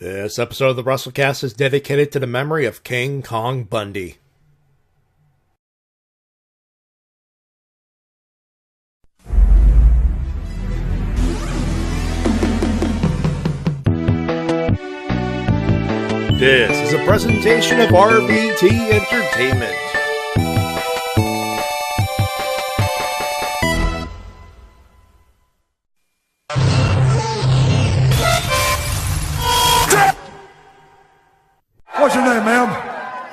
This episode of the Wrestle-Cast is dedicated to the memory of King Kong Bundy. This is a presentation of RVT Entertainment. What's your name, ma'am?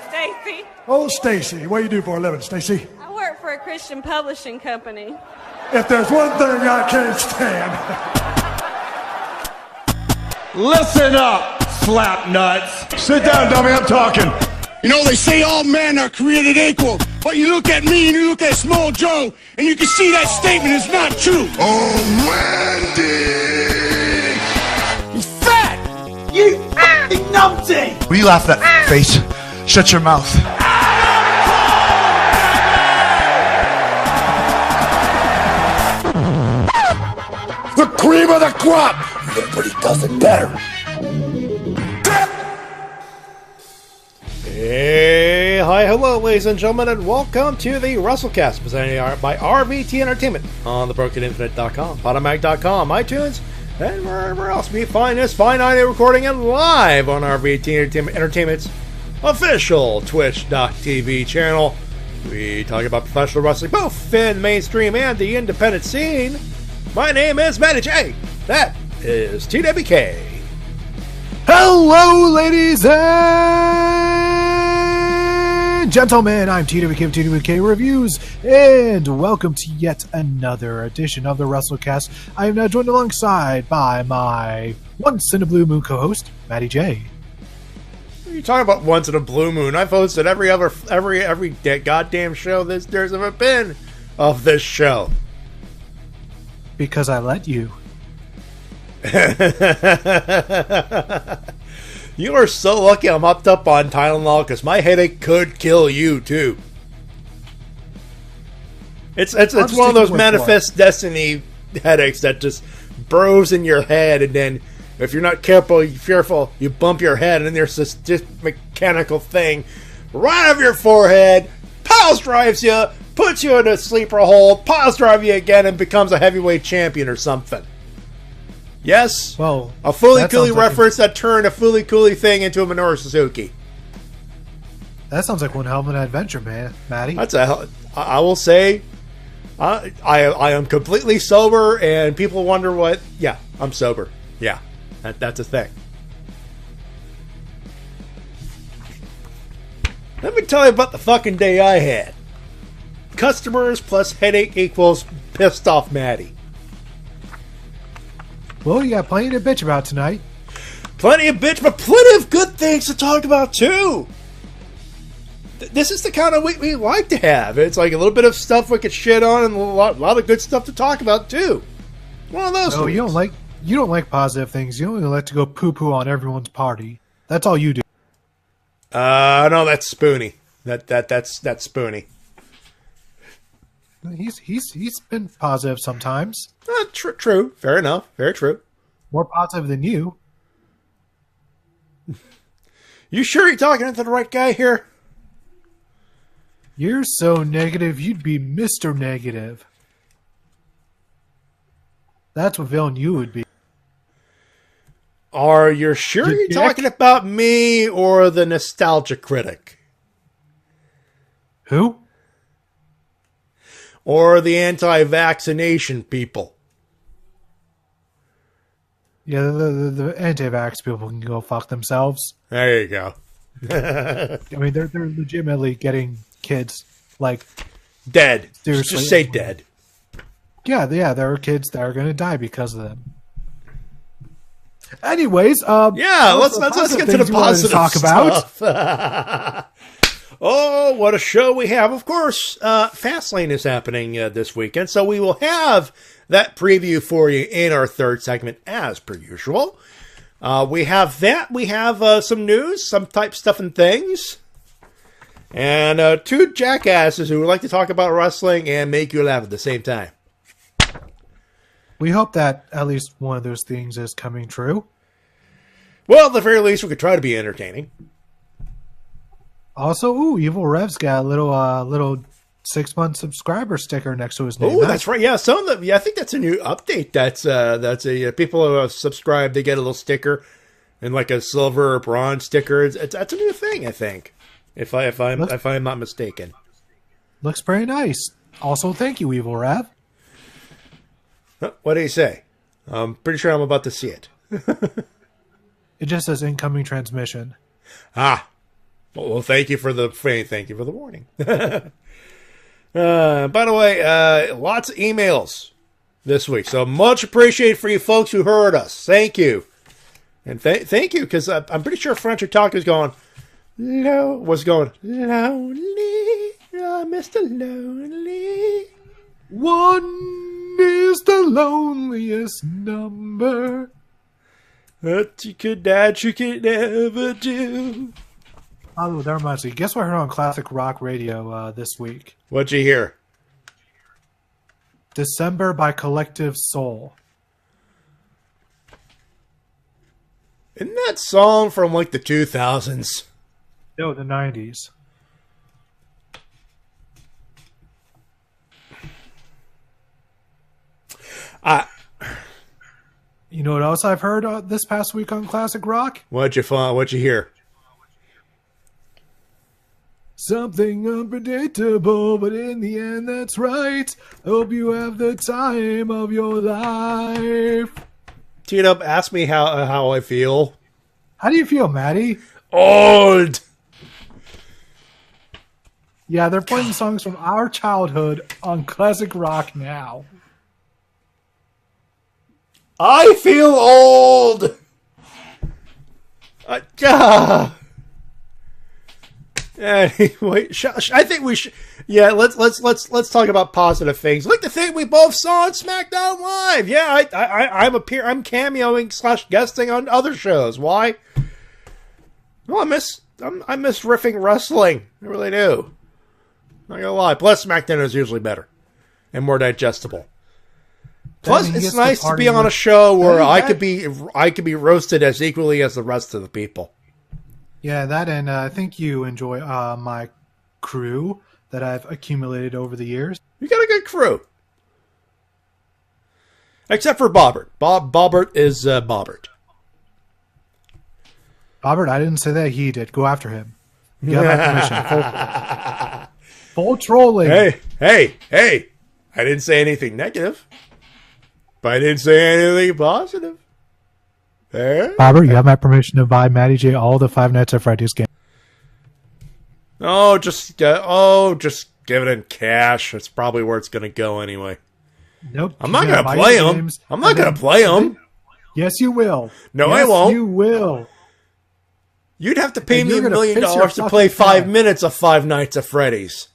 Stacy. Oh, Stacy. What do you do for a living, Stacy? I work for a Christian publishing company. If there's one thing I can't stand. Listen up, slap nuts. Sit down, dummy, I'm talking. You know, they say all men are created equal, but you look at me and you look at Small Joe, and you can see that statement is not true. Oh, Randy! He's fat! You f***ing numpty! Will you laugh at that face? Shut your mouth. The cream of the crop! Nobody does it better. Hey, hi, hello, ladies and gentlemen, and welcome to the Wrestle-Cast, presented by RVT Entertainment on thebrokeninfinite.com, podomag.com, iTunes, and wherever else we find this fine audio recording and live on RVT Entertainment's official Twitch.tv channel. We talk about professional wrestling, both in mainstream and the independent scene. My name is Matty Jay. That is TWK. Hello, ladies and gentlemen. I'm TWK of TWK Reviews, and welcome to yet another edition of the Wrestle-Cast. I am now joined alongside by my once in a blue moon co-host, Matty Jay. What are you talking about once in a blue moon? I've hosted every goddamn show there's ever been of this show. Because I let you. You are so lucky I'm hopped up on Tylenol, because my headache could kill you too. It's one of those manifest destiny headaches that just burrows in your head, and then if you're not fearful, you bump your head, and then there's this mechanical thing right over your forehead, pile drives you, puts you in a sleeper hold, piles drive you again, and becomes a heavyweight champion or something. Yes, well, a Fooly Cooley reference that turned a Fooly Cooley thing into a Minoru Suzuki. That sounds like one hell of an adventure, man, Matty. I will say, I am completely sober, and people wonder what. Yeah, I'm sober. Yeah, that's a thing. Let me tell you about the fucking day I had. Customers plus headache equals pissed off Matty. Well, you got plenty to bitch about tonight. Plenty of bitch, but plenty of good things to talk about too. This is the kind of week we like to have. It's like a little bit of stuff we could shit on, and a lot of good stuff to talk about too. One of those. No, weeks. you don't like positive things. You only like to go poo poo on everyone's party. That's all you do. No, that's Spoonie. That's Spoonie. He's been positive sometimes. True. Fair enough. Very true. More positive than you. You sure you're talking to the right guy here? You're so negative, you'd be Mr. Negative. That's what villain you would be. Are you sure you're talking about me or the nostalgia critic? Who? Or the anti-vaccination people? Yeah, the anti-vax people can go fuck themselves. There you go. I mean, they're legitimately getting kids, like... Dead. Seriously. Just say dead. Yeah, there are kids that are going to die because of them. Anyways, let's get to the positive talk stuff. About. Oh, what a show we have. Of course, Fastlane is happening this weekend, so we will have that preview for you in our third segment, as per usual. We have that. We have some news, some type stuff and things. And two jackasses who would like to talk about wrestling and make you laugh at the same time. We hope that at least one of those things is coming true. Well, at the very least, we could try to be entertaining. Also, Evil Rev's got a little 6-month subscriber sticker next to his name. Oh, that's right. Yeah, some of them. Yeah, I think that's a new update. That's a people who have subscribed. They get a little sticker, and like a silver or bronze sticker. That's a new thing, I think. If I'm not mistaken. Looks pretty nice. Also, thank you, Evil Rev. What do you say? I'm pretty sure I'm about to see it. It just says incoming transmission. Ah. Well, thank you for the warning. By the way, lots of emails this week, so much appreciated for you folks who heard us. Thank you, and thank you, because I'm pretty sure French Talk is going lonely, Mr. Lonely. One is the loneliest number that you could never do. Oh, that reminds me. Guess what I heard on Classic Rock Radio this week? What'd you hear? December by Collective Soul. Isn't that song from like the 2000s? No, the 90s. You know what else I've heard this past week on Classic Rock? What'd you hear? Something unpredictable, but in the end, that's right. Hope you have the time of your life. T-Dub, ask me how I feel. How do you feel, Matty? Old. Yeah, they're playing songs from our childhood on Classic Rock now. I feel old. Anyway, I think we should. Yeah, let's talk about positive things. Like the thing we both saw on SmackDown Live. Yeah, I'm cameoing / guesting on other shows. Why? Well, I miss riffing wrestling. I really do. Not gonna lie. Plus, SmackDown is usually better and more digestible. Plus, it's nice to be on a show where I could be roasted as equally as the rest of the people. Yeah, that, and I think you enjoy my crew that I've accumulated over the years. You got a good crew. Except for Bobbert. Bobbert is Bobbert. Bobbert, I didn't say that. He did. Go after him. You got my permission. Full trolling. Hey. I didn't say anything negative. But I didn't say anything positive. Bobbert, you have my permission to buy Matty J all the Five Nights at Freddy's games. Just give it in cash. That's probably where it's going to go anyway. Nope. I'm not going to play them. I'm not going to play them. Yes, you will. No, I won't. You will. You'd have to pay me $1 million to play 5 minutes of Five Nights at Freddy's.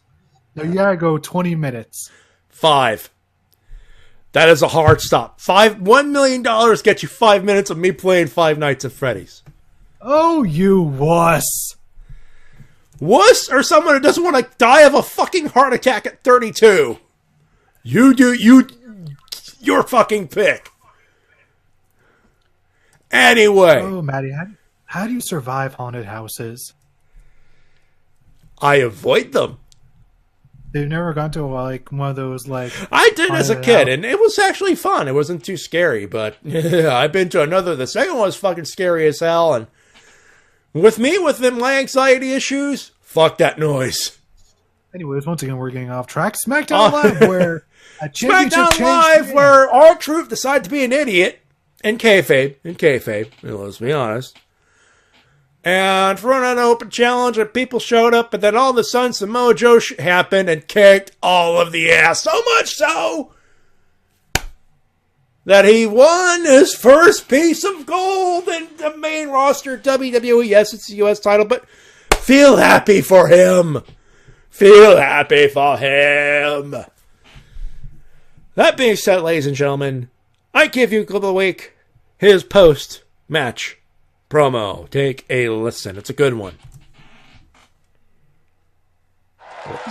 No, you gotta go 20 minutes. 5. That is a hard stop. $1 million gets you 5 minutes of me playing Five Nights at Freddy's. Oh, you wuss. Wuss or someone who doesn't want to die of a fucking heart attack at 32? Your fucking pick. Anyway. Oh, Matty, how do you survive haunted houses? I avoid them. They've never gone to one of those I did as a kid, and it was actually fun. It wasn't too scary, but yeah, I've been to another. The second one was fucking scary as hell, and with my anxiety issues, fuck that noise. Anyways, once again, we're getting off track. SmackDown Live, where a championship SmackDown Live, where R-Truth decided to be an idiot, and kayfabe, let's be honest. And for an open challenge, and people showed up, and then all of a sudden Samoa Joe happened and kicked all of the ass. So much so that he won his first piece of gold in the main roster WWE. Yes, it's the U.S. title, but feel happy for him. Feel happy for him. That being said, ladies and gentlemen, I give you Clip of the Week, his post-match promo. Take a listen. It's a good one.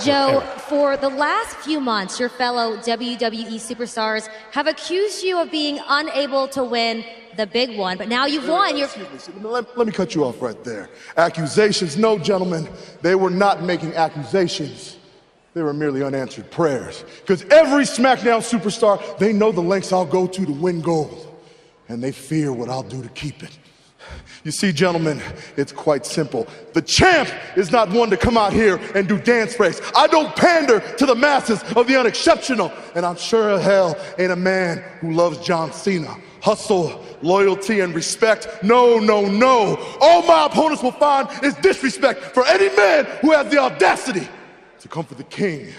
Joe, for the last few months, your fellow WWE superstars have accused you of being unable to win the big one, but now you've won. You're Excuse me. Let me cut you off right there. Accusations? No, gentlemen. They were not making accusations. They were merely unanswered prayers. Because every SmackDown superstar, they know the lengths I'll go to win gold. And they fear what I'll do to keep it. You see, gentlemen, it's quite simple. The champ is not one to come out here and do dance breaks. I don't pander to the masses of the unexceptional. And I'm sure as hell ain't a man who loves John Cena. Hustle, loyalty, and respect. No, no, no. All my opponents will find is disrespect for any man who has the audacity to come for the king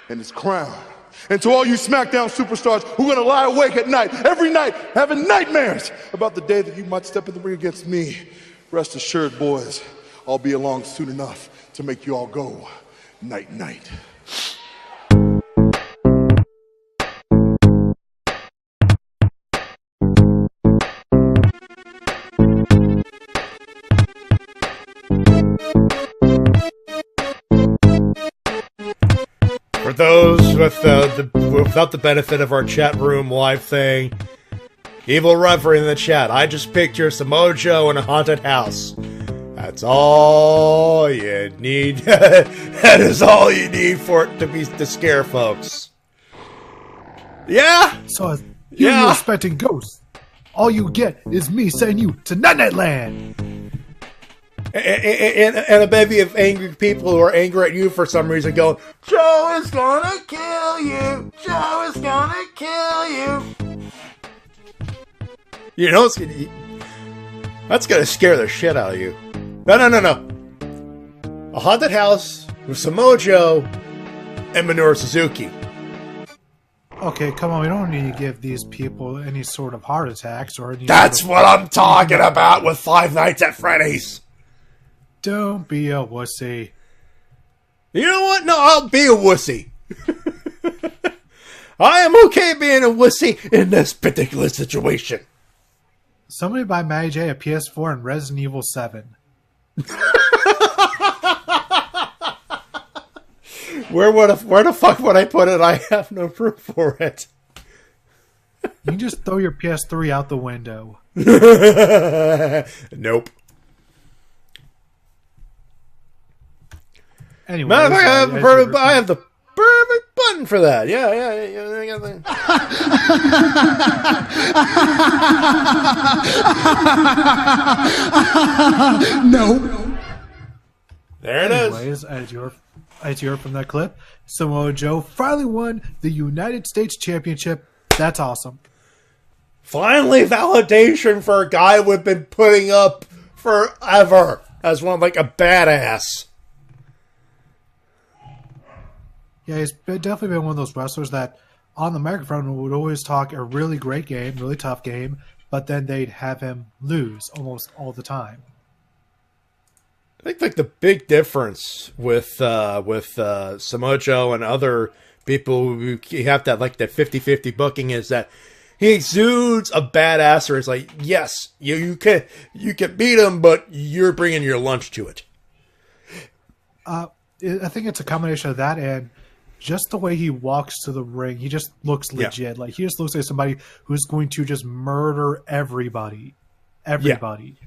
and his crown. And to all you SmackDown superstars who are gonna lie awake at night, every night, having nightmares about the day that you might step in the ring against me, rest assured, boys, I'll be along soon enough to make you all go night-night. For those without the benefit of our chat room live thing, Evil Reverend in the chat, I just picture Samoa Joe in a haunted house. That's all you need. That is all you need for it to scare folks. Yeah. So you're expecting ghosts. All you get is me sending you to Night Land. And a bevy of angry people who are angry at you for some reason going, Joe is gonna kill you! Joe is gonna kill you! You know, that's gonna scare the shit out of you. No. A haunted house with Samoa Joe and Minoru Suzuki. Okay, come on, we don't need to give these people any sort of heart attacks or any That's what I'm talking about with Five Nights at Freddy's. Don't be a wussy. You know what? No, I'll be a wussy. I am okay being a wussy in this particular situation. Somebody buy Matty Jay a PS4 and Resident Evil 7. Where the fuck would I put it? I have no proof for it. You can just throw your PS3 out the window. Nope. Anyway, I have the perfect button for that. Yeah. No. There it is. As you heard from that clip, Samoa Joe finally won the United States Championship. That's awesome. Finally, validation for a guy we've been putting up forever as one like a badass. Yeah, he's definitely been one of those wrestlers that on the microphone would always talk a really great game, really tough game, but then they'd have him lose almost all the time. I think like the big difference with Samoa Joe and other people who have that like that 50-50 booking is that he exudes a badassery. It's like, yes, you can beat him, but you're bringing your lunch to it. I think it's a combination of that and just the way he walks to the ring. He just looks legit. Yeah. Like he just looks like somebody who's going to just murder everybody. Everybody.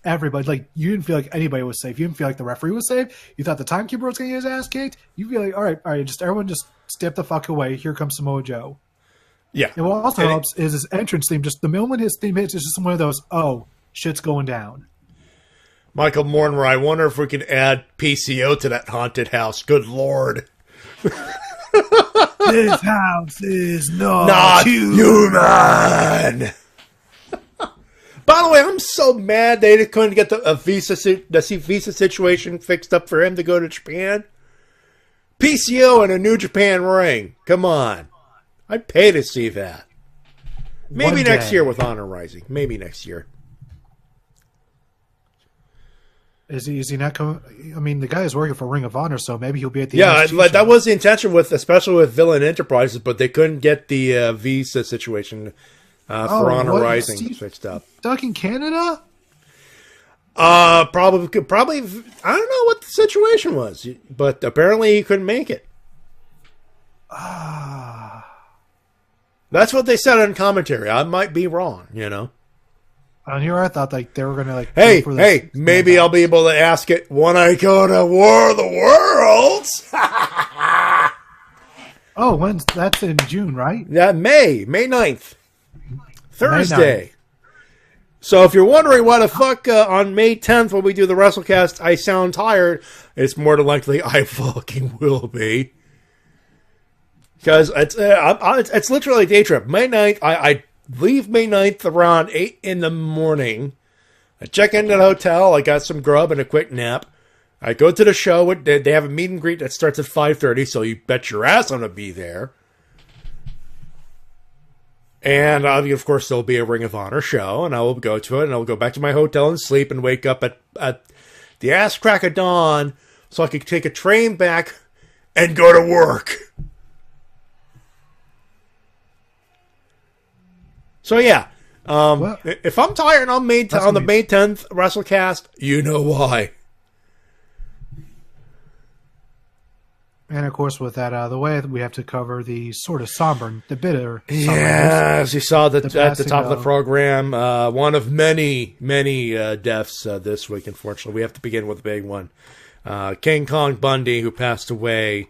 Like you didn't feel like anybody was safe. You didn't feel like the referee was safe. You thought the timekeeper was going to get his ass kicked. You feel like, all right, just everyone just step the fuck away. Here comes Samoa Joe. Yeah. And what also helps is his entrance theme. Just the moment his theme hits, it's just one of those, oh, shit's going down. Michael Mortimer, I wonder if we can add PCO to that haunted house. Good Lord. This house is not human. By the way, I'm so mad they couldn't get the visa situation fixed up for him to go to Japan. PCO in a New Japan ring. Come on. I'd pay to see that. Maybe next year with Honor Rising. Maybe next year. Is he not coming? I mean, the guy is working for Ring of Honor, so maybe he'll be at the that was the intention especially with Villain Enterprises, but they couldn't get the visa situation for Honor Rising fixed up. Stuck in Canada? Probably. I don't know what the situation was, but apparently he couldn't make it. That's what they said in commentary. I might be wrong, you know. On here, I thought like they were going to like. Hey, maybe I'll be able to ask it when I go to War of the Worlds. Oh, that's in June, right? Yeah, May 9th. Thursday. May 9th. So if you're wondering why the fuck on May 10th when we do the Wrestle-Cast I sound tired, it's more than likely I fucking will be. Because it's literally a day trip. May 9th, I leave May 9th around 8 in the morning. I check into the hotel. I got some grub and a quick nap. I go to the show. They have a meet and greet that starts at 5:30, so you bet your ass I'm going to be there. And, of course, there'll be a Ring of Honor show, and I will go to it, and I will go back to my hotel and sleep and wake up at the ass crack of dawn so I could take a train back and go to work. So, yeah. If I'm tired on the May 10th Wrestle-Cast, you know why. And of course, with that out of the way, we have to cover the sort of the bitter. Yeah, as you saw at the top of the program, one of many deaths this week. Unfortunately, we have to begin with a big one. King Kong Bundy, who passed away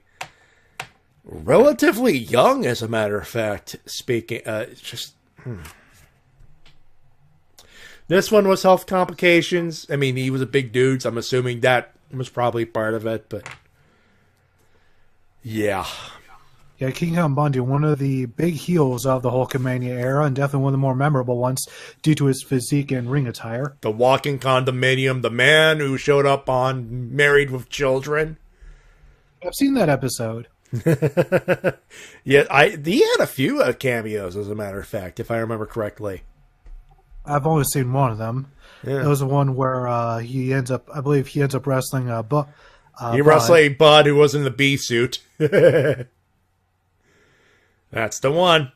relatively young, as a matter of fact. This one was health complications. I mean, he was a big dude, so I'm assuming that was probably part of it, but. Yeah, King Kong Bundy, one of the big heels of the Hulkamania era, and definitely one of the more memorable ones due to his physique and ring attire. The walking condominium, the man who showed up on Married with Children. I've seen that episode. Yeah, he had a few cameos, as a matter of fact, if I remember correctly. I've only seen one of them. Yeah. It was the one where he ends up wrestling he wrestled a Bud who was in the bee suit. That's the one.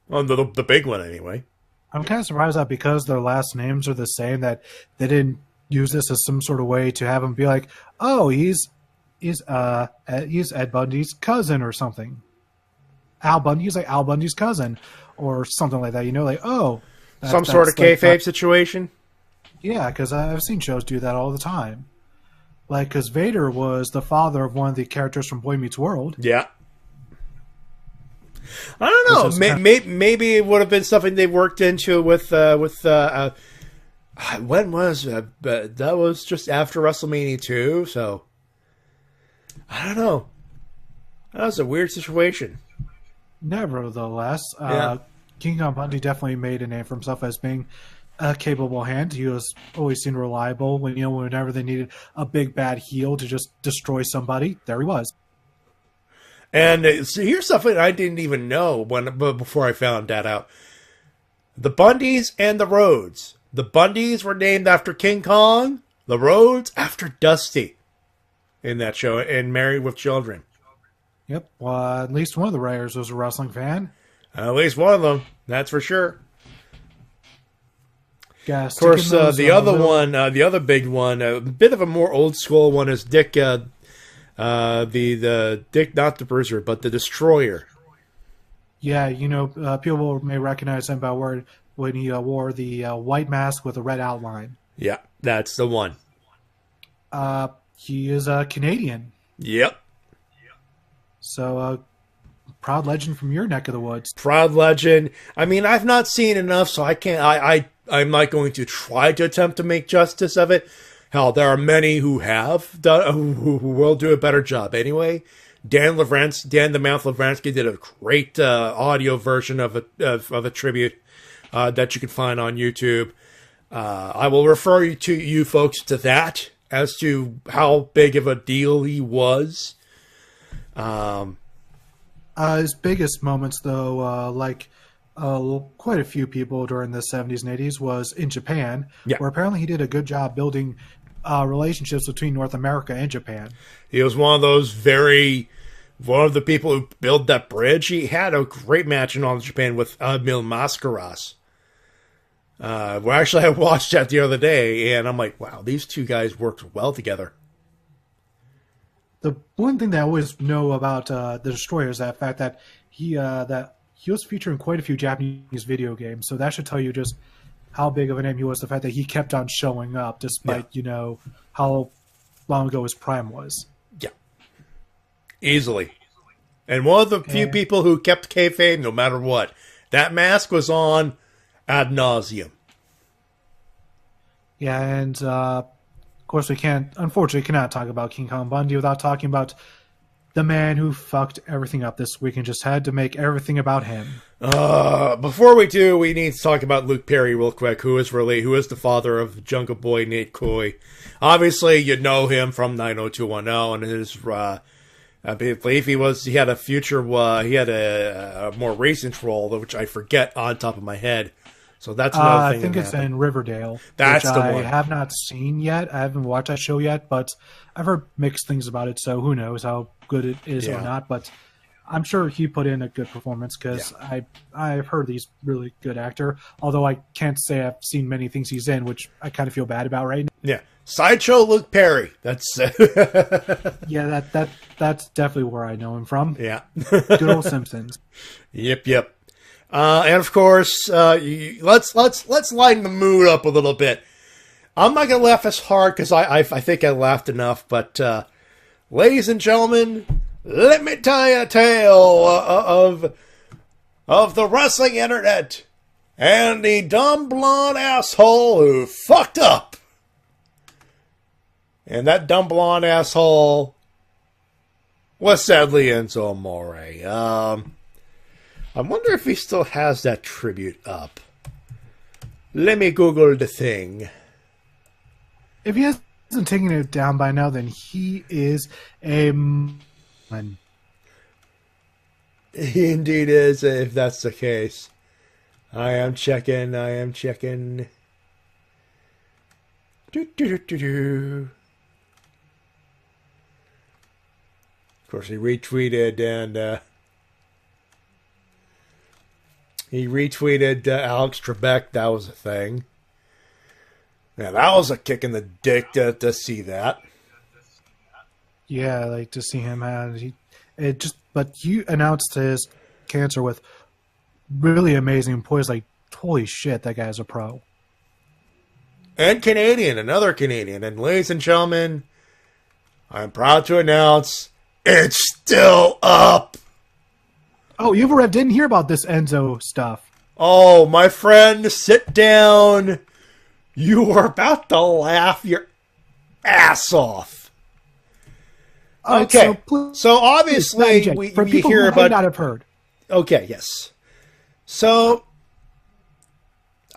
Well, the big one, anyway. I'm kind of surprised that because their last names are the same, that they didn't use this as some sort of way to have him be like, oh, he's Ed Bundy's cousin or something. Al Bundy, he's like Al Bundy's cousin or something like that. You know, like, oh. Some sort of kayfabe situation? Yeah, because I've seen shows do that all the time. Like, because Vader was the father of one of the characters from Boy Meets World. Yeah. I don't know. Maybe it would have been something they worked into with when was that was just after WrestleMania 2, so I don't know. That was a weird situation. Nevertheless, King Kong Bundy definitely made a name for himself as being a capable hand. He was always seemed reliable whenever they needed a big bad heel to just destroy somebody. There he was. And so here's something I didn't even know before I found that out. The Bundys and the Rhodes. The Bundys were named after King Kong. The Rhodes after Dusty. In that show, in Married with Children. Yep. Well, at least one of the writers was a wrestling fan. At least one of them. That's for sure. Yeah, of course, the other big one, a bit of a more old school one, is Dick, the Dick, not the Bruiser, but the Destroyer. Yeah, people may recognize him by when he wore the white mask with a red outline. Yeah, that's the one. He is a Canadian. Yep. So, proud legend from your neck of the woods. Proud legend. I mean, I've not seen enough, so I can't. I'm not going to try to attempt to make justice of it. Hell, there are many who have done, who will do a better job. Anyway, Dan the Mouth Lavransky did a great audio version of a tribute that you can find on YouTube. I will refer you folks to that as to how big of a deal he was. His biggest moments, though, quite a few people during the 70s and 80s, was in Japan, where apparently he did a good job building relationships between North America and Japan. He was one of the people who built that bridge. He had a great match in All Japan with Mil Mascaras. Well, actually, I watched that the other day, and I'm like, wow, these two guys worked well together. The one thing that I always know about the Destroyer is that fact that he he was featured in quite a few Japanese video games, so that should tell you just how big of a name he was, the fact that he kept on showing up despite, how long ago his prime was. Yeah. Easily. And one of the few people who kept kayfabe no matter what. That mask was on ad nauseum. Yeah, and of course we cannot talk about King Kong Bundy without talking about the man who fucked everything up this week and just had to make everything about him. Before we do, we need to talk about Luke Perry real quick, who is the father of Jungle Boy Nate Coy. Obviously, you know him from 90210 and his, I believe he had a more recent role, which I forget on top of my head. So that's another thing. I think it's in Riverdale. That's which the one. I have not seen yet. I haven't watched that show yet, but I've heard mixed things about it, so who knows how good it is or not. But I'm sure he put in a good performance because I've heard he's a really good actor, although I can't say I've seen many things he's in, which I kind of feel bad about right now. Yeah. Sideshow Luke Perry. That's yeah, that's definitely where I know him from. Yeah. Good old Simpsons. Yep. And of course, let's lighten the mood up a little bit. I'm not gonna laugh as hard because I think I laughed enough. But ladies and gentlemen, let me tell you a tale of the wrestling internet and the dumb blonde asshole who fucked up. And that dumb blonde asshole was sadly Enzo Amore. I wonder if he still has that tribute up. Let me Google the thing. If he hasn't taken it down by now, then he is a man. He indeed is, if that's the case. I am checking. Do. Of course, he retweeted and... He retweeted Alex Trebek. That was a thing. Yeah, that was a kick in the dick to see that. Yeah, like to see him but he announced his cancer with really amazing poise. Like, holy shit, that guy's a pro. And another Canadian. And ladies and gentlemen, I'm proud to announce it's still up. Oh, you didn't hear about this Enzo stuff. Oh, my friend, sit down. You are about to laugh your ass off. Okay, so obviously we hear about... might not have heard. Okay, yes. So,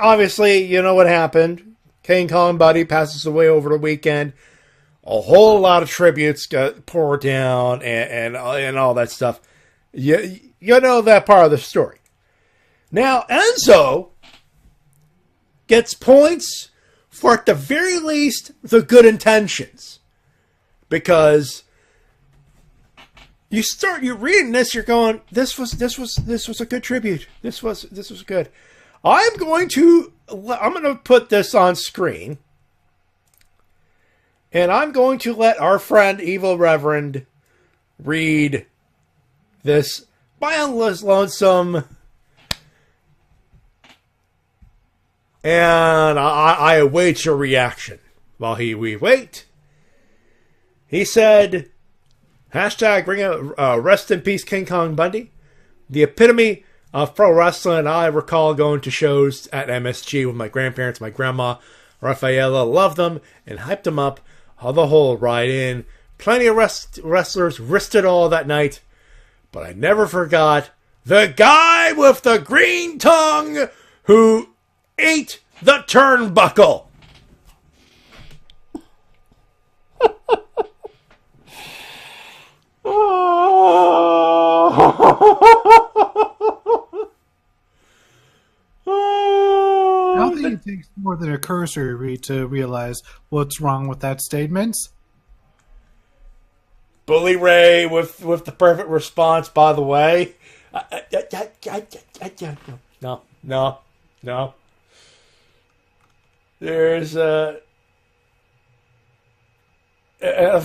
obviously, you know what happened. King Kong Buddy passes away over the weekend. A whole lot of tributes got poured down and all that stuff. You know that part of the story. Now, Enzo gets points for, at the very least, the good intentions. Because you're reading this, you're going, this was a good tribute. This was good. I'm going to put this on screen. And I'm going to let our friend Evil Reverend read this by Endless Lonesome. And I await your reaction. While we wait, he said, hashtag bring out rest in peace King Kong Bundy. The epitome of pro wrestling. I recall going to shows at MSG with my grandparents, my grandma, Rafaela. Loved them and hyped them up the whole ride in. Plenty of wrestlers risked it all that night. But I never forgot the guy with the green tongue who ate the turnbuckle. I don't think it takes more than a cursory read to realize what's wrong with that statement. Bully Ray with the perfect response, by the way. No. There's, of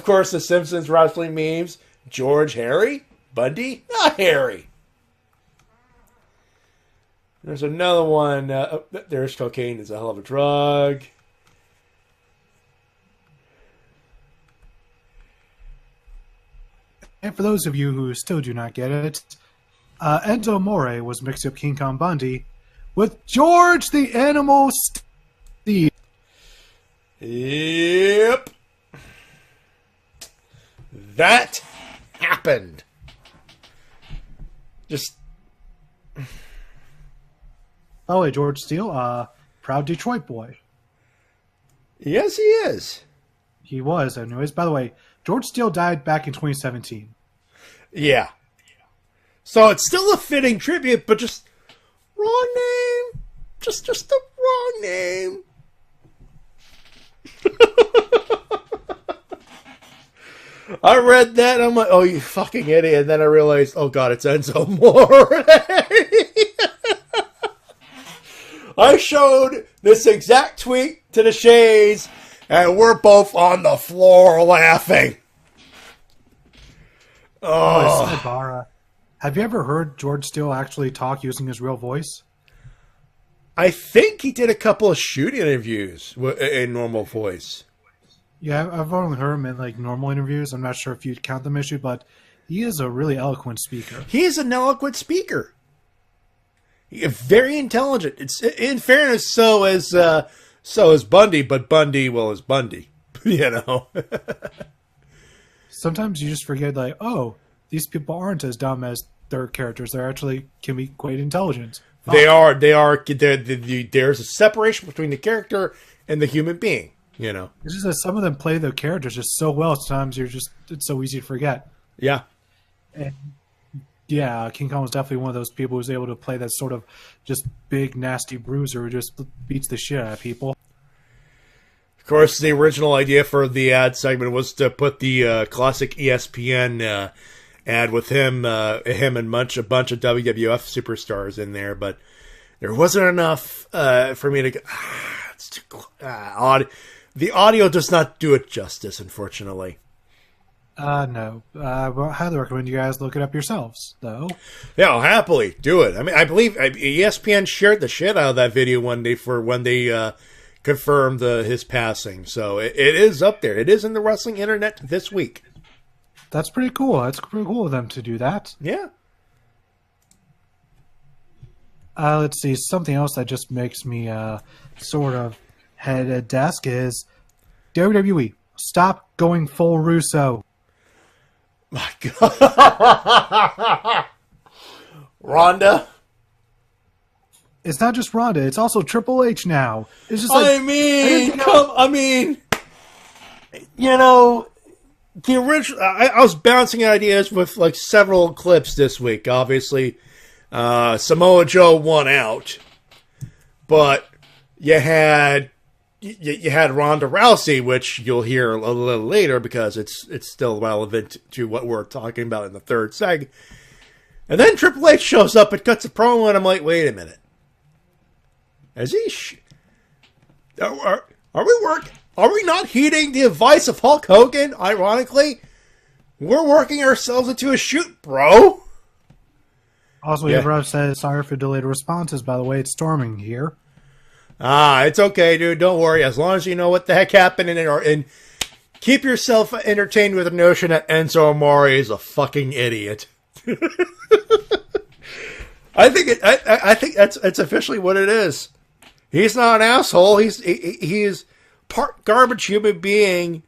course, the Simpsons wrestling memes. George Harry? Bundy? Not Harry. There's another one. There's cocaine. It's a hell of a drug. And for those of you who still do not get it, Enzo Amore was mixing up King Kong Bundy with George the Animal Steel. Yep. That happened. Just. Oh, wait, George Steele, proud Detroit boy. Yes, he is. He was, anyways. By the way, George Steele died back in 2017. Yeah. So it's still a fitting tribute, but just wrong name. Just the wrong name. I read that and I'm like, oh, you fucking idiot. And then I realized, oh god, it's Enzo Amore. I showed this exact tweet to the Shays, and we're both on the floor laughing. Oh, sidebar. Have you ever heard George Steele actually talk using his real voice? I think he did a couple of shoot interviews in normal voice. Yeah, I've only heard him in like normal interviews. I'm not sure if you'd count them issue, but he is a really eloquent speaker. He is an eloquent speaker. Very intelligent. It's in fairness, so is Bundy, but Bundy, well, is Bundy. You know. Sometimes you just forget, like, oh, these people aren't as dumb as their characters. They actually can be quite intelligent. They are. There's a separation between the character and the human being. You know. It's just that some of them play their characters just so well. Sometimes it's so easy to forget. Yeah. And yeah, King Kong was definitely one of those people who was able to play that sort of just big, nasty bruiser who just beats the shit out of people. Of course, the original idea for the ad segment was to put the classic ESPN ad with him and a bunch of WWF superstars in there, but there wasn't enough for me to go, it's too odd. The audio does not do it justice, unfortunately. No. I highly recommend you guys look it up yourselves, though. Yeah, I'll happily do it. I mean, I believe ESPN shared the shit out of that video one day for when they confirmed his passing. So it is up there. It is in the wrestling internet this week. That's pretty cool. That's pretty cool of them to do that. Yeah. Let's see. Something else that just makes me sort of head at desk is WWE. Stop going full Russo. My God. Rhonda? It's not just Rhonda. It's also Triple H now. It's just like... you know, the original... I was bouncing ideas with, like, several clips this week. Obviously, Samoa Joe won out. But you had Ronda Rousey, which you'll hear a little later because it's still relevant to what we're talking about in the third segment. And then Triple H shows up and cuts a promo, and I'm like, wait a minute. Is he... Are we working... Are we not heeding the advice of Hulk Hogan? Ironically, we're working ourselves into a shoot, bro. Also, Reverend says, sorry for delayed responses. By the way, it's storming here. It's okay, dude. Don't worry. As long as you know what the heck happened and keep yourself entertained with the notion that Enzo Amore is a fucking idiot. I think that's officially what it is. He's not an asshole. He's part garbage human being,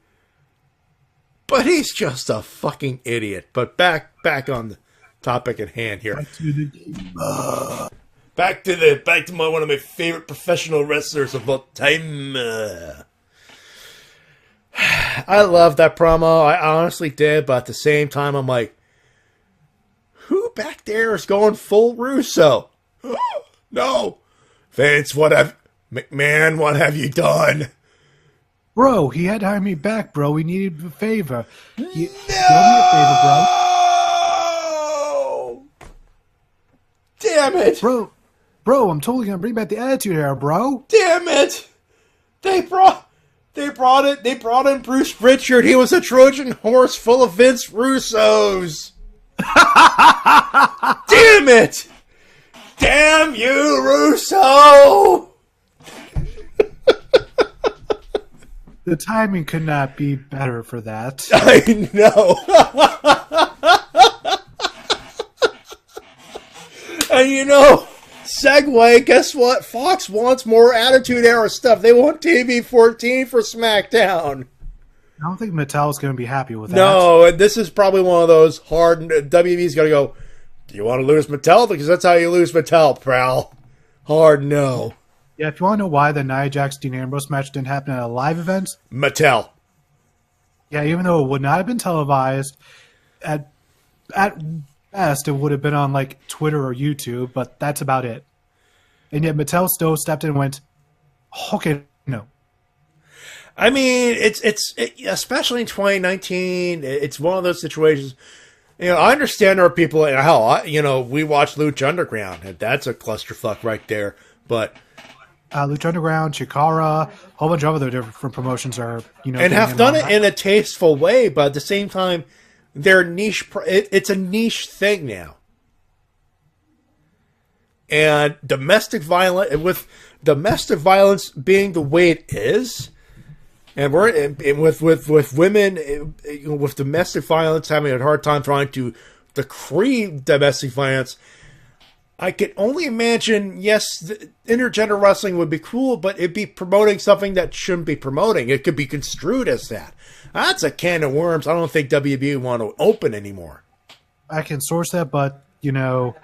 but he's just a fucking idiot. But back on the topic at hand here. Back to one of my favorite professional wrestlers of all time. I love that promo. I honestly did, but at the same time, I'm like, who back there is going full Russo? No, Vince, McMahon, what have you done? Bro, he had to hire me back, bro. He needed a favor. Do me a favor, bro. Damn it, bro. I'm totally gonna bring back the Attitude Era, bro. Damn it! They brought in Bruce Pritchard. He was a Trojan horse full of Vince Russos. Damn it! Damn you, Russo! The timing could not be better for that. I know. And you know, segue, guess what? Fox wants more Attitude Era stuff. They want TV 14 for SmackDown. I don't think Mattel's going to be happy with that. No, and this is probably one of those hard... WWE's going to go, do you want to lose Mattel? Because that's how you lose Mattel, pal. Hard no. Yeah, if you want to know why the Nia Jax Dean Ambrose match didn't happen at a live event... Mattel. Yeah, even though it would not have been televised, at best it would have been on like Twitter or YouTube, but that's about it. And yet Mattel still stepped in and went, okay, no. I mean, it's especially in 2019, it's one of those situations. You know, I understand there are people, and hell, we watch Lucha Underground, and that's a clusterfuck right there. But Lucha Underground, Chikara, a whole bunch of other different promotions are, and have done it in a tasteful way, but at the same time, they're niche. It's a niche thing now, and domestic violence being the way it is. And with women, with domestic violence having a hard time trying to decree domestic violence, I can only imagine, yes, intergender wrestling would be cool, but it'd be promoting something that shouldn't be promoting. It could be construed as that. That's a can of worms I don't think WB want to open anymore. I can source that, but, it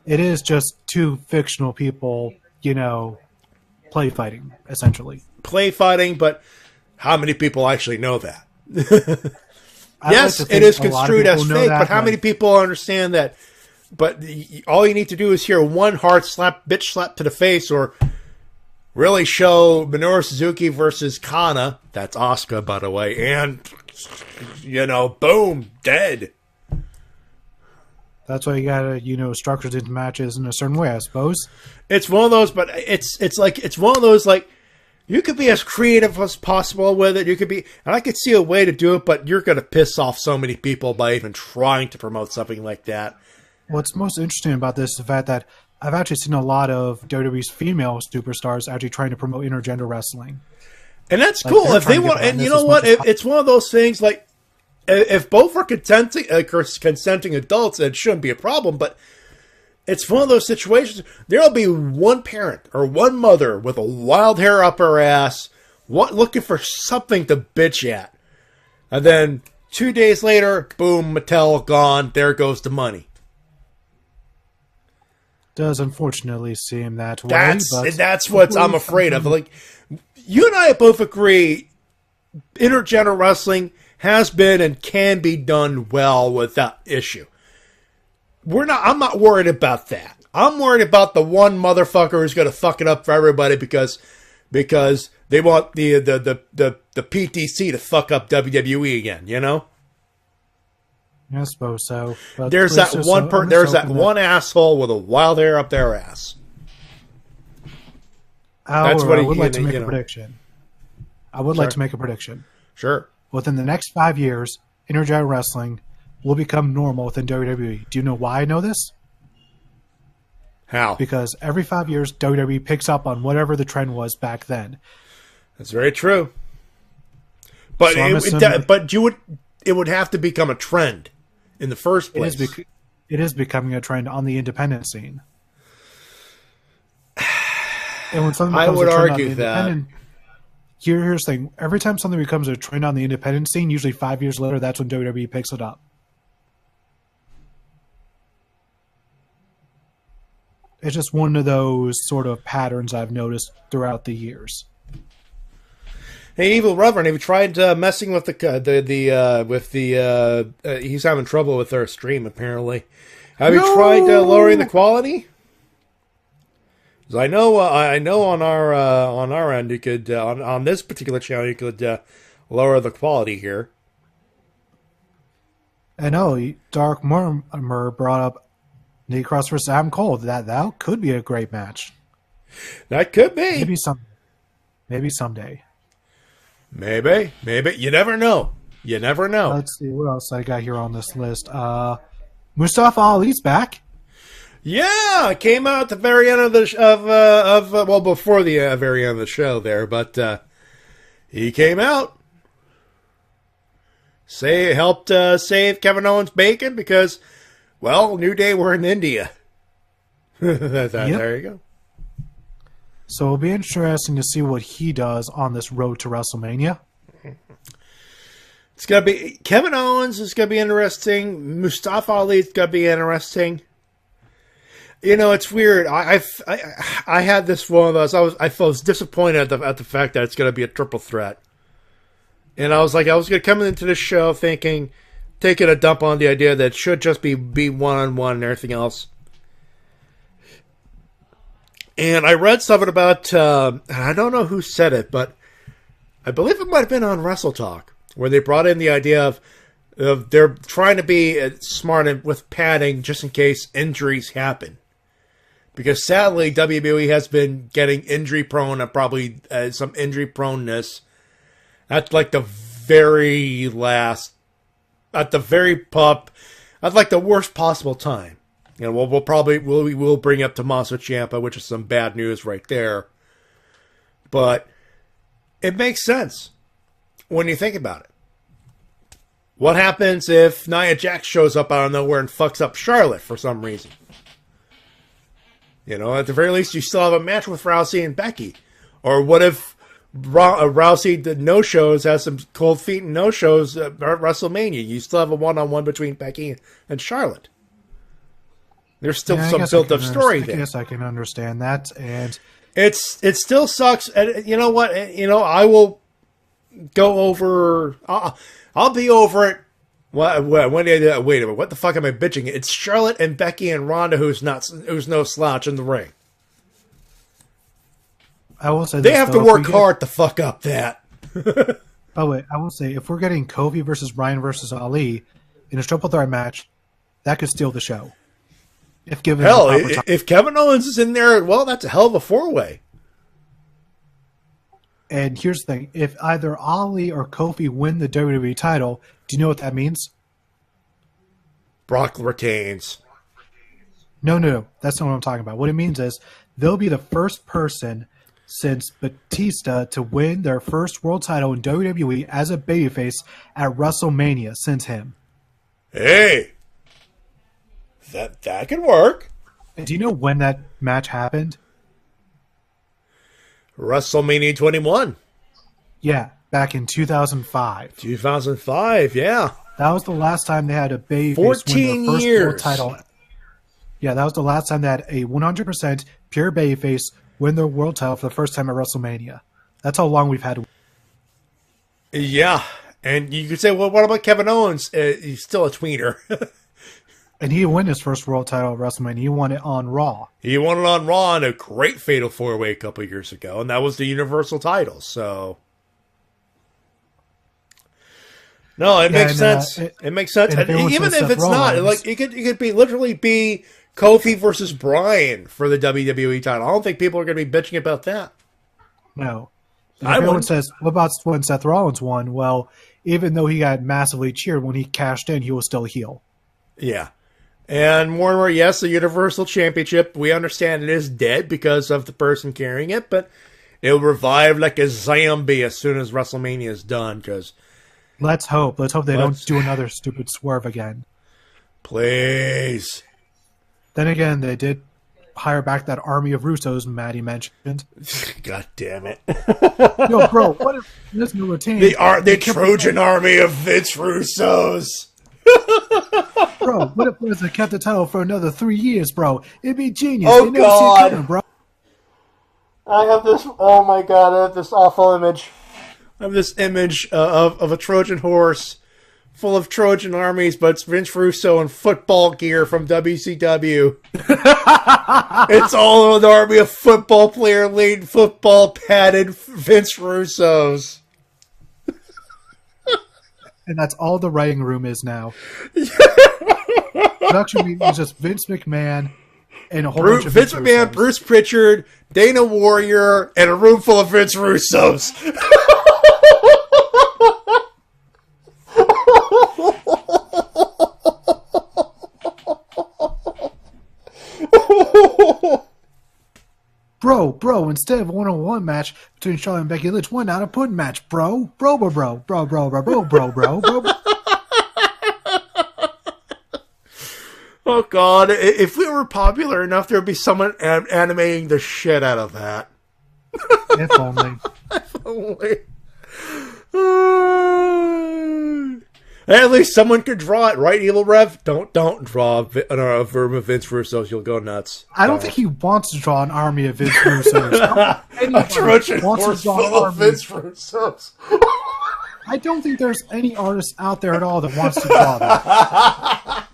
is just two fictional people, play fighting, essentially. Play fighting, but... how many people actually know that? Yes, it is construed as fake, but how many people understand that? But all you need to do is hear one hard bitch slap to the face, or really show Minoru Suzuki versus Kana. That's Asuka, by the way. And, boom, dead. That's why you gotta, structure into matches in a certain way, I suppose. It's one of those, but it's one of those, like, you could be as creative as possible with it. You could be, and I could see a way to do it, but you're going to piss off so many people by even trying to promote something like that. What's most interesting about this is the fact that I've actually seen a lot of WWE's female superstars actually trying to promote intergender wrestling. And that's cool. If they want, and you know what? It's one of those things, like, if both are consenting adults, it shouldn't be a problem, but it's one of those situations. There'll be one parent or one mother with a wild hair up her ass, looking for something to bitch at. And then 2 days later, boom, Mattel gone. There goes the money. Does unfortunately seem that way. That's what I'm afraid of. Like, you and I both agree, intergender wrestling has been and can be done well without issue. I'm not worried about that. I'm worried about the one motherfucker who's going to fuck it up for everybody because they want the PTC to fuck up WWE again, I suppose so. But there's that one asshole with a wild hair up their ass. That's what I would like to make a prediction. I would like to make a prediction. Sure. Within the next 5 years, intergender wrestling will become normal within WWE. Do you know why I know this? How? Because every 5 years, WWE picks up on whatever the trend was back then. That's very true. But it would have to become a trend in the first place. It is becoming a trend on the independent scene. And when something becomes I would a trend argue on the that. Here's the thing. Every time something becomes a trend on the independent scene, usually 5 years later, that's when WWE picks it up. It's just one of those sort of patterns I've noticed throughout the years. Hey, Evil Reverend, have you tried messing with he's having trouble with our stream, apparently. Have you tried lowering the quality? Because I know on our end, you could, on this particular channel, you could lower the quality here. I know, Dark Murmur brought up Nikki Cross versus Adam Cole. That could be a great match. That could be. Maybe someday. Maybe. You never know. Let's see what else I got here on this list. Mustafa Ali's back. Yeah, it came out at the very end of the well, before the very end of the show there, but he came out. Helped save Kevin Owens' bacon because, well, New Day were in India. There you go. So it'll be interesting to see what he does on this road to WrestleMania. It's gonna be Kevin Owens is gonna be interesting. Mustafa Ali is gonna be interesting. You know, it's weird. I had this one of those. I was disappointed at the fact that it's gonna be a triple threat. And I was gonna come into this show taking a dump on the idea that it should just be one-on-one and everything else. And I read something about I don't know who said it, but I believe it might have been on Wrestle Talk, where they brought in the idea of they're trying to be smart with padding just in case injuries happen. Because sadly, WWE has been getting injury prone and probably some injury proneness at like the very last, at like the worst possible time. And we'll bring up Tommaso Ciampa, which is some bad news right there. But it makes sense when you think about it. What happens if Nia Jax shows up out of nowhere and fucks up Charlotte for some reason? You know, at the very least, you still have a match with Rousey and Becky. Or what if Rousey did no-shows, has some cold feet and no-shows at WrestleMania? You still have a one-on-one between Becky and Charlotte. There's still some built-up story there. I guess I can understand that, and it still sucks. And you know what? You know, I will go over. I'll be over it. Wait a minute. What the fuck am I bitching? It's Charlotte and Becky and Ronda who's no slouch in the ring. I will say they have to work hard to fuck up that. By the way, I will say if we're getting Kofi versus Bryan versus Ali in a triple threat match, that could steal the show. If given if Kevin Owens is in there, well, that's a hell of a four-way. And here's the thing. If either Ali or Kofi win the WWE title, do you know what that means? Brock retains. No. That's not what I'm talking about. What it means is they'll be the first person since Batista to win their first world title in WWE as a babyface at WrestleMania since him. Hey! That can work. And do you know when that match happened? WrestleMania 21. Yeah, back in 2005. 2005, yeah. That was the last time they had a babyface 14 win their first years. world title. Yeah, that was the last time they had a 100% pure babyface win their world title for the first time at WrestleMania. That's how long we've had. Yeah, and you could say, well, what about Kevin Owens? He's still a tweener. And he won his first world title at WrestleMania. He won it on Raw. He won it on Raw in a great Fatal 4-Way a couple years ago, and that was the Universal title. So, no, it makes sense. It makes sense. And even if it's not, like it could be literally be Kofi versus Bryan for the WWE title. I don't think people are going to be bitching about that. No. Everyone says, what about when Seth Rollins won? Well, even though he got massively cheered when he cashed in, he was still a heel. Yeah. And more, yes, the Universal Championship, we understand it is dead because of the person carrying it, but it'll revive like a zombie as soon as WrestleMania is done. Cause let's hope they don't do another stupid swerve again. Please. Then again, they did hire back that army of Russos Matty mentioned. God damn it. Yo, bro, what if there's no retain? The Trojan army of Vince Russos. Bro, what if Lesnar kept the title for another 3 years, bro? It'd be genius. Oh, God. Coming, bro. I have this, oh my God, I have this awful image. I have this image of a Trojan horse full of Trojan armies, but it's Vince Russo in football gear from WCW. It's all an army of football player, lead football padded Vince Russos. And that's all the writing room is now. Production meeting is just Vince McMahon and a whole bunch of Vince McMahon, Russos. Bruce Pritchard, Dana Warrior, and a room full of Vince Russos. Bro, instead of a one-on-one match between Charlotte and Becky Lynch, why not a pudding match, bro? Bro. Oh, God. If we were popular enough, there would be someone animating the shit out of that. If only. If only. At least someone could draw it, right, Evil Rev? Don't draw a verb of Vince Russo's. You'll go nuts. I don't think he wants to draw an army of Vince Russo's. A Trojan horse full of Vince Russo's. I don't think there's any artist out there at all that wants to draw that.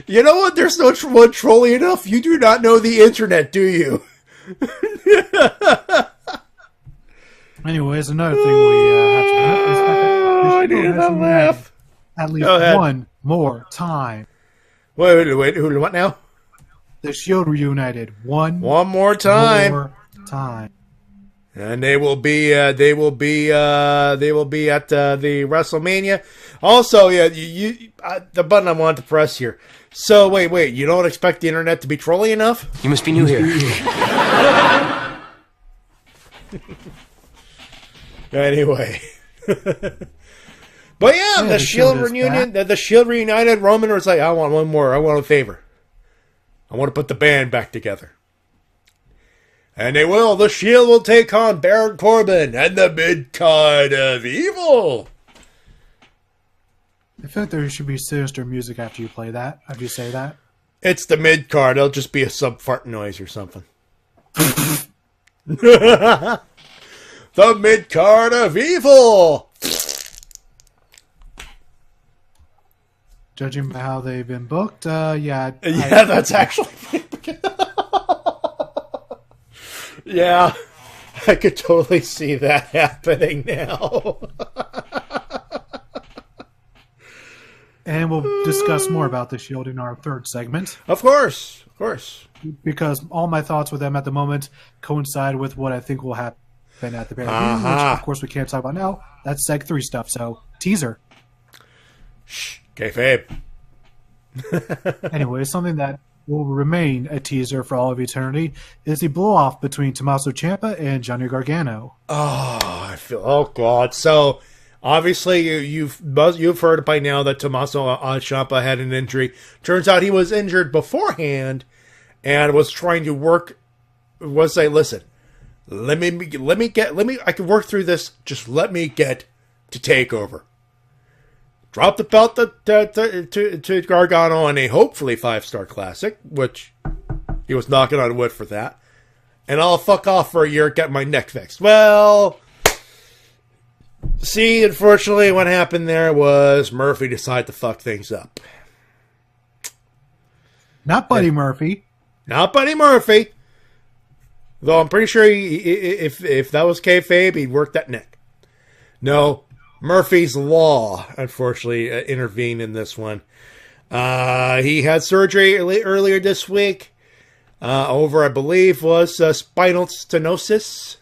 You know what? There's no one trolling enough. You do not know the internet, do you? Anyways, another thing we have to note is that I needed that laugh. At least one more time. Wait, what now? The Shield reunited one more time. And they will be at the WrestleMania. Also, yeah, the button I wanted to press here. So wait, you don't expect the internet to be trolly enough? You must be new here. Anyway. But yeah, the Shield reunion, the Shield reunited. Roman was like, I want one more. I want a favor. I want to put the band back together. And they will. The Shield will take on Baron Corbin and the mid-card of evil. I feel like there should be sinister music after you play that. After you say that. It's the mid-card. It'll just be a sub-fart noise or something. The mid-card of evil. Judging by how they've been booked, yeah. That's actually... Yeah, I could totally see that happening now. And we'll discuss more about the Shield in our third segment. Of course. Because all my thoughts with them at the moment coincide with what I think will happen at the pay-per-view, which of course we can't talk about now. That's Seg 3 stuff, so teaser. Shh, kayfabe. Anyway, something that will remain a teaser for all of eternity is the blow-off between Tommaso Ciampa and Johnny Gargano. Oh God. So obviously you've heard by now that Tommaso Ciampa had an injury. Turns out he was injured beforehand and was trying to work. Was say, listen, I can work through this. Just let me get to TakeOver. Drop the belt to Gargano on a hopefully 5-star classic, which he was knocking on wood for that. And I'll fuck off for a year, get my neck fixed. Well, see, unfortunately, what happened there was Murphy decided to fuck things up. Not Buddy Murphy. Not Buddy Murphy. Though I'm pretty sure if that was kayfabe, he'd work that neck. No. Murphy's Law, unfortunately, intervened in this one. He had surgery earlier this week over, I believe, was spinal stenosis.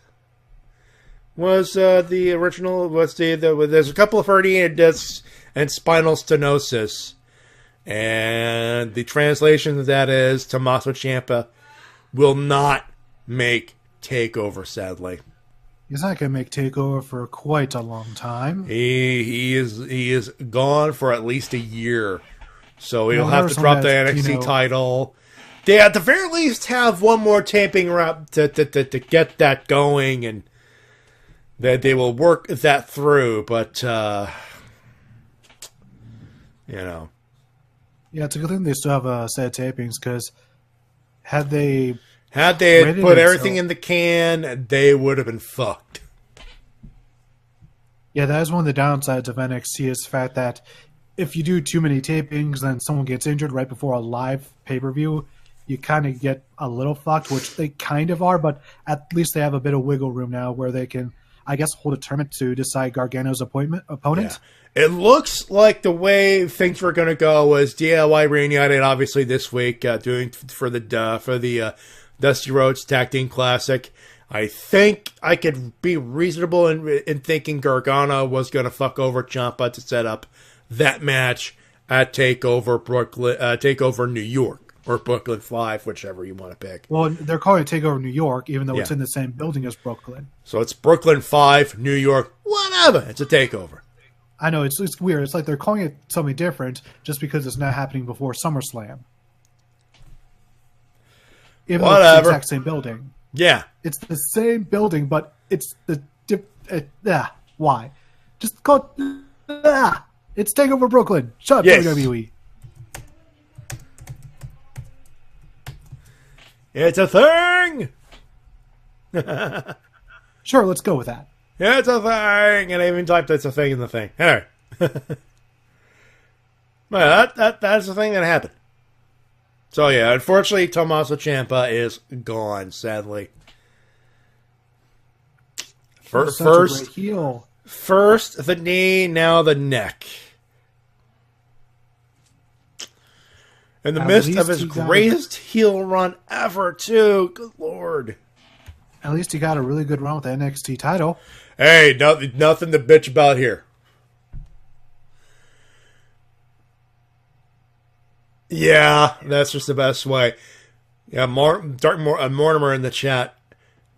Was the original? Was there's a couple of herniated discs and spinal stenosis, and the translation of that is Tommaso Ciampa will not make TakeOver, sadly. He's not going to make TakeOver for quite a long time. He is gone for at least a year. So he'll have to drop the NXT title. They at the very least have one more taping wrap to get that going, and that they will work that through. But Yeah, it's a good thing they still have a set of tapings, because had they put everything in the can, they would have been fucked. Yeah, that is one of the downsides of NXT, is the fact that if you do too many tapings, then someone gets injured right before a live pay-per-view, you kind of get a little fucked, which they kind of are, but at least they have a bit of wiggle room now where they can, I guess, hold a tournament to decide Gargano's opponent. Yeah. It looks like the way things were going to go was DIY reunited, obviously, this week, doing for the Dusty Rhodes Tag Team Classic. I think I could be reasonable in thinking Gargano was going to fuck over Ciampa to set up that match at Takeover New York, or Brooklyn 5, whichever you want to pick. Well, they're calling it TakeOver New York, even though it's in the same building as Brooklyn. So it's Brooklyn 5, New York, whatever. It's a takeover. I know, it's weird. It's like they're calling it something different just because it's not happening before SummerSlam. Even though it's the exact same building. Yeah. It's the same building, but it's why? Just call it... It's TakeOver Brooklyn. Shut up, WWE. It's a thing! Sure, let's go with that. It's a thing! And I even typed it's a thing in the thing. Anyway. Well, that's the thing that happened. So yeah, unfortunately, Tommaso Ciampa is gone, sadly. First the knee, now the neck. In the midst of his greatest heel run ever, too. Good Lord. At least he got a really good run with the NXT title. Hey, nothing to bitch about here. Yeah, that's just the best way. Yeah, Mortimer in the chat.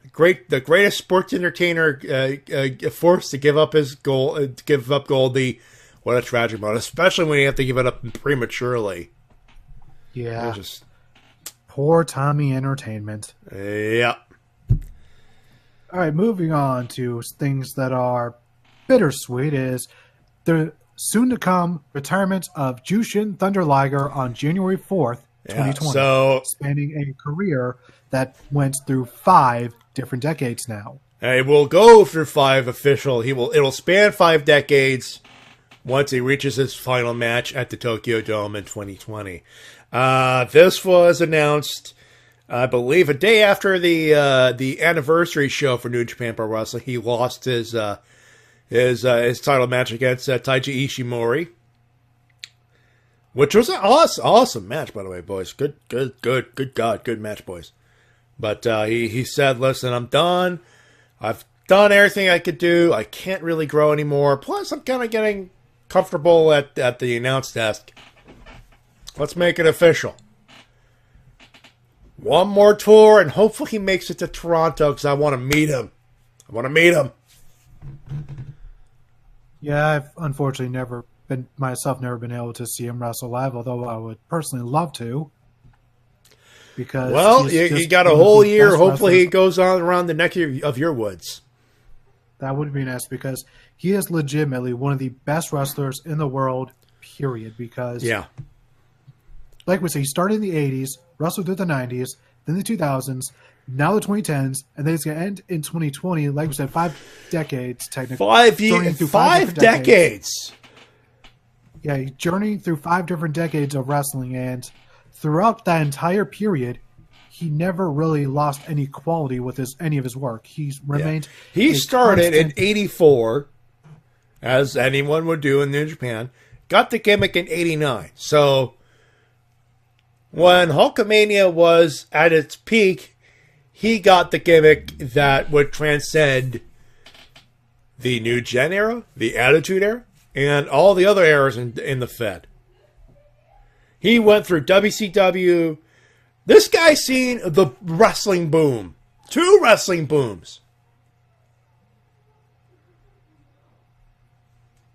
The greatest sports entertainer forced to give up his goal, give up Goldie. What a tragic moment, especially when you have to give it up prematurely. Yeah. Poor Tommy Entertainment. Yeah. All right, moving on to things that are bittersweet is the soon-to-come retirement of Jushin Thunder Liger on January 4th, 2020, spanning a career that went through 5 different decades now. It will go through 5 official. It'll span 5 decades once he reaches his final match at the Tokyo Dome in 2020. This was announced, I believe, a day after the anniversary show for New Japan Pro Wrestling. He lost his title match against Taiji Ishimori, which was an awesome match, by the way, boys. Good God, good match, boys. But he said, "Listen, I'm done. I've done everything I could do. I can't really grow anymore. Plus, I'm kind of getting comfortable at the announce desk. Let's make it official. One more tour, and hopefully he makes it to Toronto because I want to meet him. Yeah, I've unfortunately never been able to see him wrestle live, although I would personally love to. Because you got a whole year. Hopefully he goes on around the neck of your woods. That would be nice because he is legitimately one of the best wrestlers in the world, period. Because, like we say, he started in the 80s, wrestled through the 90s, then the 2000s, now the 2010s, and then it's going to end in 2020. Like we said, 5 decades, technically. 5 decades. Yeah, he's journeying through 5 different decades of wrestling, and throughout that entire period, he never really lost any quality with any of his work. He's remained. He started in '84, as anyone would do in New Japan. Got the gimmick in '89. So when Hulkamania was at its peak, he got the gimmick that would transcend the New Gen era, the Attitude era, and all the other eras in the Fed. He went through WCW. This guy's seen the wrestling boom. 2 wrestling booms.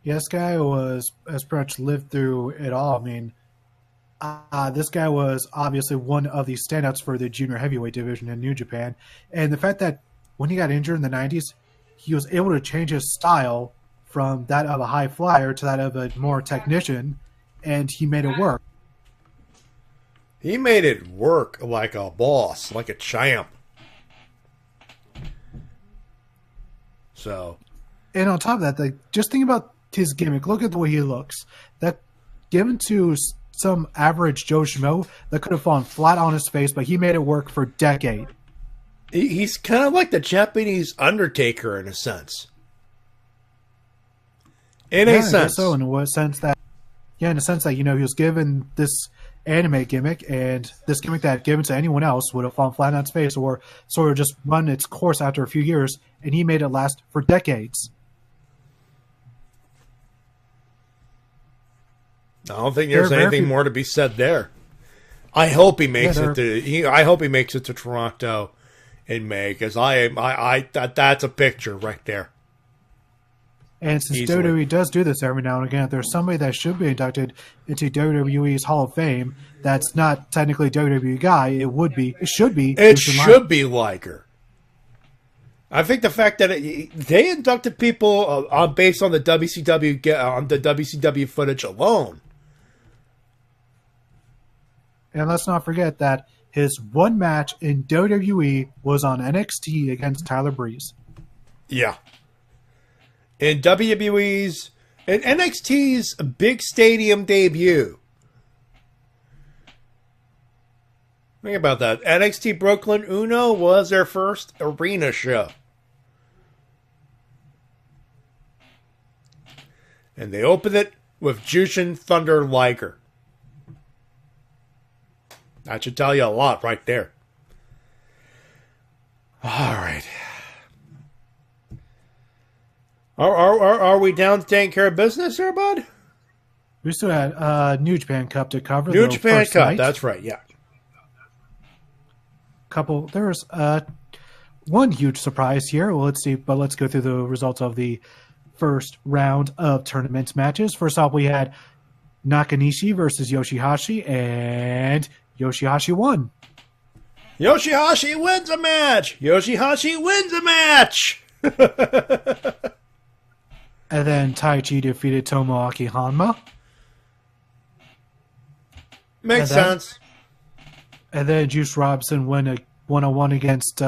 Yeah, this guy has pretty much lived through it all. I mean, this guy was obviously one of the standouts for the junior heavyweight division in New Japan. And the fact that when he got injured in the 90s, he was able to change his style from that of a high flyer to that of a more technician, and he made it work. He made it work like a boss, like a champ. So, and on top of that, just think about his gimmick. Look at the way he looks. That given to some average Joe Schmo, that could have fallen flat on his face, but he made it work for a decade. He's kind of like the Japanese Undertaker in a sense. In a sense, so in a sense that he was given this anime gimmick, and this gimmick that given to anyone else would have fallen flat on its face or sort of just run its course after a few years, and he made it last for decades. I don't think there's anything more to be said there. I hope he makes it to. I hope he makes it to Toronto in May, because that's a picture right there. And since WWE does do this every now and again, if there's somebody that should be inducted into WWE's Hall of Fame that's not technically a WWE guy, it should be Liger. I think the fact that they inducted people based on the WCW footage alone. And let's not forget that his one match in WWE was on NXT against Tyler Breeze. Yeah. In NXT's big stadium debut. Think about that. NXT Brooklyn Uno was their first arena show. And they opened it with Jushin Thunder Liger. That should tell you a lot right there. All right. Are we down to taking care of business here, bud? We still had New Japan Cup to cover. New Japan Cup, that's right, yeah. There's one huge surprise here. Well, let's see, but let's go through the results of the first round of tournament matches. First off, we had Nakanishi versus Yoshihashi, and Yoshihashi won. Yoshihashi wins a match! And then Taichi defeated Tomoaki Hanma. Makes sense. And then Juice Robinson won a 1-on-1 against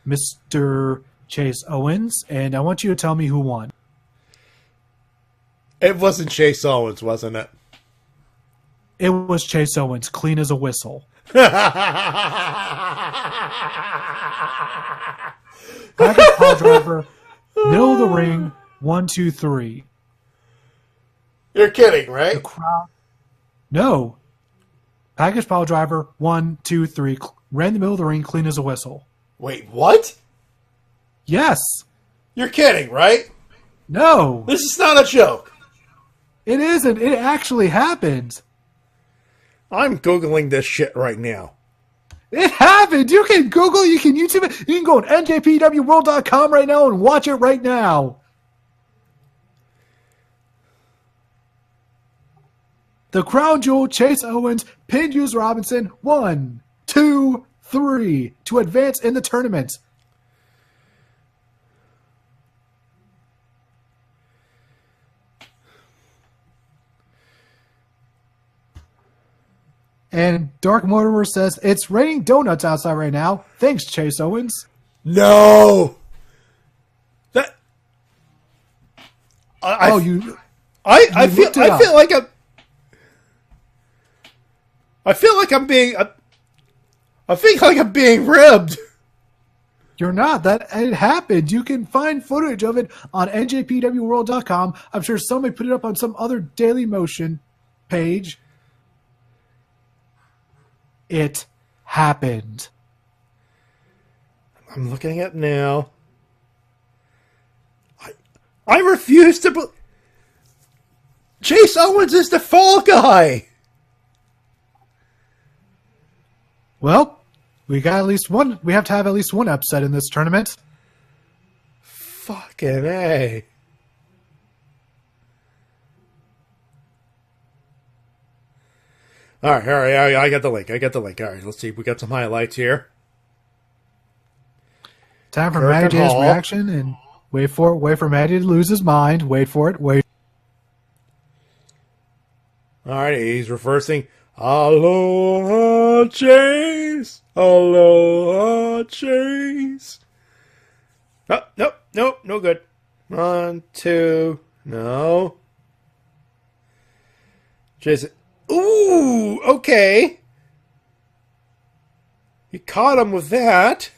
Mr. Chase Owens. And I want you to tell me who won. It wasn't Chase Owens, wasn't it? It was Chase Owens, clean as a whistle. Package Paul Driver, middle of the ring, 1, 2, 3. You're kidding, right? The crowd. No. Package Pile Driver, 1, 2, 3. Ran the middle of the ring, clean as a whistle. Wait, what? Yes. You're kidding, right? No. This is not a joke. It isn't. It actually happened. I'm Googling this shit right now. It happened. You can Google, you can YouTube it. You can go on njpwworld.com right now and watch it right now. The crown jewel, Chase Owens, pinned Juice Robinson, 1, 2, 3, to advance in the tournament. And Dark Mortimer says, it's raining donuts outside right now. Thanks, Chase Owens. No! That... I feel like I'm being ribbed. You're not. It happened. You can find footage of it on njpwworld.com. I'm sure somebody put it up on some other Daily Motion page. It happened. I'm looking at it now. I refuse to believe... Chase Owens is the fall guy. Well, we got at least one. We have to have at least one upset in this tournament. Fucking A. All right. I got the link. All right, let's see. We got some highlights here. Time for Matty Jay's reaction, and wait for Matty to lose his mind. Wait for it. All right, he's reversing. Aloha, Chase. Aloha, Chase. Oh, nope, no good. 1, 2, no. Chase. Ooh, okay. He caught him with that.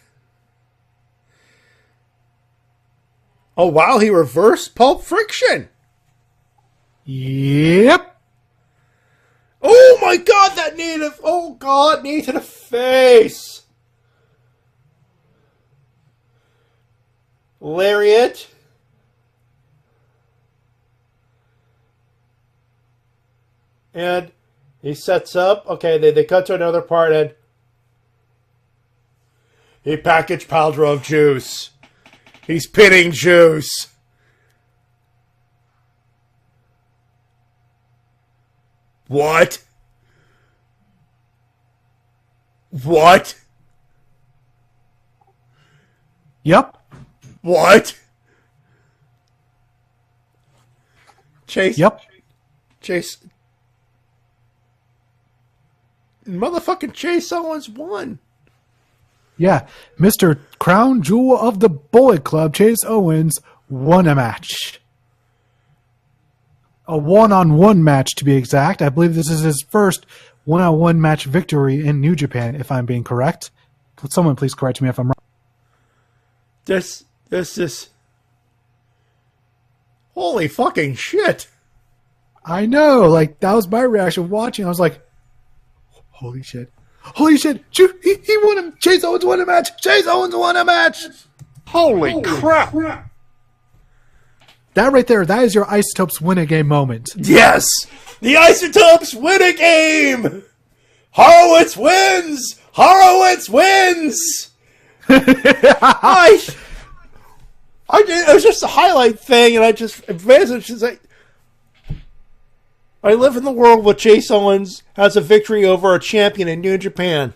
Oh, wow, he reversed Pulp Friction. Yep. Oh my god, that knee to... Oh god, knee to the face. Lariat. And he sets up. Okay, they cut to another part, and he packaged pile drove Juice. He's pinning Juice. What? What? Yep. What? Chase. Yep. Chase. Motherfucking Chase Owens won. Yeah. Mr. Crown Jewel of the Bullet Club, Chase Owens, won a match. A one-on-one match, to be exact. I believe this is his first one-on-one match victory in New Japan, if I'm being correct. Would someone please correct me if I'm wrong? This is... Holy fucking shit. I know. Like, that was my reaction watching. I was like, holy shit. Holy shit. He won a... Chase Owens won a match. Chase Owens won a match. Holy crap. That right there, that is your Isotopes win a game moment. Yes! The Isotopes win a game! Horowitz wins! Horowitz wins! It was just a highlight thing, and I just advanced. She's like, I live in the world where Chase Owens has a victory over a champion in New Japan.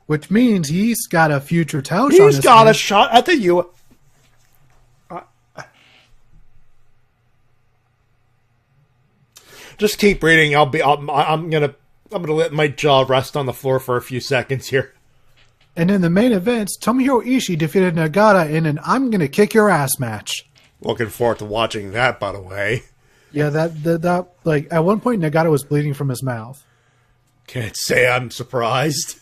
Which means he's got a future title shot. He's got a shot at the U. Just keep reading. I'm gonna let my jaw rest on the floor for a few seconds here. And in the main event, Tomohiro Ishii defeated Nagata in an "I'm gonna kick your ass" match. Looking forward to watching that, by the way. Yeah, that like at one point Nagata was bleeding from his mouth. Can't say I'm surprised.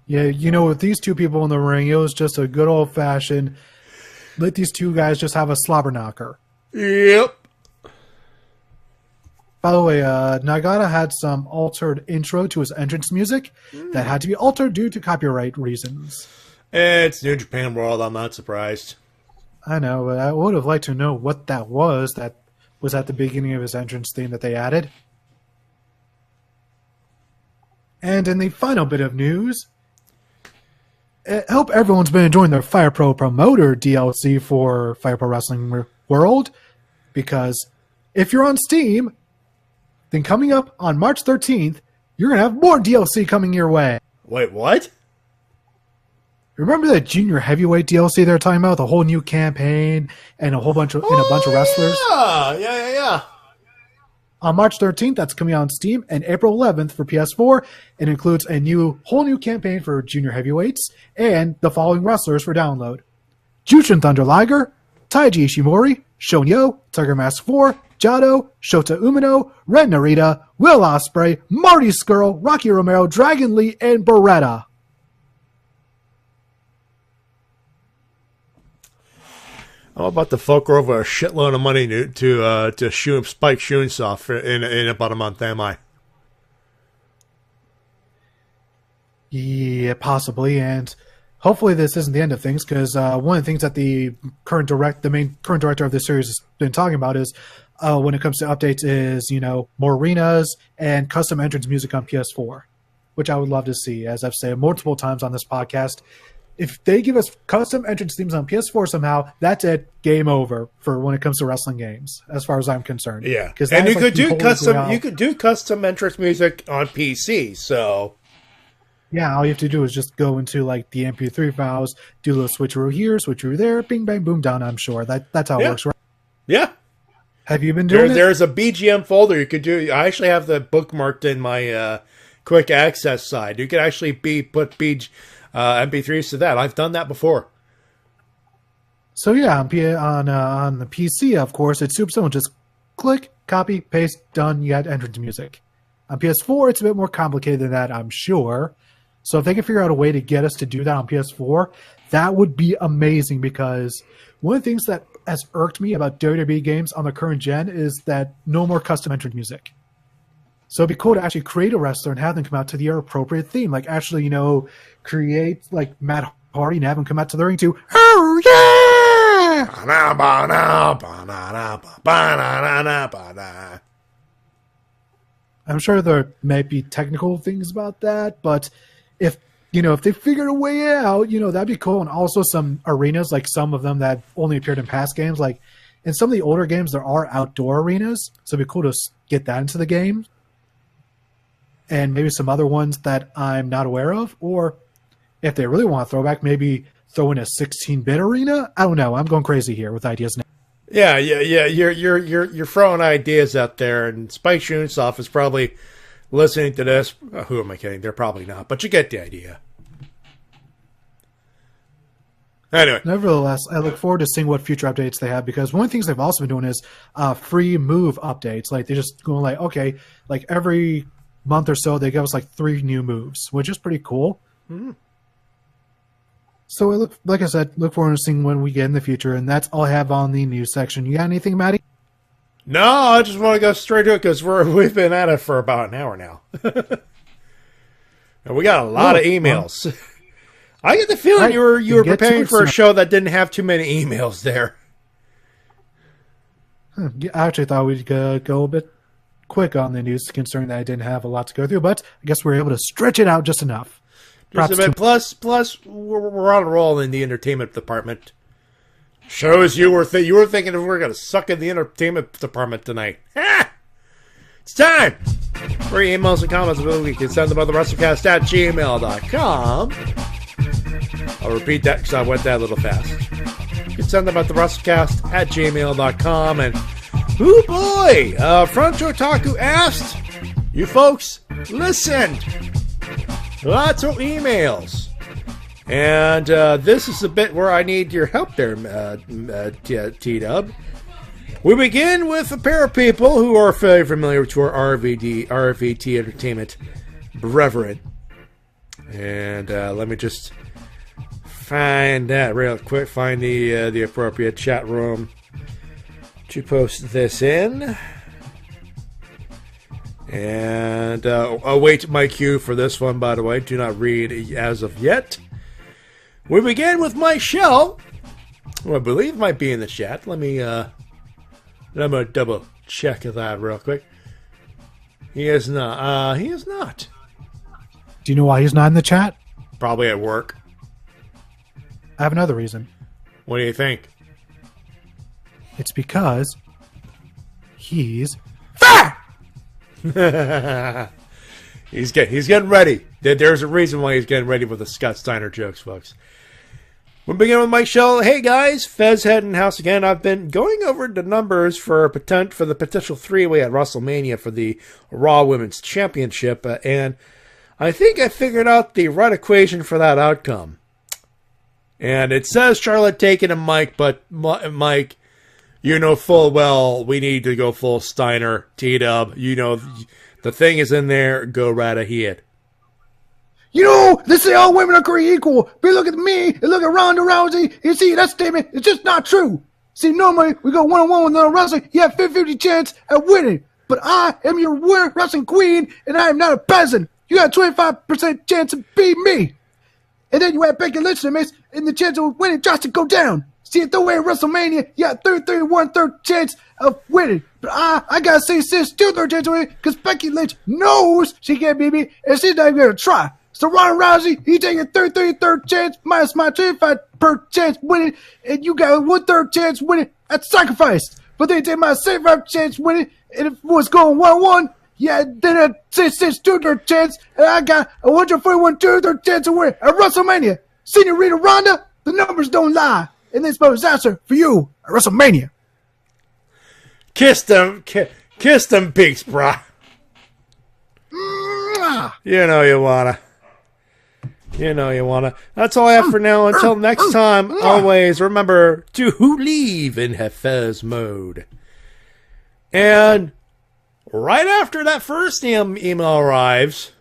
Yeah, you know, with these two people in the ring, it was just a good old fashioned. Let these two guys just have a slobber knocker. Yep. By the way, Nagata had some altered intro to his entrance music that had to be altered due to copyright reasons. It's New Japan World. I'm not surprised. I know, but I would have liked to know what that was at the beginning of his entrance theme that they added. And in the final bit of news, I hope everyone's been enjoying their Fire Pro Promoter DLC for Fire Pro Wrestling World, because if you're on Steam, then coming up on March 13th, you're going to have more DLC coming your way. Wait, what? Remember that Junior Heavyweight DLC they were talking about? The whole new campaign and a bunch of wrestlers? Yeah. On March 13th, that's coming out on Steam, and April 11th for PS4. It includes a whole new campaign for Junior Heavyweights and the following wrestlers for download: Jushin Thunder Liger, Taiji Ishimori, Shonyo, Tiger Mask 4, Jado, Shota Umino, Ren Narita, Will Ospreay, Marty Scurll, Rocky Romero, Dragon Lee, and Beretta. I'm about to fork over a shitload of money to Spike Shunsoft in about a month, am I? Yeah, possibly, and hopefully this isn't the end of things, because one of the things that the main current director of this series has been talking about is when it comes to updates is, more arenas and custom entrance music on PS4, which I would love to see. As I've said multiple times on this podcast, if they give us custom entrance themes on PS4 somehow, that's it. Game over for when it comes to wrestling games, as far as I'm concerned. Yeah, and you could do custom entrance music on PC. So yeah, all you have to do is just go into like the MP3 files, do a little switcheroo here, switcheroo there, bing bang boom down. I'm sure that's how it works, right? Yeah. Have you been doing it? There's a BGM folder you could do. I actually have the bookmarked in my quick access side. You could actually put MP3s to that. I've done that before. So yeah, on the PC, of course, it's super simple. Just click, copy, paste, done. You got entrance music. On PS4, it's a bit more complicated than that, I'm sure. So if they can figure out a way to get us to do that on PS4, that would be amazing, because one of the things that has irked me about WWE games on the current gen is that no more custom entrance music. So it'd be cool to actually create a wrestler and have them come out to the appropriate theme. Like actually, create like Matt Hardy and have him come out to the ring to, oh yeah! I'm sure there may be technical things about that, but if they figured a way out, that'd be cool. And also some arenas, like some of them that only appeared in past games, like in some of the older games, there are outdoor arenas, so it'd be cool to get that into the game. And maybe some other ones that I'm not aware of, or if they really want to throw back, maybe throw in a 16-bit arena. I don't know. I'm going crazy here with ideas now. Yeah. You're throwing ideas out there, and Spike Chunsoft is probably listening to this. Who am I kidding? They're probably not, but you get the idea. Anyway. Nevertheless, I look forward to seeing what future updates they have, because one of the things they've also been doing is free move updates. Like, they're just going like, okay, like every month or so, they give us like 3 new moves, which is pretty cool. Mm-hmm. So, like I said, look forward to seeing when we get in the future, and that's all I have on the news section. You got anything, Matty? No, I just want to go straight to it because we've been at it for about an hour now. And we got a lot of emails. Well, I get the feeling you were preparing for a show that didn't have too many emails there. I actually thought we'd go a bit quick on the news, considering that I didn't have a lot to go through, but I guess we were able to stretch it out just enough. Just a bit. Plus, we're on a roll in the entertainment department. Shows you were thinking we were going to suck in the entertainment department tonight. Ha! It's time for your emails and comments. You can send them by the Wrestle-Cast at gmail.com. I'll repeat that because I went that a little fast. You can send them at the Wrestle-Cast at gmail.com. And, oh boy, Fronto Otaku asked, you folks listened. Lots of emails. And this is a bit where I need your help there, T-Dub. We begin with a pair of people who are very familiar to our RVT Entertainment Reverend. And let me just find that real quick. Find the appropriate chat room to post this in. And await my cue for this one, by the way. Do not read as of yet. We begin with Mike Shell, who I believe might be in the chat. Let me double check that real quick. He is not. He is not. Do you know why he's not in the chat? Probably at work. I have another reason. What do you think? It's because he's fat! He's getting ready. There's a reason why he's getting ready with the Scott Steiner jokes, folks. We'll begin with Mike Shell. Hey guys, Fez head in house again. I've been going over the numbers for the potential 3-way at WrestleMania for the Raw Women's Championship, and I think I figured out the right equation for that outcome. And it says Charlotte taking a Mike, but Mike, you know full well we need to go full Steiner, T-Dub. You know the thing is in there. Go right ahead. They say all women are created equal. But look at me and look at Ronda Rousey. You see, that statement is just not true. See, normally we go one-on-one with another wrestler. You have 50-50 chance at winning. But I am your wrestling queen, and I am not a peasant. You got a 25% chance to beat me. And then you have Becky Lynch and the chance of winning just to go down. See, at the way at WrestleMania, you got 33 1/3 chance of winning. But I gotta say, sis, 2/3 chance of winning, because Becky Lynch knows she can't beat me, and she's not even gonna try. So Ronda Rousey, you take a 33rd chance minus my 25% chance winning, and you got a 1/3 chance winning at sacrifice. But then you take my 75% chance winning, and if it was going 1-1, yeah, then I'd say 2/3 chance, and I got a 141 2/3 chance of winning at WrestleMania. Senorita Ronda, the numbers don't lie. And this bonus answer for you at WrestleMania. Kiss them peaks, brah. You know you wanna. That's all I have for now. Until next time, always remember to leave in Hafez mode. And right after that first email arrives,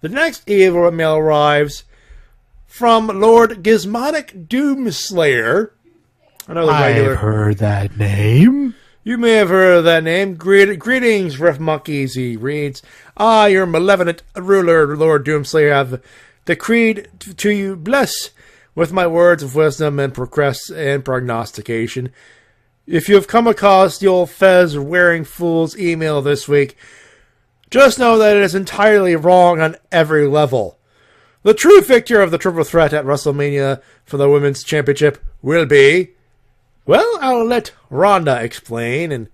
the next email arrives from Lord Gizmonic Doomslayer. I've heard that name. You may have heard of that name. Greetings, Riff Monkeys, he reads. Your malevolent ruler, Lord Doomslayer, have decreed to you bless with my words of wisdom and prognostication. If you have come across the old Fez wearing fool's email this week, just know that it is entirely wrong on every level. The true victor of the triple threat at WrestleMania for the Women's Championship will be, well, I'll let Ronda explain. And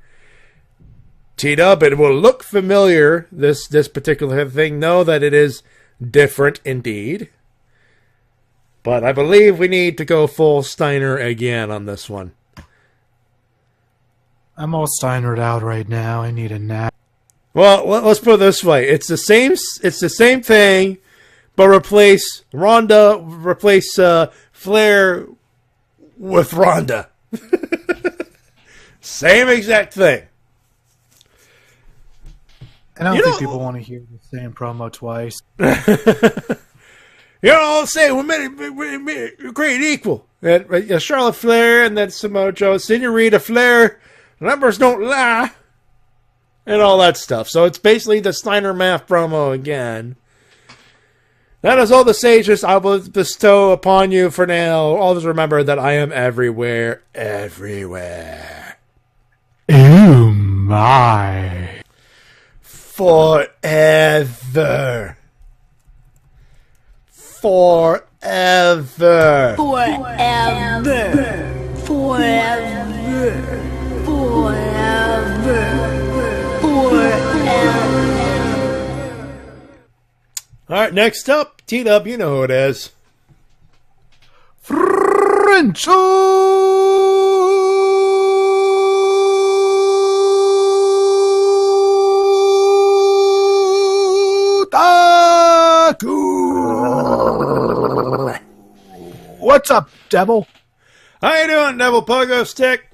T-Dub, it will look familiar, this particular thing. Know that it is different indeed. But I believe we need to go full Steiner again on this one. I'm all Steinered out right now. I need a nap. Well, let's put it this way: it's the same thing, but replace Flair with Ronda. Same exact thing. I don't think people want to hear the same promo twice. I'll say we're created equal. And Charlotte Flair and then Samoa Joe, Senorita Flair, numbers don't lie, and all that stuff. So it's basically the Steiner Math promo again. That is all the sages I will bestow upon you for now. Always remember that I am everywhere. Oh my. Forever. Alright, next up, T-Dub, you know who it is. Frencho Taku. What's up, Devil? How you doing, Devil Pogo Stick?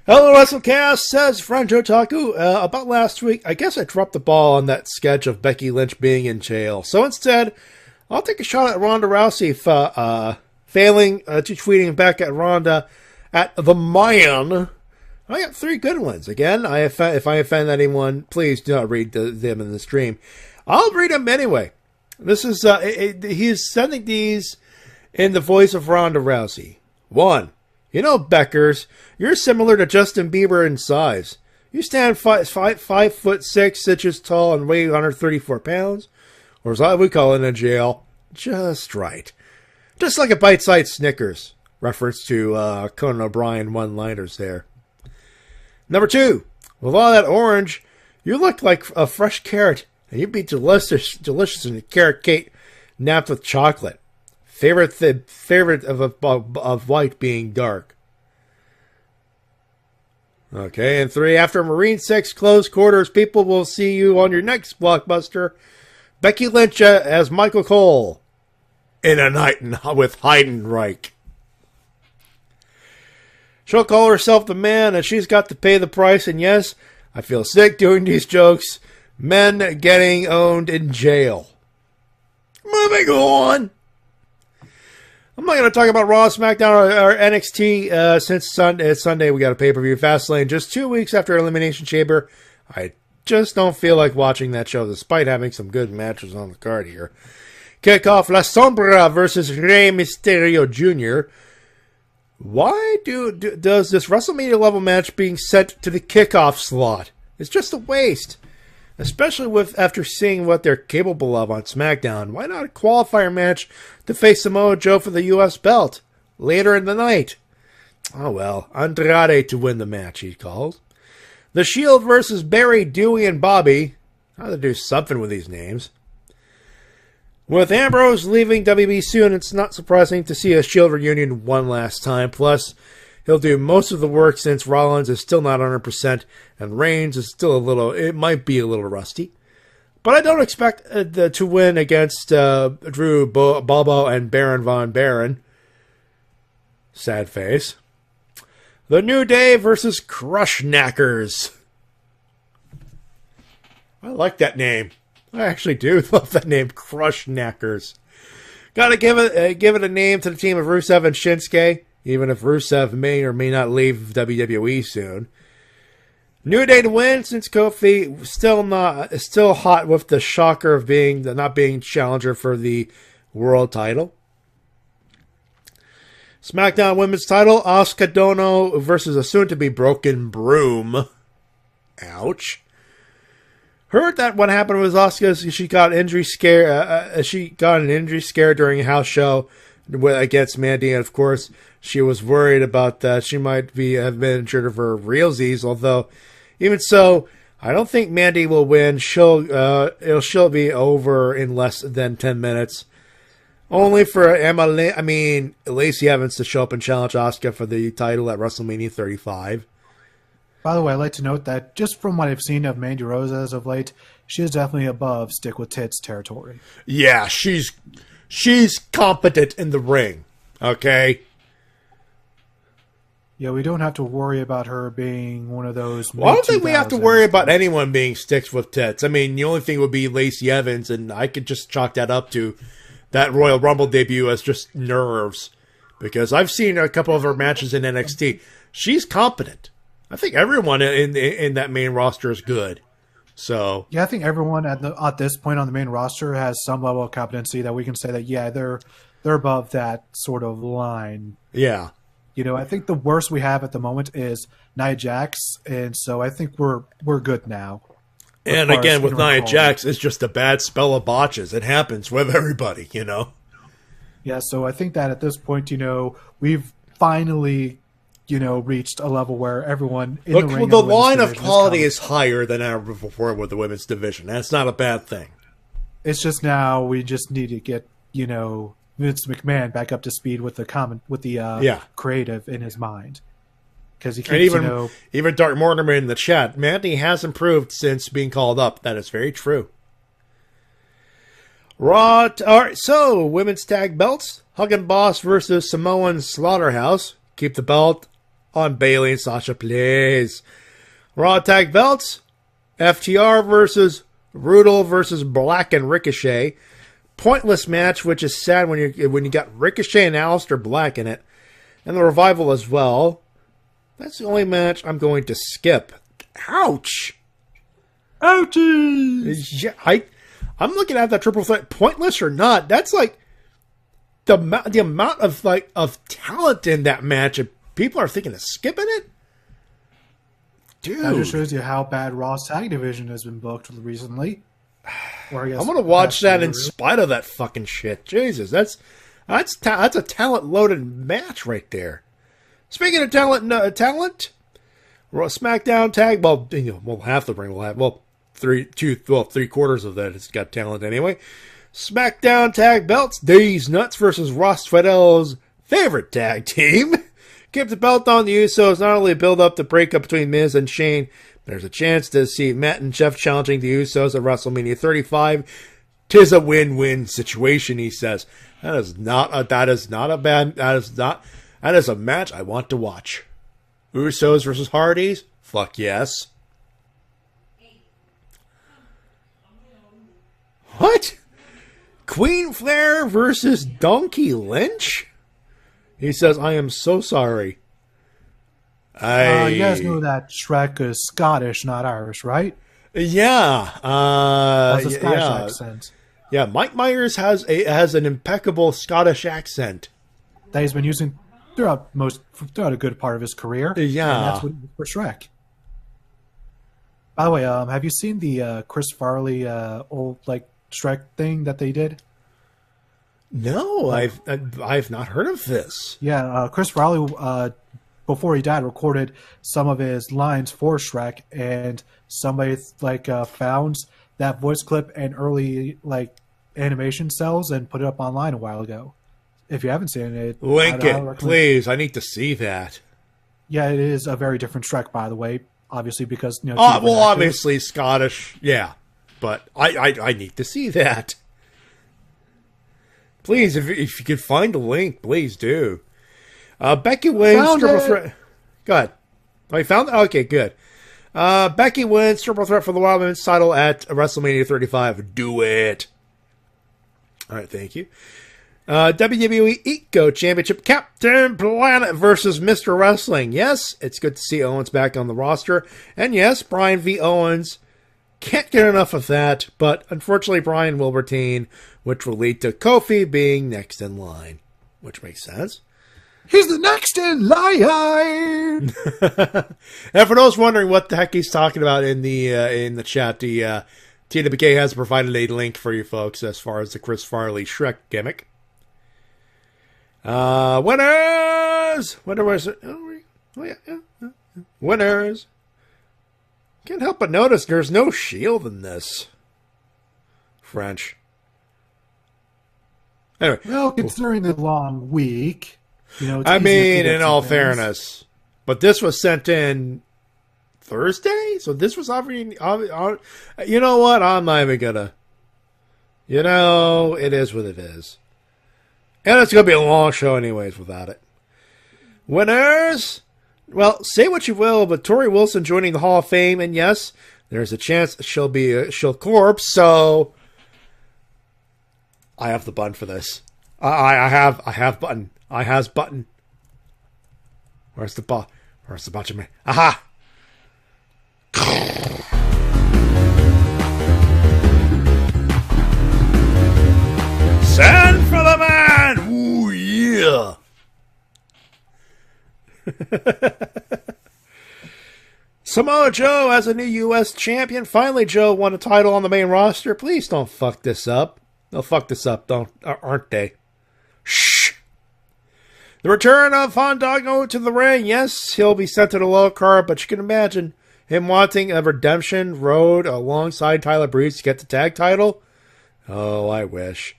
Hello, Wrestle-Cast, says French Otaku. About last week, I guess I dropped the ball on that sketch of Becky Lynch being in jail. So instead, I'll take a shot at Ronda Rousey failing to tweeting back at Ronda at the Mayan. I got 3 good ones. Again, if I offend anyone, please do not read them in the stream. I'll read them anyway. This is he's sending these in the voice of Ronda Rousey. 1. You know, Beckers, you're similar to Justin Bieber in size. You stand 5'6" tall and weigh 134 pounds, or as I would call it in jail, just right. Just like a bite-sized Snickers. Reference to Conan O'Brien one-liners there. Number 2, with all that orange, you look like a fresh carrot, and you'd be delicious in a carrot cake napped with chocolate. Favorite of white being dark. Okay, and 3, after Marine 6 close quarters, people will see you on your next blockbuster. Becky Lynch as Michael Cole in A Night with Heidenreich. She'll call herself the man, and she's got to pay the price. And yes, I feel sick doing these jokes. Men getting owned in jail. Moving on. I'm not going to talk about Raw, SmackDown, or NXT since Sunday we got a pay-per-view. Fastlane just 2 weeks after Elimination Chamber. I just don't feel like watching that show despite having some good matches on the card here. Kickoff La Sombra versus Rey Mysterio Jr. Why does this WrestleMania level match being sent to the kickoff slot? It's just a waste. Especially after seeing what they're capable of on SmackDown. Why not a qualifier match to face Samoa Joe for the U.S. belt later in the night? Oh well, Andrade to win the match, he calls. The Shield versus Barry, Dewey, and Bobby. How to do something with these names. With Ambrose leaving WB soon, it's not surprising to see a Shield reunion one last time. Plus, he'll do most of the work since Rollins is still not 100% and Reigns is still it might be a little rusty. But I don't expect to win against Drew, Bobo, and Baron Von Baron. Sad face. The New Day versus Crush Knackers. I like that name. I actually do love that name, Crush Knackers. Gotta give it a name to the team of Rusev and Shinsuke, even if Rusev may or may not leave WWE soon. New Day to win since Kofi still hot with the shocker of not being challenger for the World title. SmackDown Women's title, Asuka Dono versus a soon-to-be broken Broom. Ouch. Heard that what happened was Asuka, she got injury scare. She got an injury scare during a house show against Mandy, and of course, she was worried about that. She might have been injured of her realsies, although, even so, I don't think Mandy will win. She'll be over in less than 10 minutes. Only for Lacey Evans to show up and challenge Asuka for the title at WrestleMania 35. By the way, I'd like to note that just from what I've seen of Mandy Rose as of late, she is definitely above stick with tits territory. Yeah, she's competent in the ring. Okay? Yeah, we don't have to worry about her being one of those... Well, I don't think we have to worry about anyone being sticks with tits. I mean, the only thing would be Lacey Evans, and I could just chalk that up to that Royal Rumble debut as just nerves. Because I've seen a couple of her matches in NXT. She's competent. I think everyone in that main roster is good. So yeah, I think everyone at this point on the main roster has some level of competency that we can say that, yeah, they're above that sort of line. Yeah. You know, I think the worst we have at the moment is Nia Jax, and so I think we're good now. And again, with Nia Jax, it's just a bad spell of botches. It happens with everybody, you know? Yeah, so I think that at this point, you know, we've finally, you know, reached a level where everyone in the ring... the line of quality is higher than ever before with the women's division. That's not a bad thing. It's just now we just need to get, you know, Vince McMahon back up to speed with the creative in his mind. Because he keeps, even Dark Mortimer in the chat, Mandy has improved since being called up. That is very true. Raw. All right, so women's tag belts: Huggin Boss versus Samoan Slaughterhouse. Keep the belt on Bayley and Sasha, please. Raw tag belts: FTR versus Brutal versus Black and Ricochet. Pointless match, which is sad when you got Ricochet and Aleister Black in it, and the Revival as well. That's the only match I'm going to skip. Ouch! Ouchies! Yeah, I'm looking at that triple threat. Pointless or not, that's like the amount of talent in that match, and people are thinking of skipping it. Dude, that just shows you how bad Raw's tag division has been booked recently. I'm gonna watch that in spite of that fucking shit. Jesus, that's a talent-loaded match right there. Speaking of talent, SmackDown tag. Well, half the ring will have. Three quarters of that has got talent anyway. SmackDown tag belts: These Nuts versus Ross Fidel's favorite tag team. Keep the belt on the Usos. Not only build up the breakup between Miz and Shane, but there's a chance to see Matt and Jeff challenging the Usos at WrestleMania 35. 'Tis a win-win situation, he says. That is a match I want to watch. Usos versus Hardys? Fuck yes. What? Queen Flair versus Donkey Lynch? He says, I am so sorry. You guys know that Shrek is Scottish, not Irish, right? Yeah. That's a Scottish accent. Yeah, Mike Myers has an impeccable Scottish accent that he's been using throughout a good part of his career. Yeah, and that's what for Shrek. By the way, have you seen the Chris Farley old Shrek thing that they did? No, I've not heard of this. Yeah, Chris Farley before he died recorded some of his lines for Shrek, and somebody found that voice clip and early animation cells and put it up online a while ago. If you haven't seen it, link it, please. I need to see that. Yeah, it is a very different Shrek, by the way. Obviously, because obviously Scottish, yeah. But I need to see that. Please, if you could find a link, please do. Becky wins triple threat. Go ahead. Oh, you found it? Okay, good. Becky wins triple threat for the Wild Women's title at WrestleMania 35. Do it. All right, thank you. WWE Eco Championship Captain Planet versus Mr. Wrestling. Yes, it's good to see Owens back on the roster. And yes, Brian V. Owens Can't get enough of that, but unfortunately Bryan will retain, which will lead to Kofi being next in line, which makes sense. He's the next in line. And for those wondering what the heck he's talking about in the chat, the TWK has provided a link for you folks as far as the Chris Farley Shrek gimmick. Winners! Winners! Can't help but notice there's no Shield in this. French. Anyway. Well, considering the long week, it's I easy to mean, forget in some all things. fairness. But this was sent in Thursday? So this was already... You know what? I'm not even gonna... it is what it is. And it's gonna be a long show anyways without it. Winners! Well, say what you will, but Tori Wilson joining the Hall of Fame, and yes, there's a chance she'll corpse, so... I have the button for this. I have button. I has button. Where's the button? Aha! Send for the man! Ooh, yeah! Samoa Joe as a new U.S. champion. Finally, Joe won a title on the main roster. Please don't fuck this up. They'll fuck this up, aren't they? Shh! The return of Fandango to the ring. Yes, he'll be sent to the low card, but you can imagine him wanting a redemption road alongside Tyler Breeze to get the tag title. Oh, I wish.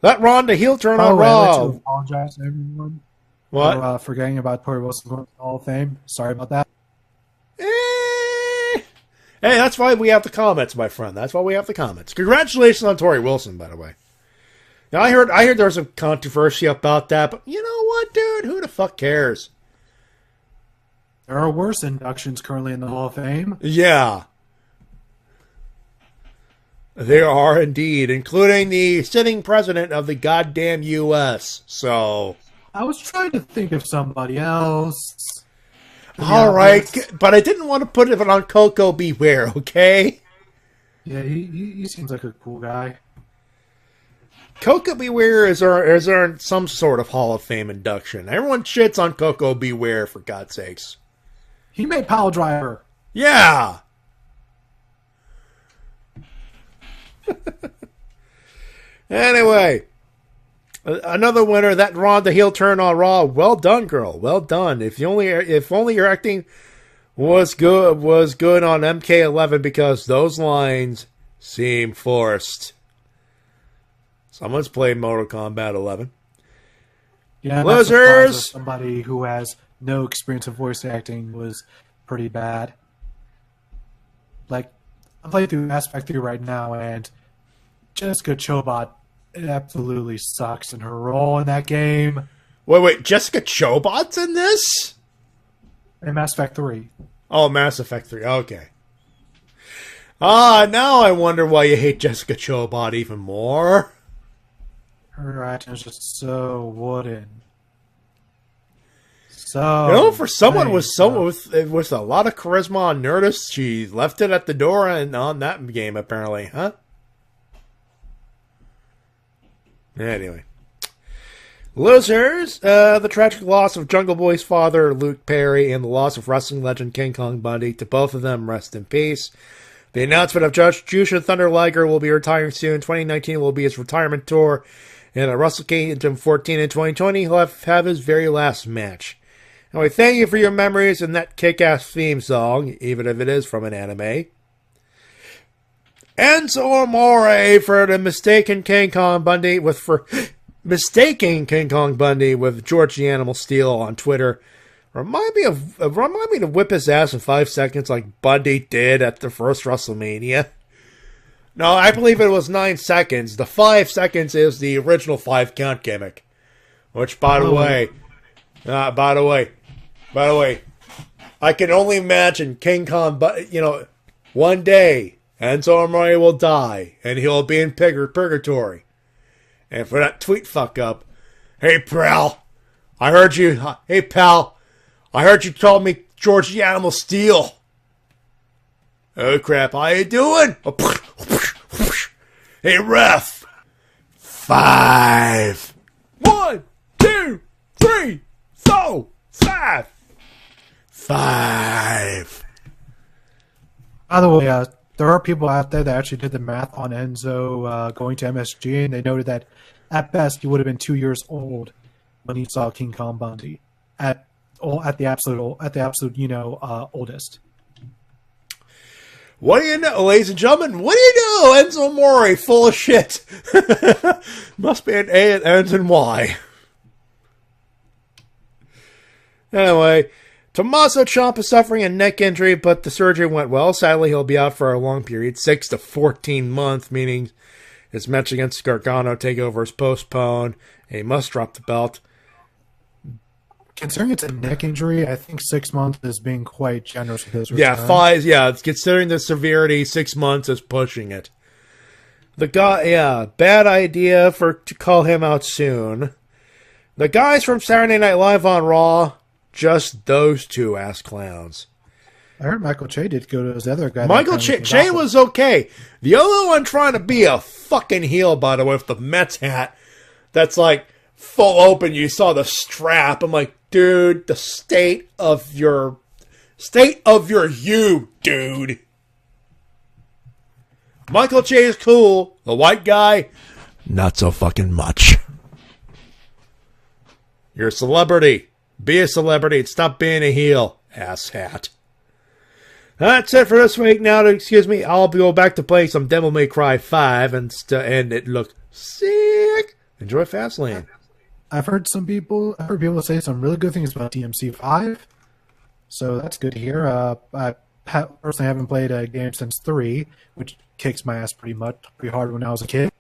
Let Ronda heel turn on Raw. I'd like to apologize to everyone for forgetting about Tori Wilson going to the Hall of Fame. Sorry about that. Hey, that's why we have the comments, my friend. That's why we have the comments. Congratulations on Tori Wilson, by the way. Now, I heard there was some controversy about that, but you know what, dude? Who the fuck cares? There are worse inductions currently in the Hall of Fame. Yeah. There are indeed, including the sitting president of the goddamn U.S. So... I was trying to think of somebody else. All right, but I didn't want to put it on Coco Beware, okay? Yeah, he seems like a cool guy. Coco Beware is earned some sort of Hall of Fame induction. Everyone shits on Coco Beware, for God's sakes. He made Pile Driver. Yeah! Anyway, another winner, that Ronda heel turn on Raw. Well done, girl. Well done. If only your acting was good on MK11, because those lines seem forced. Someone's played Mortal Kombat 11. Yeah, losers. Somebody who has no experience of voice acting was pretty bad. Like, I'm playing through Aspect 3 right now, and Jessica Chobot absolutely sucks in her role in that game. Wait, Jessica Chobot's in this? In Mass Effect 3. Oh, Mass Effect 3, okay. Now I wonder why you hate Jessica Chobot even more. Her acting is just so wooden. For someone with a lot of charisma on Nerdist, she left it at the door and on that game, apparently, huh? Anyway. Losers, the tragic loss of Jungle Boy's father, Luke Perry, and the loss of wrestling legend King Kong Bundy. To both of them, rest in peace. The announcement of Jushin Thunder Liger will be retiring soon. 2019 will be his retirement tour. And at Wrestle-Cast 14 in 2020, he'll have his very last match. Anyway, thank you for your memories and that kick-ass theme song, even if it is from an anime. Enzo Amore for the mistaking King Kong Bundy with George the Animal Steel on Twitter. Remind me to whip his ass in 5 seconds like Bundy did at the first WrestleMania. No, I believe it was 9 seconds. The 5 seconds is the original 5 count gimmick. Which, by the way, I can only imagine King Kong, one day Enzo Amore will die and he'll be in purgatory. And for that tweet fuck up, hey pal, I heard you told me George the Animal Steel. Oh crap, how you doing? Hey ref. 5. 1, 2, 3, 4, 5. 5. By the way, there are people out there that actually did the math on Enzo going to MSG, and they noted that at best he would have been 2 years old when he saw King Kong Bundy at the absolute oldest. What do you know, ladies and gentlemen? What do you know? Enzo Amore, full of shit. Must be an A that ends in Y. Anyway, Tommaso Ciampa is suffering a neck injury, but the surgery went well. Sadly, he'll be out for a long period, 6 to 14 months, meaning his match against Gargano takeover is postponed, and he must drop the belt. Considering it's a neck injury, I think 6 months is being quite generous with his return. Yeah, 5. Yeah, considering the severity, 6 months is pushing it. The guy, yeah, bad idea to call him out soon. The guys from Saturday Night Live on Raw, just those two ass clowns. I heard Michael Che did go to his other guy. Michael Che was okay. The other one trying to be a fucking heel, by the way, with the Mets hat that's like full open. You saw the strap. I'm like, dude, the state of your you, dude. Michael Che is cool. The white guy, not so fucking much. You're a celebrity. Be a celebrity and stop being a heel, asshat. That's it for this week. Now, I'll go back to play some Devil May Cry 5 and it looked sick. Enjoy Fastlane. I've heard people say some really good things about DMC 5, so that's good to hear. I personally haven't played a game since 3, which kicks my ass pretty hard when I was a kid.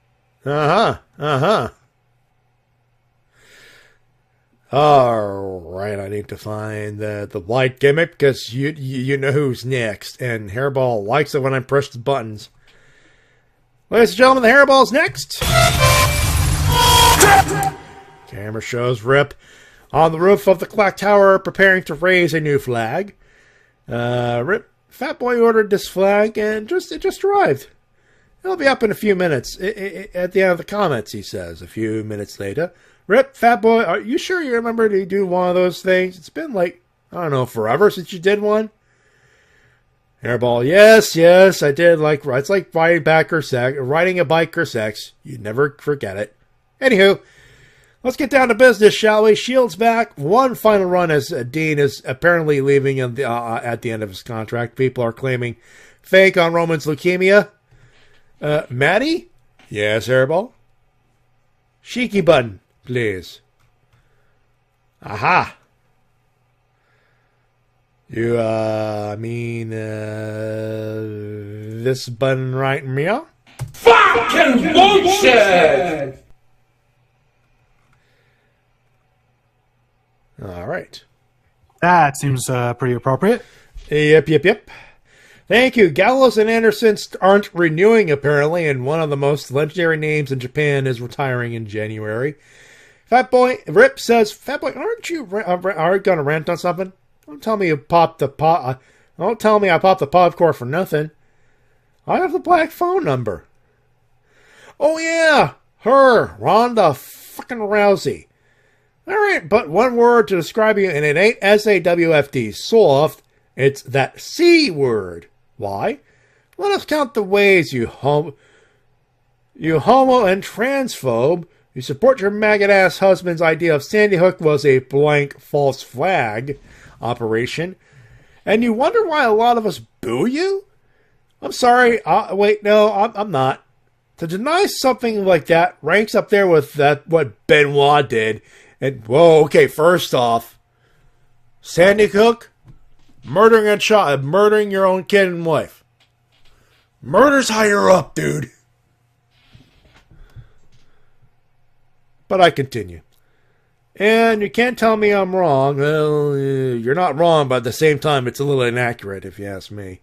All right, I need to find the white gimmick because you know who's next, and Hairball likes it when I press the buttons. Ladies and gentlemen, the Hairball's next. Camera shows Rip on the roof of the clock tower preparing to raise a new flag. Rip, Fat Boy ordered this flag and it just arrived. It'll be up in a few minutes. At the end of the comments, he says. A few minutes later, Rip, Fat Boy, are you sure you remember to do one of those things? It's been like, I don't know, forever since you did one. Hairball, yes, I did. It's like riding a bike or sex. You never forget it. Anywho, let's get down to business, shall we? Shield's back. One final run as Dean is apparently leaving at the end of his contract. People are claiming fake on Roman's leukemia. Matty? Yes, Hairball? Cheeky button, please. Aha. You, mean, this button right meow? Fucking bullshit! All right. That seems pretty appropriate. Yep. Thank you. Gallows and Anderson aren't renewing, apparently, and one of the most legendary names in Japan is retiring in January. Fat Boy, Rip says, Fat Boy, aren't you going to rant on something? Don't tell me I popped the popcorn for nothing. I have the black phone number. Oh, yeah. Her, Ronda fucking Rousey. All right, but one word to describe you, and it ain't SAWFD soft. It's that C word. Why? Let us count the ways you homo and transphobe. You support your maggot-ass husband's idea of Sandy Hook was a blank false flag operation, and you wonder why a lot of us boo you? I'm sorry. Wait, no, I'm not. To deny something like that ranks up there with what Benoit did. And, whoa, okay, first off, Sandy Hook, murdering your own kid and wife. Murder's higher up, dude. But I continue. And you can't tell me I'm wrong. Well, you're not wrong, but at the same time, it's a little inaccurate, if you ask me.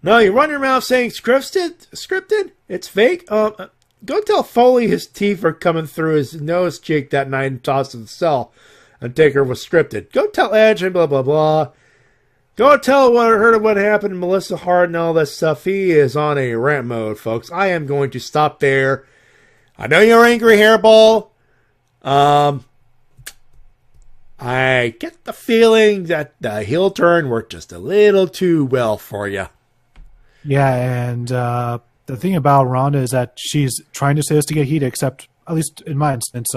No, you run your mouth saying scripted? It's fake? Go tell Foley his teeth are coming through his nose cheek that night and toss him in the cell. And Taker was scripted. Go tell Edge and blah, blah, blah. Don't tell what happened to Melissa Hart and all that stuff. He is on a rant mode, folks. I am going to stop there. I know you're angry, Hairball. I get the feeling that the heel turn worked just a little too well for you. Yeah, and the thing about Ronda is that she's trying to say this to get heat, except, at least in my instance,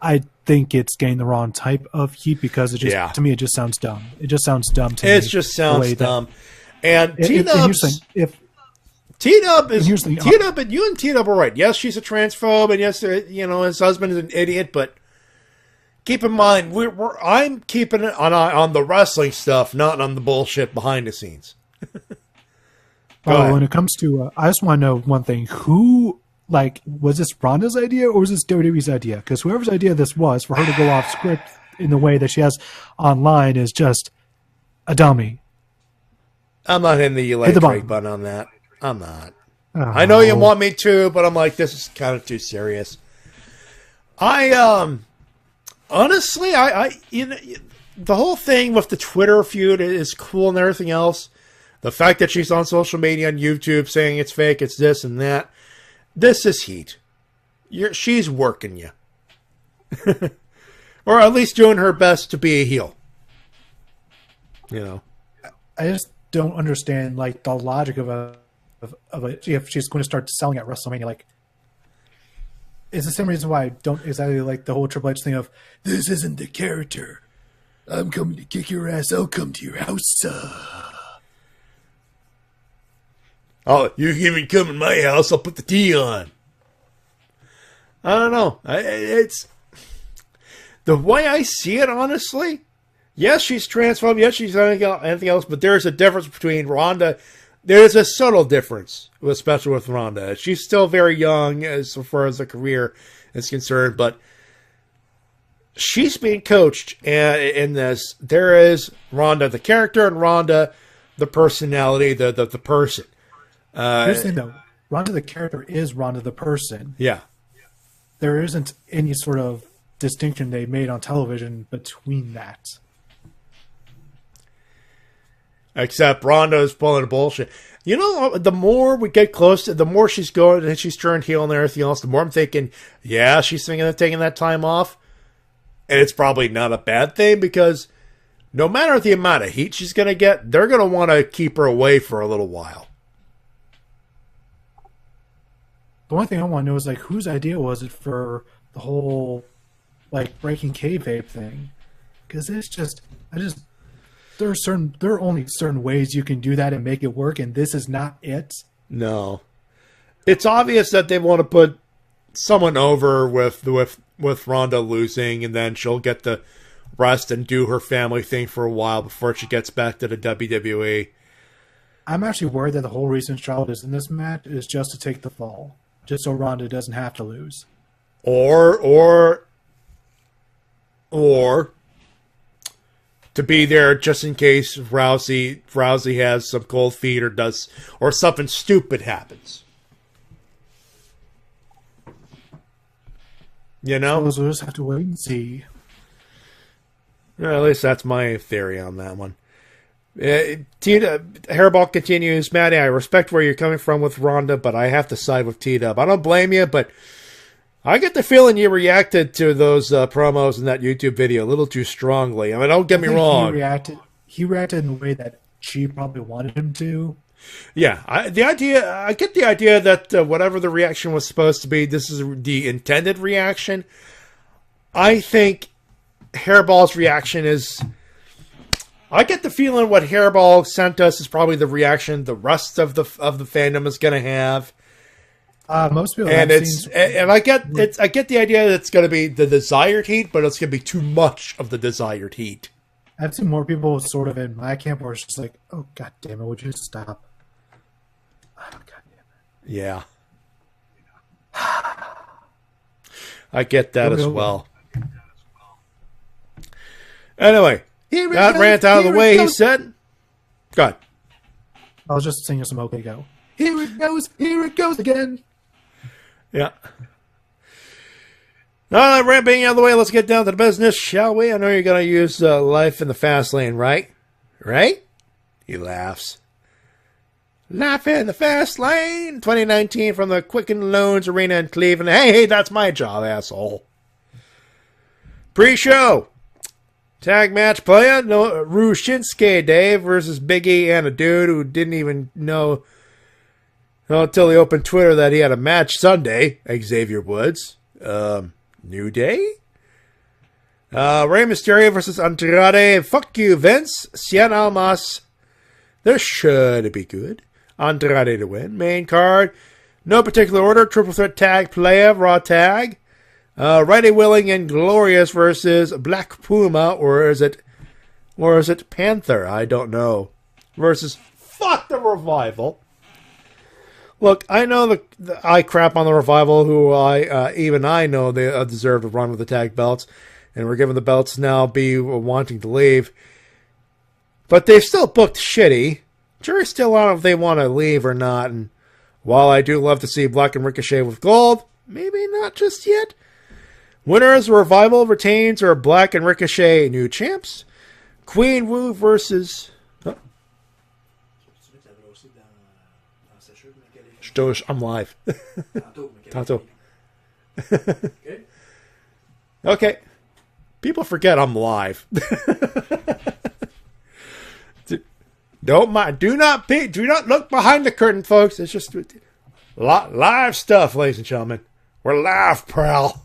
I think it's getting the wrong type of heat because it just, to me, it just sounds dumb. It just sounds dumb to me. It just sounds dumb. And T-Dub and you and T-Dub are right. Yes, she's a transphobe, and yes, his husband is an idiot, but keep in mind, I'm keeping it on the wrestling stuff, not on the bullshit behind the scenes. When it comes to, I just want to know one thing. Who, was this Ronda's idea or was this WWE's idea? Because whoever's idea this was, for her to go off script in the way that she has online is just a dummy. I'm not hitting the electric button on that. I'm not. Oh. I know you want me to, but I'm like, this is kind of too serious. Honestly, the whole thing with the Twitter feud is cool and everything else. The fact that she's on social media on YouTube saying it's fake, it's this and that. This is heat. She's working you. Or at least doing her best to be a heel. I just don't understand, the logic of if she's going to start selling at WrestleMania, it's the same reason why I don't exactly like the whole Triple H thing of, this isn't the character. I'm coming to kick your ass. I'll come to your house. Oh, you even come in my house, I'll put the tea on. I don't know. It's the way I see it, honestly. Yes, she's transphobe. Yes, she's anything else, but there's a difference between Ronda. There's a subtle difference, especially with Ronda. She's still very young as far as her career is concerned, but she's being coached in this. There is Ronda, the character, and Ronda, the personality, the person. Here's the thing, though. Ronda, the character, is Ronda, the person. Yeah. There isn't any sort of distinction they made on television between that. Except Ronda is pulling bullshit. The more we get close to, the more she's going and she's turned heel and everything else, the more I'm thinking, yeah, she's thinking of taking that time off. And it's probably not a bad thing because no matter the amount of heat she's going to get, they're going to want to keep her away for a little while. The one thing I want to know is, whose idea was it for the whole, breaking kayfabe thing? Because there are only certain ways you can do that and make it work, and this is not it. No. It's obvious that they want to put someone over with Ronda losing, and then she'll get the rest and do her family thing for a while before she gets back to the WWE. I'm actually worried that the whole reason Charlotte is in this match is just to take the fall. Just so Ronda doesn't have to lose. Or to be there just in case Rousey has some cold feet or something stupid happens. So we'll just have to wait and see. Well, at least that's my theory on that one. Hairball continues, Matty, I respect where you're coming from with Ronda, but I have to side with T-Dub. I don't blame you, but I get the feeling you reacted to those promos in that YouTube video a little too strongly. I mean, don't get me wrong. He reacted in a way that she probably wanted him to. Yeah, I get the idea that whatever the reaction was supposed to be, this is the intended reaction. I think Hairball's reaction is... I get the feeling what Hairball sent us is probably the reaction the rest of the fandom is going to have. Most people, and I get the idea that it's going to be the desired heat, but it's going to be too much of the desired heat. I've seen more people sort of in my camp where it's just like, "Oh God damn it, would you stop?" Oh God damn it. Yeah, I get that as well. Anyway. That rant out of the way, he said. Go ahead. I was just singing some OK Go. Here it goes again. Yeah. All right, rant being out of the way, let's get down to the business, shall we? I know you're going to use life in the fast lane, right? Right? He laughs. Laugh in the fast lane. 2019 from the Quicken Loans Arena in Cleveland. Hey, that's my job, asshole. Pre-show. Tag match planned. No, Shinsuke Dave versus Big E and a dude who didn't even know until he opened Twitter that he had a match Sunday. Xavier Woods. New Day? Rey Mysterio versus Andrade. Fuck you, Vince. Cien Almas. This should be good. Andrade to win. Main card. No particular order. Triple threat tag play of Raw tag. Righty Willing and Glorious versus Black Puma, or is it Panther? I don't know. Versus fuck the Revival. Look, I know I crap on the Revival, who I know they deserve to run with the tag belts, and we're given the belts now, be wanting to leave. But they've still booked shitty. Jury's still on if they want to leave or not. And while I do love to see Black and Ricochet with gold, maybe not just yet. Winners, Revival retains, or Black and Ricochet new champs. Queen Wu versus... I'm live. Tato. Okay. People forget I'm live. Don't mind. Do not look behind the curtain, folks. It's just live stuff, ladies and gentlemen. We're live, pal.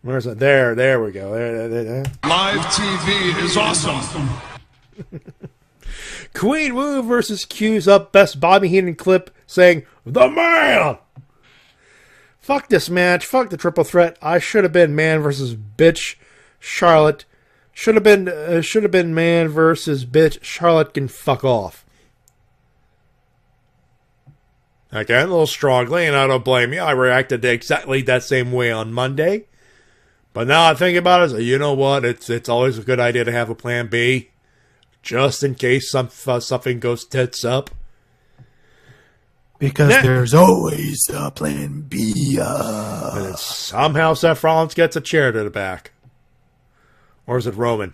Where's it? There we go. There. Live TV is awesome. Queen Wu versus Q's up. Best Bobby Heenan clip saying, "The man!" Fuck this match. Fuck the triple threat. I should have been man versus bitch Charlotte. Should have been man versus bitch Charlotte can fuck off. Again, a little strongly, and I don't blame you. I reacted exactly that same way on Monday. But now I think about it, you know what? It's always a good idea to have a plan B. Just in case something goes tits up. Because there's always a plan B. And then somehow Seth Rollins gets a chair to the back. Or is it Roman?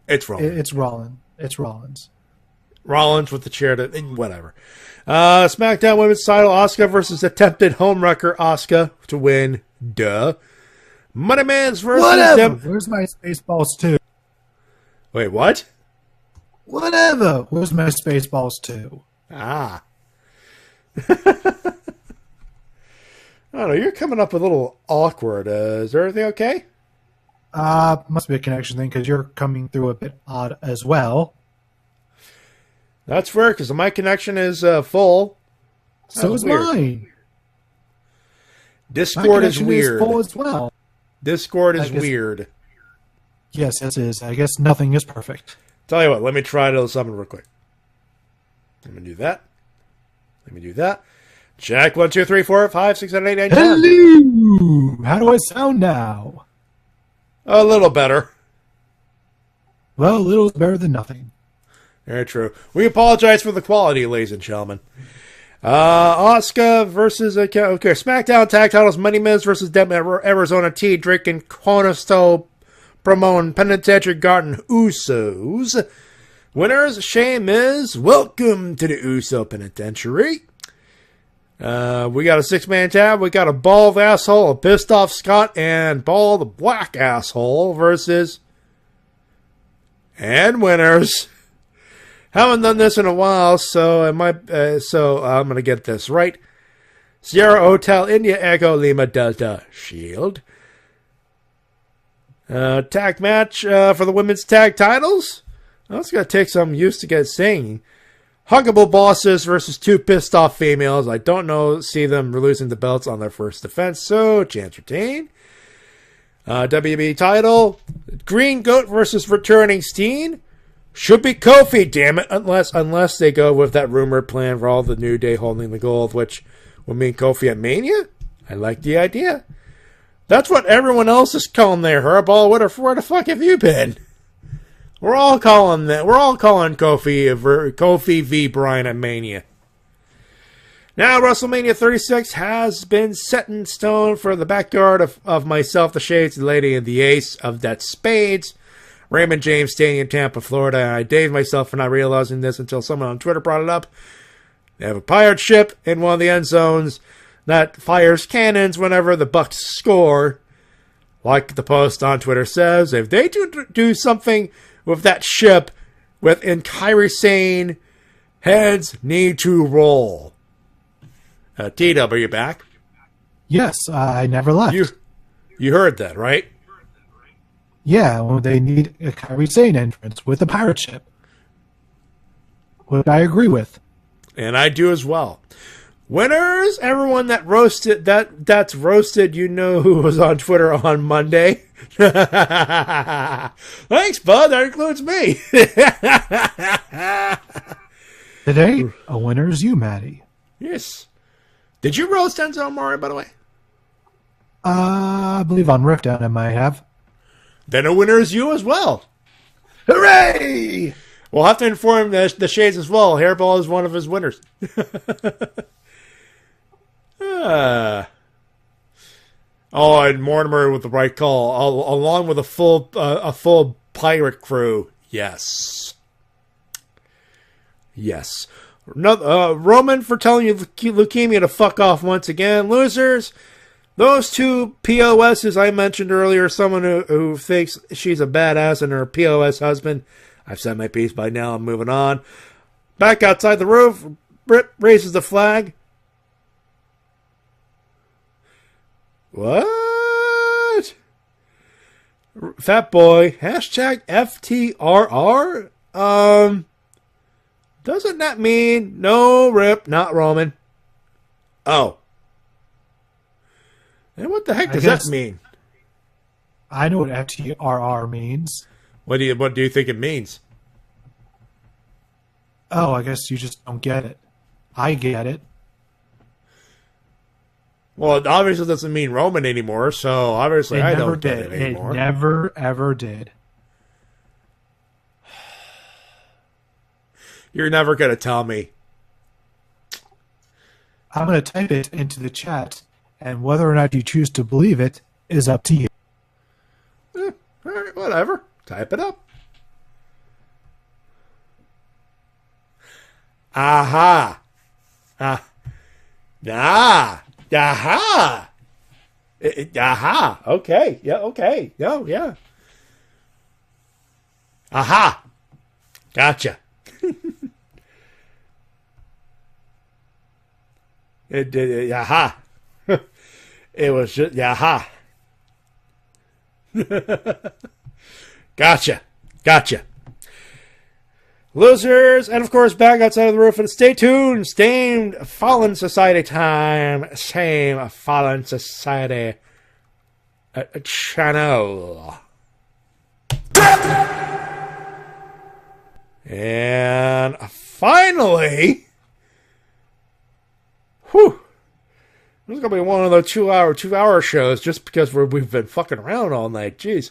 It's Roman. It's Rollins. It's Rollins. Rollins with the chair to... Whatever. SmackDown Women's title, Asuka versus attempted homewrecker Asuka to win. Duh. Money Man's versus... Whatever. Where's my Spaceballs 2? Wait, what? Whatever. Where's my Spaceballs 2? Ah. I don't know. You're coming up a little awkward. Is everything okay? Must be a connection thing because you're coming through a bit odd as well. That's fair because my connection is full. So is mine. Discord is weird. Is full as well. Discord is weird. Yes, it is. I guess nothing is perfect. Tell you what, let me try to something real quick. Let me do that. Check 1, 2, 3, 4, 5, 6, 7, 8, 9, 10. Hello! How do I sound now? A little better. Well, a little is better than nothing. Very true. We apologize for the quality, ladies and gentlemen. Asuka versus SmackDown Tag Titles, Money Miz versus Arizona T, Drake and Cornerstone Promoting Penitentiary Garden Usos. Winners, Shane Miz. Welcome to the Uso Penitentiary. We got a 6-man tab. We got a bald asshole, a pissed off Scott, and bald black asshole versus... And winners. Haven't done this in a while, so I'm going to get this right. Sierra Hotel India Echo Lima Delta Shield. Tag match for the women's tag titles. That's going to take some use to get singing. Huggable Bosses versus 2 pissed off females. I don't see them losing the belts on their first defense, so chance retained. WB title. Green Goat versus returning Steen. Should be Kofi, damn it, unless they go with that rumored plan for all the New Day holding the gold, which would mean Kofi at Mania. I like the idea. That's what everyone else is calling there, Herbal. Where the fuck have you been? We're all calling Kofi v. Bryan at Mania. Now, WrestleMania 36 has been set in stone for the backyard of myself, the Shades, the Lady, and the Ace of that Spades. Raymond James staying in Tampa, Florida. And I dazed myself for not realizing this until someone on Twitter brought it up. They have a pirate ship in one of the end zones that fires cannons whenever the Bucks score. Like the post on Twitter says, if they do something with that ship within Kyrie saying, heads need to roll. TW, back? Yes, I never left. You heard that, right? Yeah, well, they need a Kyrie Sane entrance with a pirate ship. Which I agree with. And I do as well. Winners, everyone that's roasted, you know who was on Twitter on Monday. Thanks, bud. That includes me. Today, a winner is you, Matty. Yes. Did you roast Enzo Amore, by the way? I believe on Riftdown I might have. Then a winner is you as well. Hooray! We'll have to inform the Shades as well. Hairball is one of his winners. Oh, and Mortimer with the right call, along with a full pirate crew. Yes. Yes. Roman for telling you leukemia to fuck off once again. Losers. Those two POSs I mentioned earlier, someone who thinks she's a badass and her POS husband. I've said my piece by now. I'm moving on. Back outside the roof, Rip raises the flag. What? Fat boy. Hashtag FTRR? Doesn't that mean no Rip, not Roman? Oh. And what the heck does that mean? I know what FTRR means. What do you think it means? Oh, I guess you just don't get it. I get it. Well, it obviously doesn't mean Roman anymore, so obviously I don't get it anymore. It never, ever did. You're never going to tell me. I'm going to type it into the chat, and whether or not you choose to believe it is up to you. All right, whatever. Type it up. Aha. Aha. Aha. Okay. Yeah, okay. No, yeah. Aha. Gotcha. Aha. It was just, aha. Gotcha. Losers, and of course, back outside of the roof, and stay tuned. Same Fallen Society time. Same Fallen Society channel. And finally, whew, this is going to be one of those two-hour shows just because we've been fucking around all night. Jeez.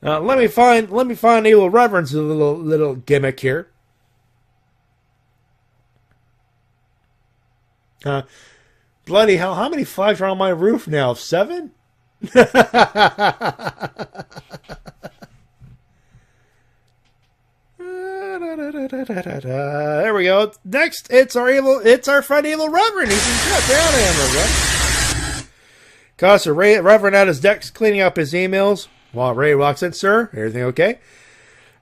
Let me find Evil Reverend's little gimmick here. Bloody hell, how many flags are on my roof now? 7? There we go. Next, it's our friend Evil Reverend. He's in chat. Down Reverend. Cause Reverend at his desk cleaning up his emails. While Ray walks in, sir, everything okay?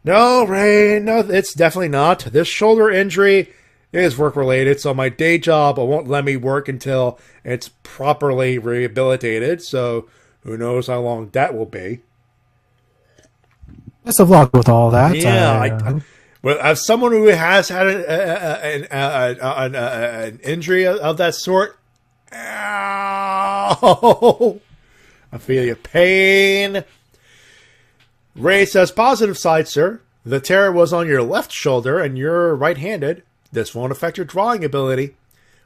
No, Ray, no, it's definitely not. This shoulder injury is work-related, so my day job won't let me work until it's properly rehabilitated, so who knows how long that will be. Best of luck with all that. Yeah, well, as someone who has had an injury of that sort, ow, I feel your pain. Ray says, positive side, sir. The tear was on your left shoulder and you're right-handed. This won't affect your drawing ability.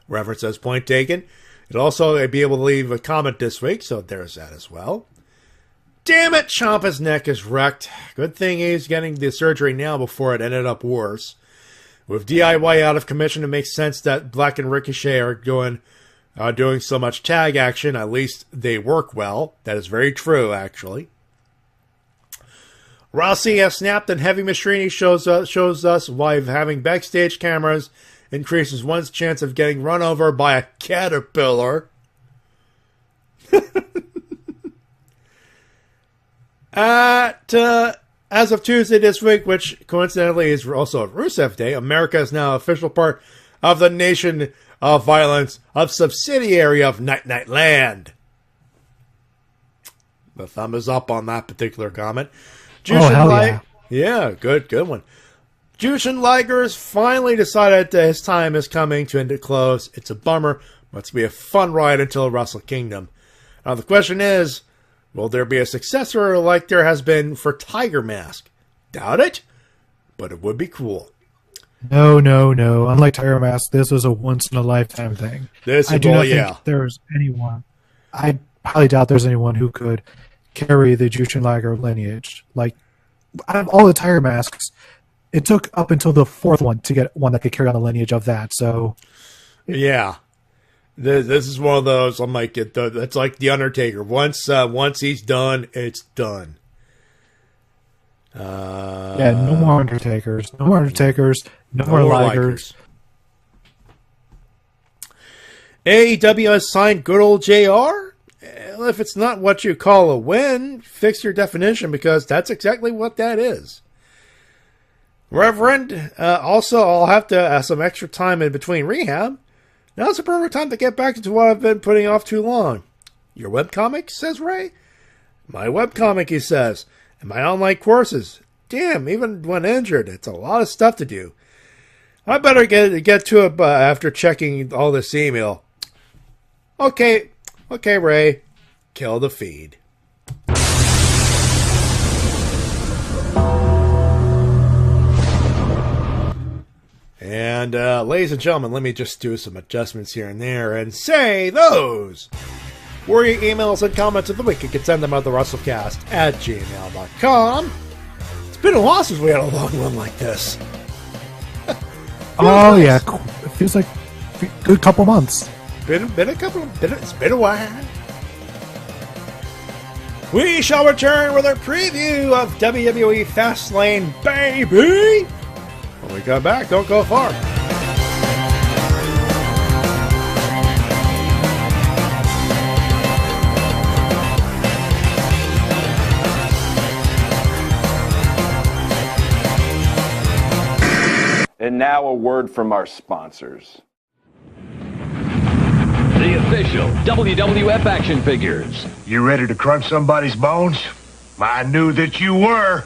Reverend says, point taken. You'll also be able to leave a comment this week, so there's that as well. Damn it, Ciampa's neck is wrecked. Good thing he's getting the surgery now before it ended up worse. With DIY out of commission, it makes sense that Black and Ricochet are doing so much tag action. At least they work well. That is very true, actually. Rousey has snapped, and Heavy Machinery shows us why having backstage cameras increases one's chance of getting run over by a caterpillar. As of Tuesday this week, which coincidentally is also Rusev Day, America is now an official part of the Nation of Violence, of subsidiary of Night Night Land. The thumb is up on that particular comment. Yeah, good one. Jushin Liger's finally decided that his time is coming to end it close. It's a bummer, but it's going to be a fun ride until Wrestle Kingdom. Now the question is, will there be a successor like there has been for Tiger Mask? Doubt it, but it would be cool. No. Unlike Tiger Mask, this was a once-in-a-lifetime thing. I do not think there's anyone. I highly doubt there's anyone who could carry the Jushin Liger lineage. Like, out of all the Tiger Masks, it took up until the fourth one to get one that could carry on the lineage of that. So, yeah, this is one of those. I'm like, it's like the Undertaker. Once he's done, it's done. No more Undertakers. No more Ligers. AEW has signed good old JR. If it's not what you call a win, fix your definition, because that's exactly what that is. Reverend, also, I'll have to have some extra time in between rehab. Now's the perfect time to get back into what I've been putting off too long. Your webcomic, says Ray? My webcomic, he says. And my online courses. Damn, even when injured, it's a lot of stuff to do. I better get to it after checking all this email. Okay, Ray. Kill the feed. And, ladies and gentlemen, let me just do some adjustments here and there and say those were your emails and comments of the week. You can send them at the Wrestle-Cast at gmail.com. It's been a while since we had a long one like this. Yeah. It feels like a good couple months. It's been a while. We shall return with a preview of WWE Fastlane, baby! When we come back, don't go far. And now a word from our sponsors. The official WWF action figures. You ready to crunch somebody's bones? I knew that you were.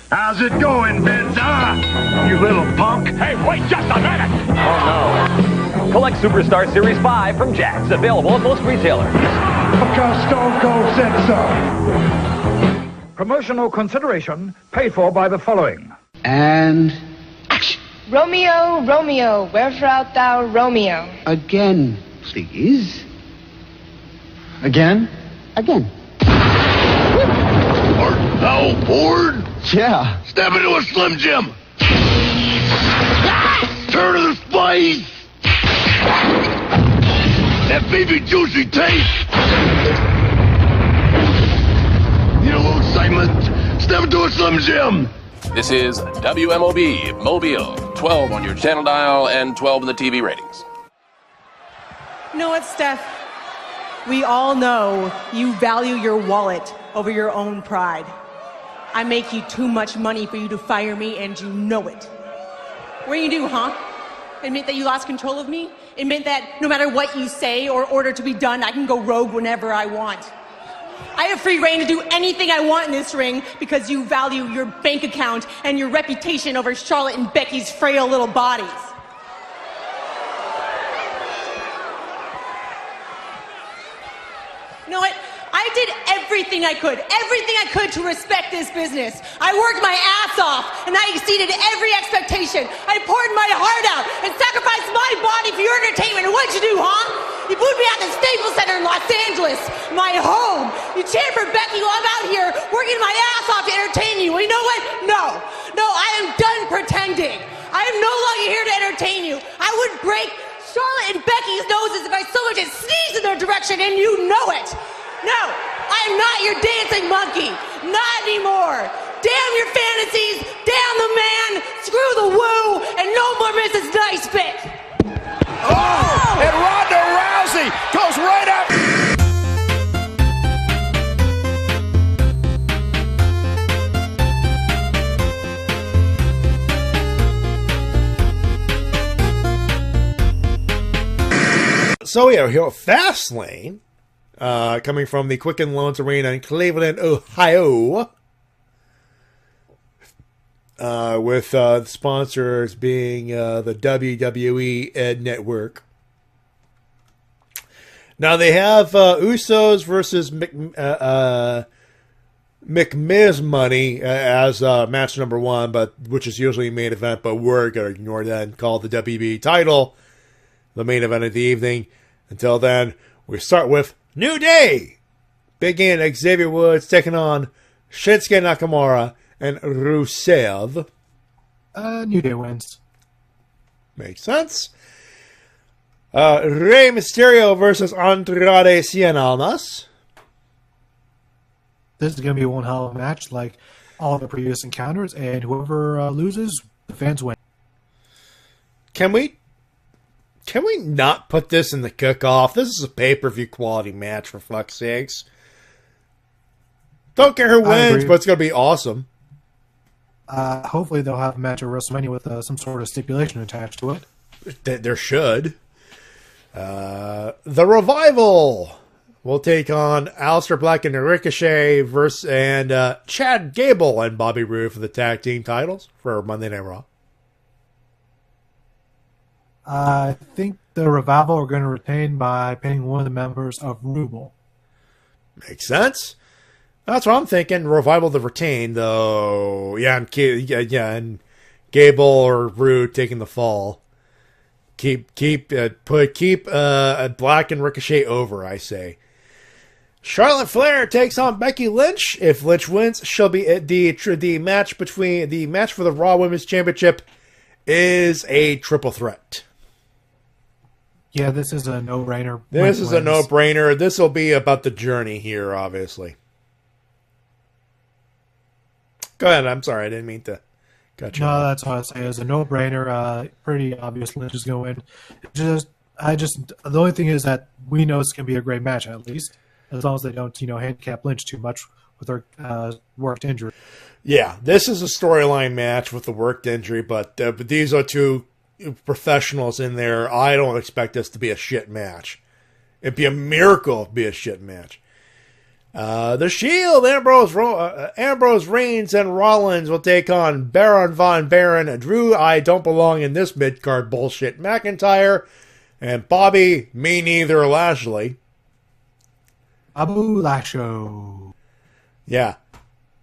How's it going, Benza? You little punk. Hey, wait just a minute! Oh, no. Collect Superstar Series 5 from Jack's. Available at most retailers. Because Stone Cold said so. Promotional consideration paid for by the following. And action. Romeo, Romeo, wherefore art thou, Romeo? Again, please. Again? Again. Art thou bored? Yeah. Step into a Slim Jim. Turn to the spice. That beefy, juicy taste. Need a little excitement? Step into a Slim Jim. This is WMOB Mobile, 12 on your channel dial and 12 in the TV ratings. You know what, Steph? We all know you value your wallet over your own pride. I make you too much money for you to fire me, and you know it. What do you do, huh? Admit that you lost control of me? Admit that no matter what you say or order to be done, I can go rogue whenever I want. I have free reign to do anything I want in this ring because you value your bank account and your reputation over Charlotte and Becky's frail little bodies. You know what? I did everything I could to respect this business. I worked my ass off, and I exceeded every expectation. I poured my heart out and sacrificed my body for your entertainment. And what'd you do, huh? You put me at the Staples Center in Los Angeles, my home. You cheered for Becky while I'm out here working my ass off to entertain you. Well, you know what? No, I am done pretending. I am no longer here to entertain you. I would break Charlotte and Becky's noses if I so much as sneezed in their direction, and you know it. No, I am not your dancing monkey. Not anymore. Damn your Mrs. Nice Bit. Oh! And Ronda Rousey goes right up. So yeah, here Fastlane, coming from the Quicken Loans Arena in Cleveland, Ohio, with the sponsors being the WWE Network. Now they have Usos versus McMiz money as match number 1, but which is usually main event, but we're going to ignore that and call the WB title the main event of the evening. Until then, we start with New Day. Big in Xavier Woods taking on Shinsuke Nakamura and Rusev. New Day wins. Makes sense. Rey Mysterio versus Andrade Cien Almas. This is going to be one hell of a match like all the previous encounters, and whoever loses, the fans win. Can we not put this in the cook-off? This is a pay-per-view quality match, for fuck's sakes. Don't care who wins, but it's going to be awesome. Hopefully they'll have a match at WrestleMania with some sort of stipulation attached to it. There should. The Revival will take on Aleister Black and Ricochet and Chad Gable and Bobby Roode for the tag team titles for Monday Night Raw. I think the Revival are going to retain by paying one of the members of Ruble. Makes sense. That's what I'm thinking. Revival to retain, though. Yeah, and Gable or Roode taking the fall. Keep Black and Ricochet over, I say. Charlotte Flair takes on Becky Lynch. If Lynch wins, she'll be the match for the Raw Women's Championship is a triple threat. Yeah, this is a no-brainer. This is a no-brainer. This will be about the journey here, obviously. Go ahead. I'm sorry. I didn't mean to cut you. No, that's what I say. It's a no-brainer. Pretty obvious Lynch is going to win. The only thing is that we know it's going to be a great match, at least. As long as they don't, handicap Lynch too much with her worked injury. Yeah, this is a storyline match with the worked injury, but these are two professionals in there. I don't expect this to be a shit match. It'd be a miracle to be a shit match. The Shield, Ambrose, Reigns, and Rollins will take on Baron Von Baron, Drew, I don't belong in this mid-card bullshit, McIntyre, and Bobby, me neither, Lashley. Abu Lasho. Yeah.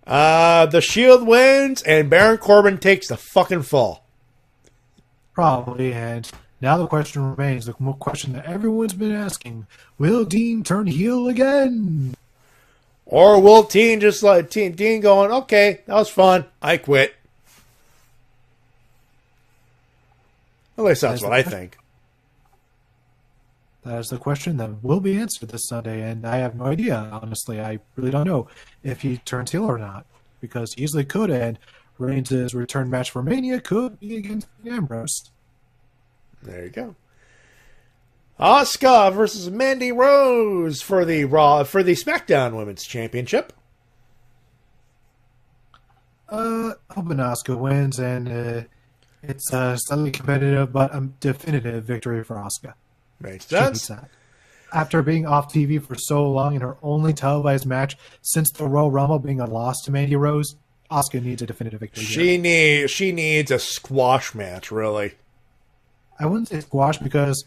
The Shield wins, and Baron Corbin takes the fucking fall. Probably, and now the question remains, the question that everyone's been asking, will Dean turn heel again? Or will Dean just like Dean going, okay, that was fun, I quit. At least that's what I think. That is the question that will be answered this Sunday, and I have no idea, honestly. I really don't know if he turns heel or not, because he easily could, and Reigns' return match for Mania could be against Ambrose. There you go. Asuka versus Mandy Rose for the SmackDown Women's Championship. Hoping Asuka wins, and it's a slightly competitive but a definitive victory for Asuka. Makes sense. After being off TV for so long in her only televised match since the Royal Rumble being a loss to Mandy Rose, Asuka needs a definitive victory. She needs a squash match, really. I wouldn't say squash because,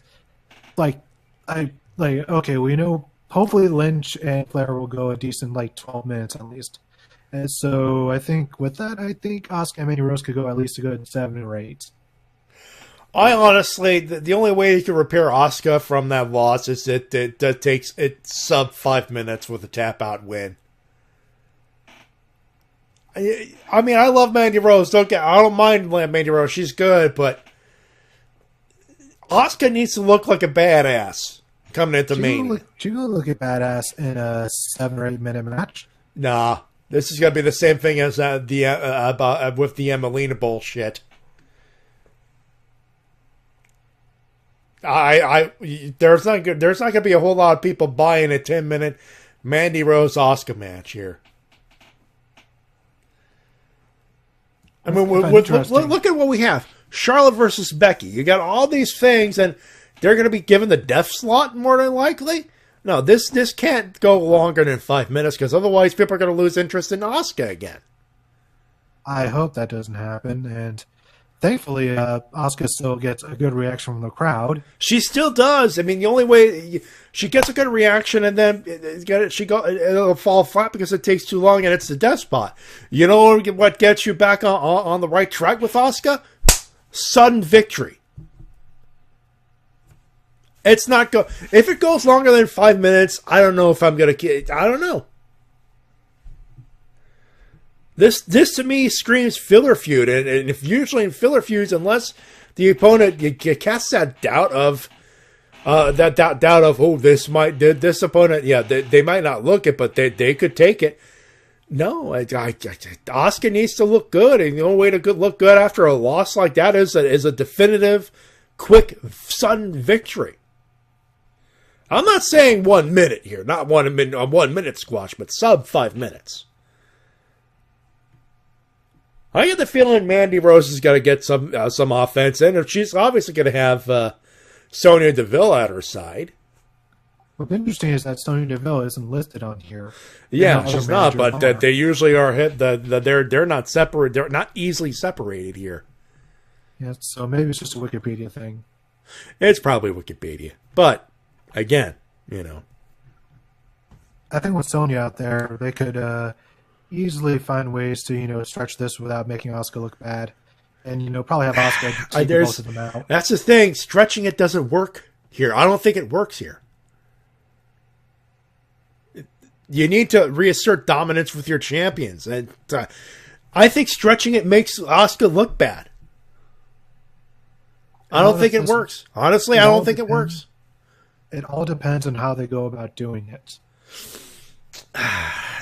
okay, we know hopefully Lynch and Flair will go a decent 12 minutes at least, and so I think with that, Asuka and Mandy Rose could go at least a good 7 or 8. I honestly, the only way you can repair Asuka from that loss is it takes it sub 5 minutes with a tap out win. I mean, I love Mandy Rose. I don't mind Mandy Rose. She's good, but Asuka needs to look like a badass coming into Mania. She will look at badass in a 7 or 8 minute match. Nah, this is gonna be the same thing as with the Emelina bullshit. There's not going to be a whole lot of people buying a 10-minute Mandy Rose Asuka match here. I mean, look at what we have. Charlotte versus Becky. You got all these things, and they're going to be given the death slot more than likely. No, this can't go longer than 5 minutes, because otherwise people are going to lose interest in Asuka again. I hope that doesn't happen, and thankfully, Asuka still gets a good reaction from the crowd. She still does. I mean, the only way she gets a good reaction, and then it'll fall flat because it takes too long, and it's the death spot. You know what gets you back on the right track with Asuka? Sudden victory. It's not if it goes longer than 5 minutes. I don't know if I'm gonna. I don't know. This to me screams filler feud, and if usually in filler feuds, unless the opponent you cast that doubt of this opponent, yeah, they might not look it, but they could take it. No, Asuka needs to look good, and the only way to look good after a loss like that is a definitive, quick, sudden victory. I'm not saying 1 minute here, not 1 minute, a 1 minute squash, but sub 5 minutes. I get the feeling Mandy Rose is going to get some offense in, and she's obviously going to have Sonya Deville at her side. What's interesting is that Sonya Deville isn't listed on here. Yeah, she's not, but they usually are hit. They're not separate. They're not easily separated here. Yeah, so maybe it's just a Wikipedia thing. It's probably Wikipedia, but again, I think with Sonya out there, they could easily find ways to stretch this without making Asuka look bad, and probably have Asuka take both of them out. That's the thing. Stretching it doesn't work here. I don't think it works here. You need to reassert dominance with your champions, and I think stretching it makes Asuka look bad. I don't think it works. Honestly, I don't think it works. It all depends on how they go about doing it.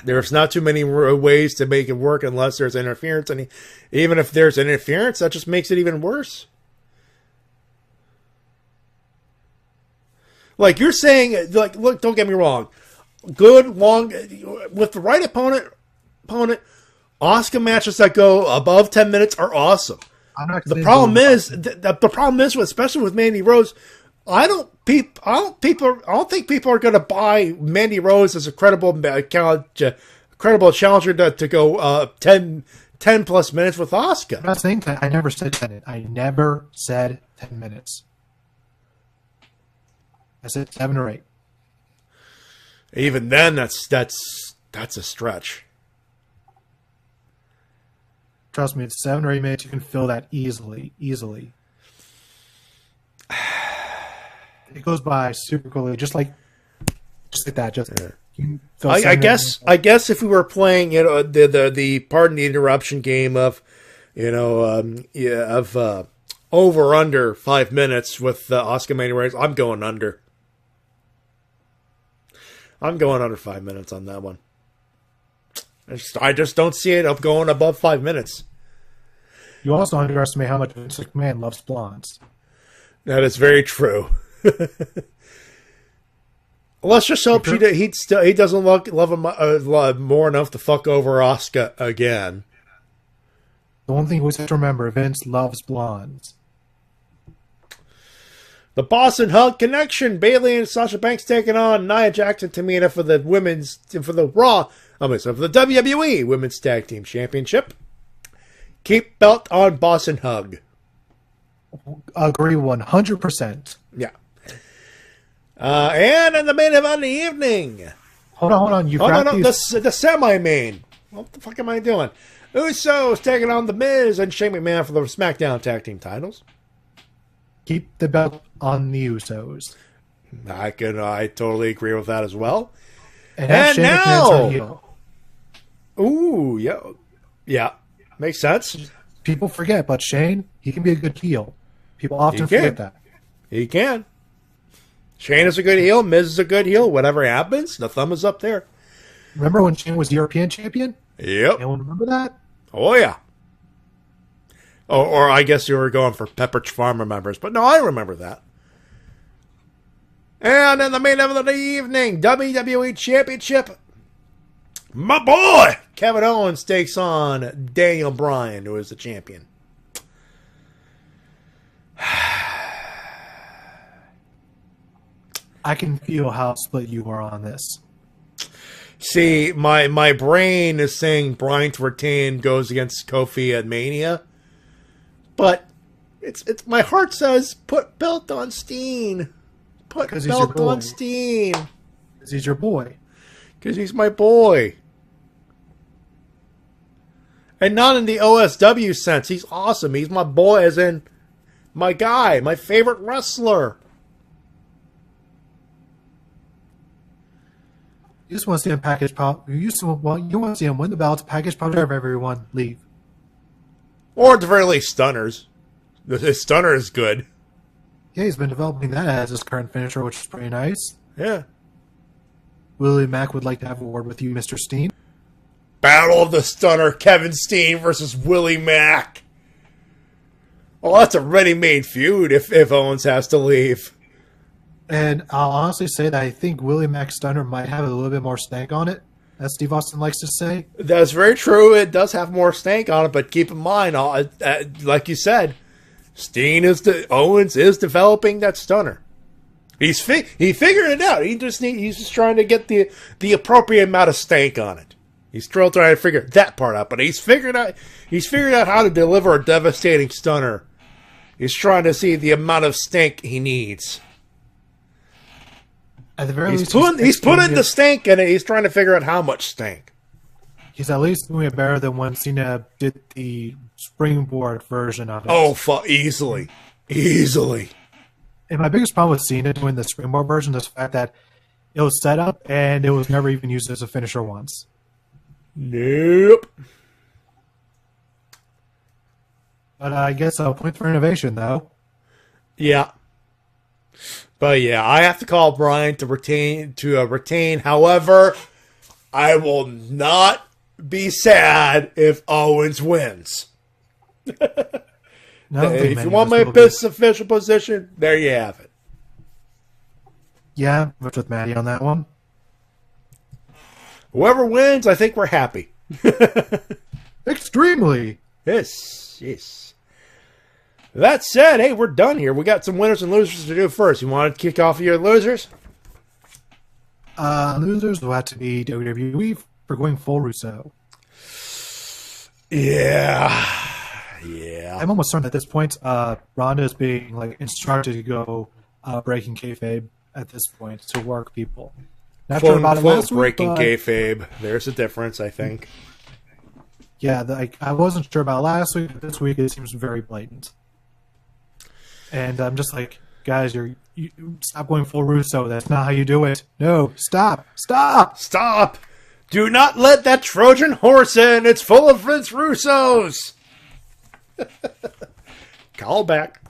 There's not too many ways to make it work unless there's interference, and even if there's interference, that just makes it even worse. Like you're saying, like, look, don't get me wrong. Good, long, with the right opponent, Asuka matches that go above 10 minutes are awesome. The problem is, especially with Mandy Rose, I don't think people are going to buy Mandy Rose as a credible challenger to go 10 plus minutes with Asuka. I'm not saying that. I never said 10 minutes. I never said 10 minutes. I said 7 or 8. Even then, that's a stretch. Trust me, it's 7 or 8 minutes. You can fill that easily. It goes by super quickly, just like that. I guess if we were playing, the pardon the interruption game of, over under 5 minutes with Asuka Mandy Rose, I'm going under. I'm going under 5 minutes on that one. I just don't see it up going above 5 minutes. You also underestimate how much Vince McMahon loves blondes. That is very true. Let's just hope he doesn't love him more enough to fuck over Asuka again. The one thing we have to remember: Vince loves blondes. The Boston Hug Connection: Bayley and Sasha Banks taking on Nia Jax and Tamina for the WWE Women's Tag Team Championship. Keep belt on Boston Hug. Agree 100%. Yeah. And in the main event of the evening. Hold on. The semi-main. What the fuck am I doing? Usos taking on The Miz and Shane McMahon for the SmackDown Tag Team titles. Keep the belt on the Usos. I totally agree with that as well. And now, ooh, yeah, makes sense. People forget, but Shane, he can be a good heel. People often forget that. He can. Shane is a good heel. Miz is a good heel. Whatever happens, the thumb is up there. Remember when Shane was European champion? Yep. Anyone remember that? Oh, yeah. Or I guess you were going for Pepperidge Farm members, but no, I remember that. And in the main event of the evening, WWE Championship, my boy Kevin Owens takes on Daniel Bryan, who is the champion. I can feel how split you are on this. See, my brain is saying Bryan to retain goes against Kofi at Mania, but it's my heart says put belt on Steen. Put belt on Steen. Because he's your boy. Because he's my boy. And not in the OSW sense. He's awesome. He's my boy, as in my guy, my favorite wrestler. You just want to see him package pop. You want to see him win the belt, package pop, everyone leave. Or at the very least, stunners. His stunner is good. Yeah, he's been developing that as his current finisher, which is pretty nice. Yeah. Willie Mack would like to have a word with you, Mr. Steen. Battle of the Stunner, Kevin Steen versus Willie Mack. Well, that's a ready-made feud if Owens has to leave. And I'll honestly say that I think Willie Mack's Stunner might have a little bit more stank on it, as Steve Austin likes to say. That's very true. It does have more stank on it, but keep in mind, like you said, Owens is developing that Stunner. He figured it out. He's just trying to get the appropriate amount of stank on it. He's still trying to figure that part out, but he's figured out how to deliver a devastating Stunner. He's trying to see the amount of stank he needs. At the very least, he's putting the stank in it. He's trying to figure out how much stank. He's at least doing it better than when Cena did the springboard version of it. Oh, easily. And my biggest problem with Cena doing the springboard version is the fact that it was set up and it was never even used as a finisher once. Nope. But I guess a point for innovation, though. Yeah. But yeah, I have to call Bryan to retain. However, I will not be sad if Owens wins. If you want my best official position, there you have it. Yeah, much with Matty on that one. Whoever wins, I think we're happy. Extremely. Yes. That said, hey, we're done here. We got some winners and losers to do first. You want to kick off your losers? Losers will have to be WWE for going full Russo. Yeah. I'm almost certain at this point, Ronda is being instructed to go breaking kayfabe at this point to work people. Not sure about it last week, breaking kayfabe. There's a difference, I think. Yeah, I wasn't sure about last week, but this week it seems very blatant. And I'm just like, guys, you stop going full Russo. That's not how you do it. No, stop. Do not let that Trojan horse in. It's full of Vince Russos. Call back.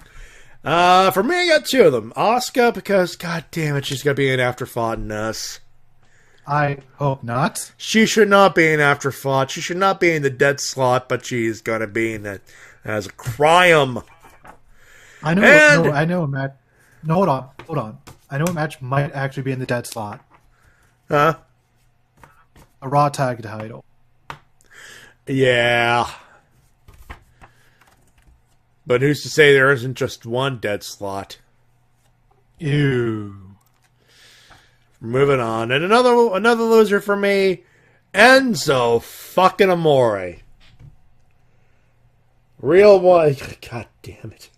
For me, I got two of them. Asuka, because, god damn it, she's going to be an afterthought in us. I hope not. She should not be an afterthought. She should not be in the dead slot, but she's going to be in it as a crime. I know a match. No, hold on. I know a match might actually be in the dead slot. Huh? A Raw tag title. Yeah. But who's to say there isn't just one dead slot? Ew. Moving on. And another loser for me, Enzo fucking Amore. Real one. God damn it.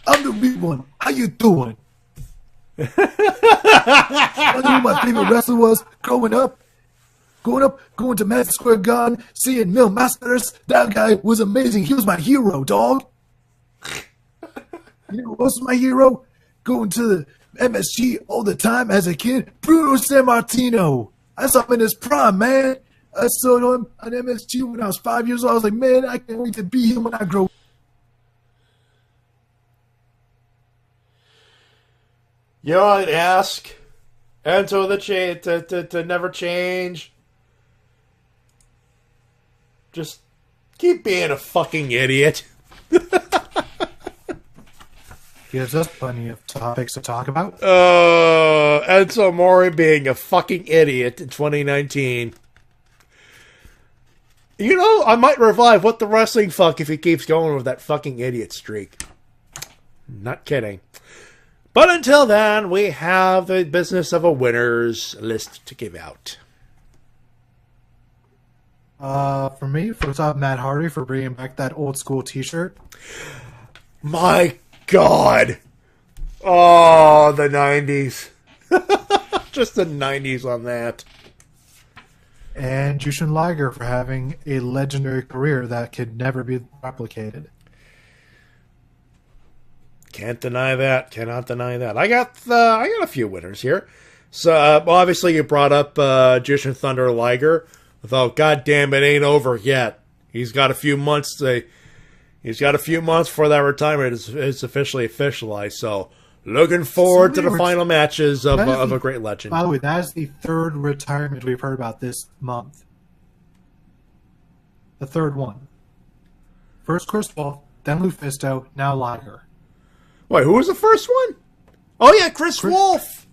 I'm the big one. How you doing? I knew who my favorite wrestler was growing up. Going to Madison Square Garden, seeing Mil Masters. That guy was amazing. He was my hero, dog. You know who else was my hero? Going to the MSG all the time as a kid. Bruno Sammartino. I saw him in his prime, man. I saw him on MSG when I was 5 years old. I was like, man, I can't wait to be him when I grow up. You know, I'd ask Enzo to never change. Just keep being a fucking idiot. gives us plenty of topics to talk about. Enzo Amore being a fucking idiot in 2019. You know, I might revive What the Wrestling Fuck if he keeps going with that fucking idiot streak. Not kidding. But until then, we have the business of a winner's list to give out. For me, first off, Matt Hardy for bringing back that old school t-shirt. My God. Oh, the 90s. Just the 90s on that. And Jushin Liger for having a legendary career that could never be replicated. Can't deny that. Cannot deny that. I got a few winners here. So obviously you brought up Jushin Thunder Liger. Although, God damn, it ain't over yet. He's got a few months before that retirement is officially officialized. So, looking forward to the final matches of a great legend. By the way, that is the third retirement we've heard about this month. The third one. First Chris Wolf, then Lufisto, now Liger. Wait, who was the first one? Oh yeah, Chris Wolf.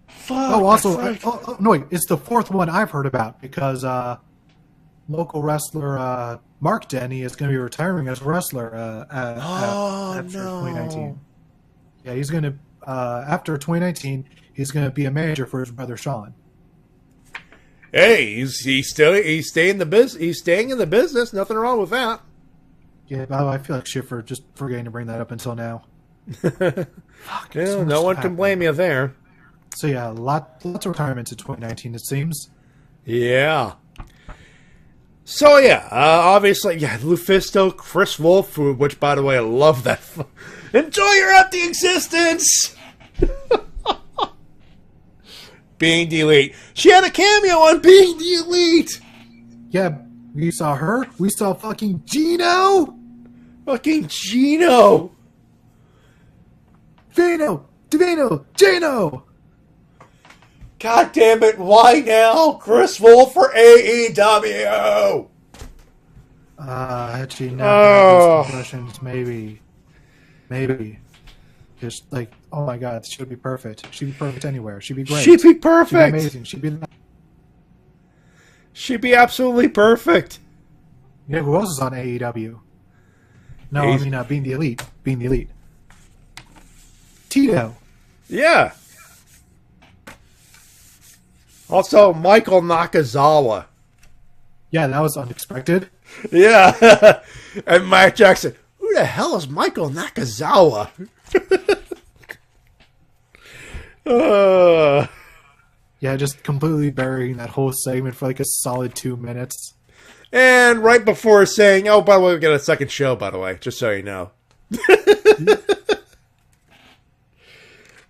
Fuck, oh, also, no, wait, it's the fourth one I've heard about because local wrestler Mark Denny is going to be retiring as a wrestler after 2019. Yeah, he's going to after 2019, he's going to be a manager for his brother Sean. Hey, he's staying in the business. He's staying in the business. Nothing wrong with that. Yeah, but I feel like shit for just forgetting to bring that up until now. Fuck, yeah, no one can blame you there. So yeah, lots of retirements in 2019, it seems. Yeah. So yeah, obviously, yeah, Lufisto, Chris Wolf, which by the way, I love that. Enjoy your empty existence! Being the Elite. She had a cameo on Being the Elite! Yeah, we saw her. We saw fucking Gino! Fucking Gino! Vino! Divino! Gino! God damn it, why now? Chris Wolf for AEW! Actually, not impressions, maybe. Just like, oh my god, she'd be perfect. She'd be perfect anywhere. She'd be great. She'd be perfect! She'd be amazing. She'd be absolutely perfect. Yeah, who else is on AEW? No, I mean, Being the Elite. Being the Elite. Tito. Yeah. Also, Michael Nakazawa. Yeah, that was unexpected. Yeah. And Mike Jackson. Who the hell is Michael Nakazawa? Yeah, just completely burying that whole segment for like a solid 2 minutes. And right before saying, oh, by the way, we got a second show, by the way, just so you know.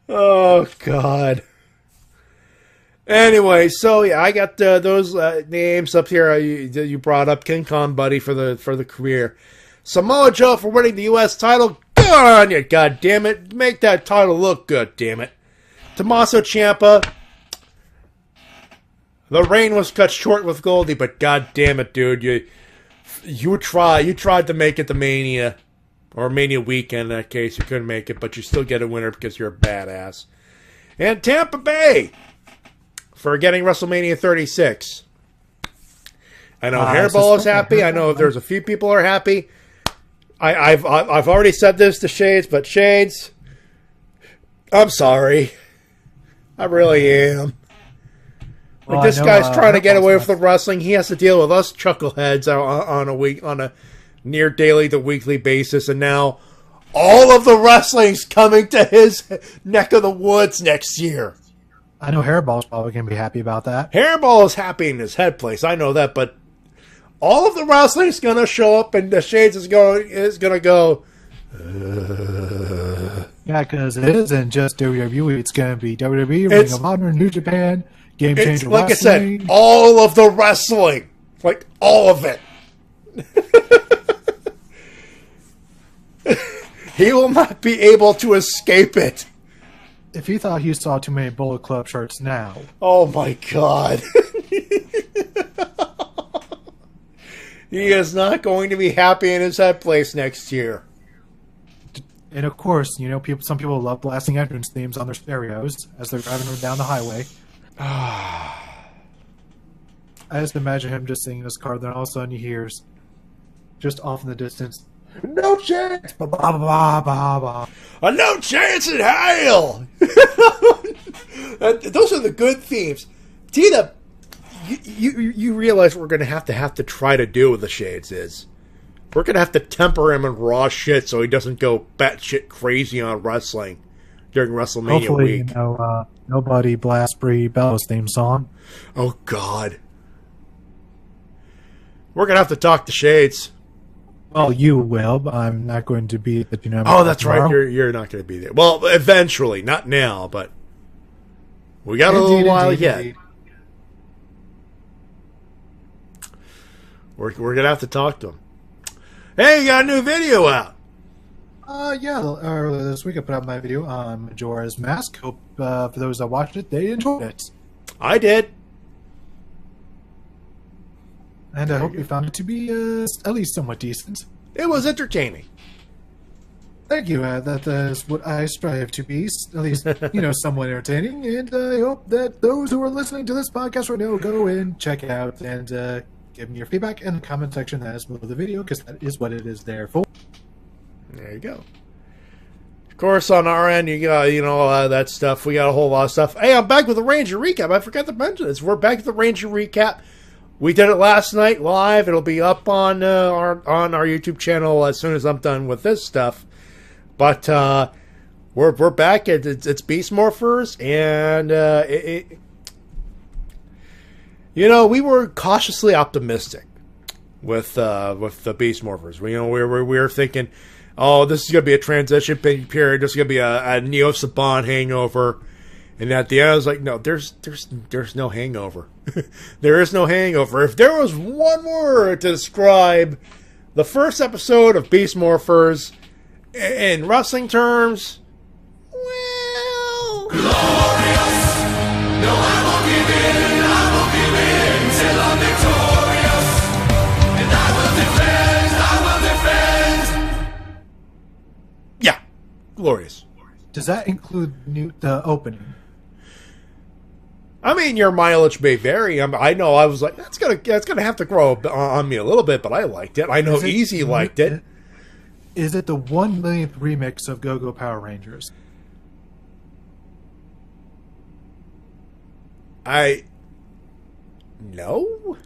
Oh, God. Anyway, so yeah, I got those names up here. You brought up King Kong Buddy for the career. Samoa Joe for winning the U.S. title. Good on you, God damn it! Make that title look good, damn it. Tommaso Ciampa. The reign was cut short with Goldie, but God damn it, dude, you tried to make it the Mania or Mania weekend. In that case, you couldn't make it, but you still get a winner because you're a badass. And Tampa Bay for getting WrestleMania 36. I know Hairball is happy. I know there's a few people who are happy. I've already said this to Shades, but Shades, I'm sorry. I really am. Like, this guy's trying to get away with the wrestling. He has to deal with us chuckleheads on a near daily to weekly basis, and now all of the wrestling's coming to his neck of the woods next year. I know Hairball's probably going to be happy about that. Hairball is happy in his head place. I know that, but all of the wrestling's going to show up, and the Shades is going to go. Yeah, because it isn't just WWE. It's going to be WWE, Ring of Honor, New Japan, Game Changer like Wrestling. I said, all of the wrestling. Like, all of it. He will not be able to escape it. If he thought he saw too many Bullet Club shirts now. Oh my God. He is not going to be happy in his head place next year. And of course, you know, some people love blasting entrance themes on their stereos as they're driving down the highway. I just imagine him just singing this car, then all of a sudden he hears, just off in the distance, "No chance!" Ba, ba, ba, ba, ba, ba. A no chance in hell! Those are the good themes. Tina, you realize what we're going to have to try to do with the Shades is, we're going to have to temper him in raw shit so he doesn't go batshit crazy on wrestling during WrestleMania Hopefully, week. You know, nobody blasts Brie Bella's theme song. Oh, God. We're going to have to talk to Shades. Well, you will, but I'm not going to be at the dynamic. Oh, that's tomorrow. right. You're not going to be there. Well, eventually. Not now, but we got a little while yet. We're going to have to talk to him. Hey, you got a new video out. Yeah, earlier this week I put out my video on Majora's Mask. Hope for those that watched it, they enjoyed it. I did. And I hope you found it to be at least somewhat decent. It was entertaining. Thank you. That is what I strive to be, at least, you know, somewhat entertaining. And I hope that those who are listening to this podcast right now go and check it out and give me your feedback in the comment section as well as the video, because that is what it is there for. There you go. Of course, on our end, you got, you know, that stuff. We got a whole lot of stuff. Hey, I'm back with the Ranger recap. I forgot to mention this. We're back with the Ranger recap. We did it last night live. It'll be up on our YouTube channel as soon as I'm done with this stuff. But we're back. It's Beast Morphers, and you know, we were cautiously optimistic with the Beast Morphers. We were thinking, oh, this is gonna be a transition period. This is gonna be a Neo Saban hangover. And at the end, I was like, no, there's no hangover. There is no hangover. If there was one word to describe the first episode of Beast Morphers in wrestling terms, well, glorious. No, I won't give in till I'm victorious. And I will defend. Yeah, glorious. Does that include the opening? I mean, your mileage may vary. I know I was like, that's gonna have to grow on me a little bit, but I liked it. I know Easy liked it. Is it the 1 millionth remix of Go-Go Power Rangers? No.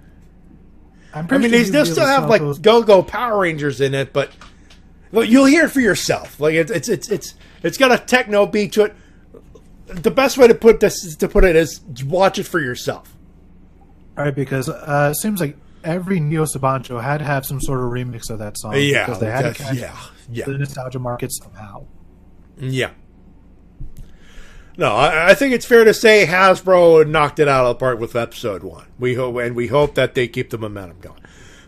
I mean, they still have like Go-Go Power Rangers in it, but look, you'll hear it for yourself. Like it's got a techno beat to it. The best way to put it is watch it for yourself. All right, because it seems like every Neo Saban show had to have some sort of remix of that song. Yeah, because they had to catch the nostalgia market somehow. Yeah. No, I think it's fair to say Hasbro knocked it out of the park with episode 1. We hope that they keep the momentum going.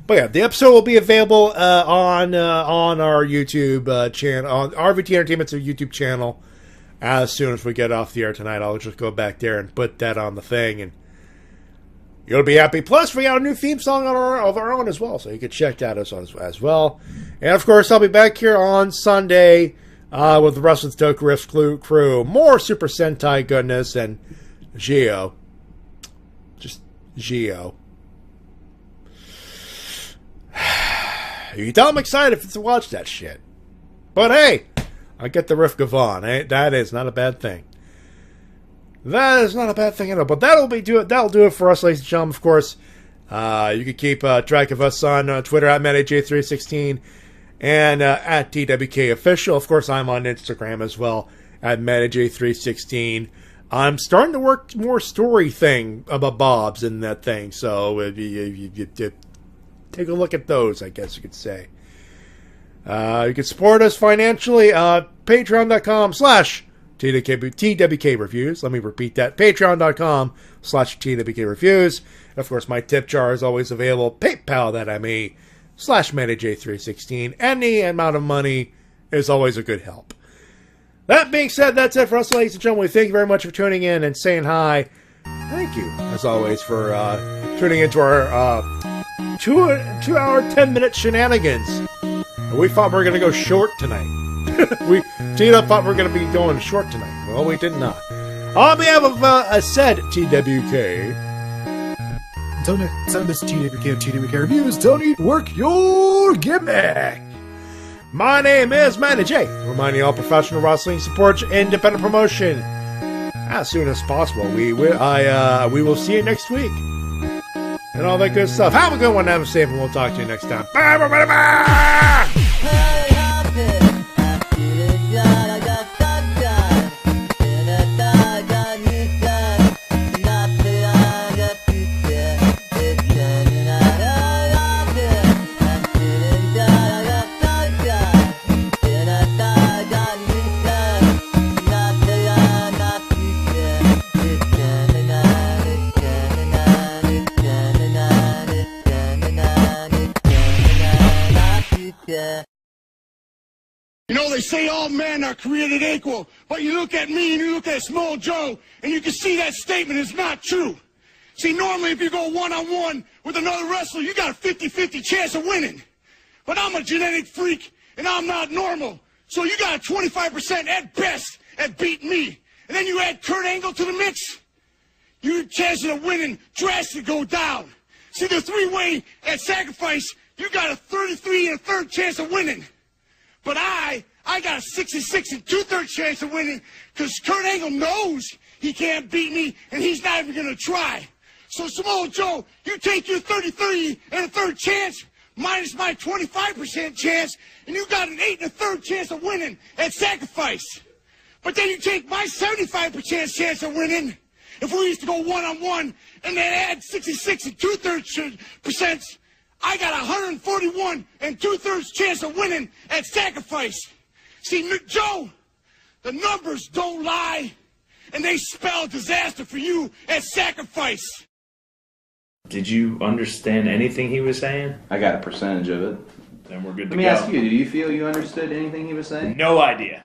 But yeah, the episode will be available on our YouTube channel, on RVT Entertainment's YouTube channel. As soon as we get off the air tonight, I'll just go back there and put that on the thing, and you'll be happy. Plus, we got a new theme song of our own as well, so you can check that as well. And of course, I'll be back here on Sunday with the Wrestle with Stoke Riffs crew. More Super Sentai goodness and Geo. Just Geo. You can tell I'm excited to watch that shit. But hey, I get the Riff Gavon. That is not a bad thing. That is not a bad thing at all. But that'll do it for us, ladies and gentlemen. Of course, you can keep track of us on Twitter at Matty Jay 316 and at TWK Official. Of course, I'm on Instagram as well at Matty Jay 316. I'm starting to work more story thing about Bob's in that thing. So you take a look at those, I guess you could say. You can support us financially. Patreon.com/TWK Reviews. Let me repeat that. Patreon.com/TWK Reviews. Of course, my tip jar is always available. PayPal, that I may, /MattyJ316. Any amount of money is always a good help. That being said, that's it for us, ladies and gentlemen. Thank you very much for tuning in and saying hi. Thank you, as always, for tuning into our 2 hour, 10-minute shenanigans. We thought we were going to go short tonight. Tina thought we were going to be going short tonight. Well, we did not. On behalf of said TWK. Until next time, this is TWK of TWK Reviews. Don't eat, work your gimmick. My name is Matty Jay, reminding all professional wrestling supports independent promotion as soon as possible. We will see you next week. And all that good stuff. Have a good one, have a safe, and we'll talk to you next time. Bye, everybody, bye! You know, they say all men are created equal, but you look at me and you look at small Joe, and you can see that statement is not true. See, normally if you go one-on-one with another wrestler, you got a 50-50 chance of winning. But I'm a genetic freak, and I'm not normal. So you got a 25% at best at beating me. And then you add Kurt Angle to the mix, your chances of winning drastically go down. See, the three-way at sacrifice, you got a 33 1/3 chance of winning. But I got a 66 2/3 chance of winning because Kurt Angle knows he can't beat me, and he's not even going to try. So, Samoa Joe, you take your 33 1/3 chance minus my 25% chance, and you got an 8 1/3 chance of winning at sacrifice. But then you take my 75% chance of winning if we used to go one-on-one, and then add 66 2/3%. I got 141 2/3 chance of winning at sacrifice. See, Joe, the numbers don't lie, and they spell disaster for you at sacrifice. Did you understand anything he was saying? I got a percentage of it. Then we're good to go. Let me ask you, do you feel you understood anything he was saying? No idea.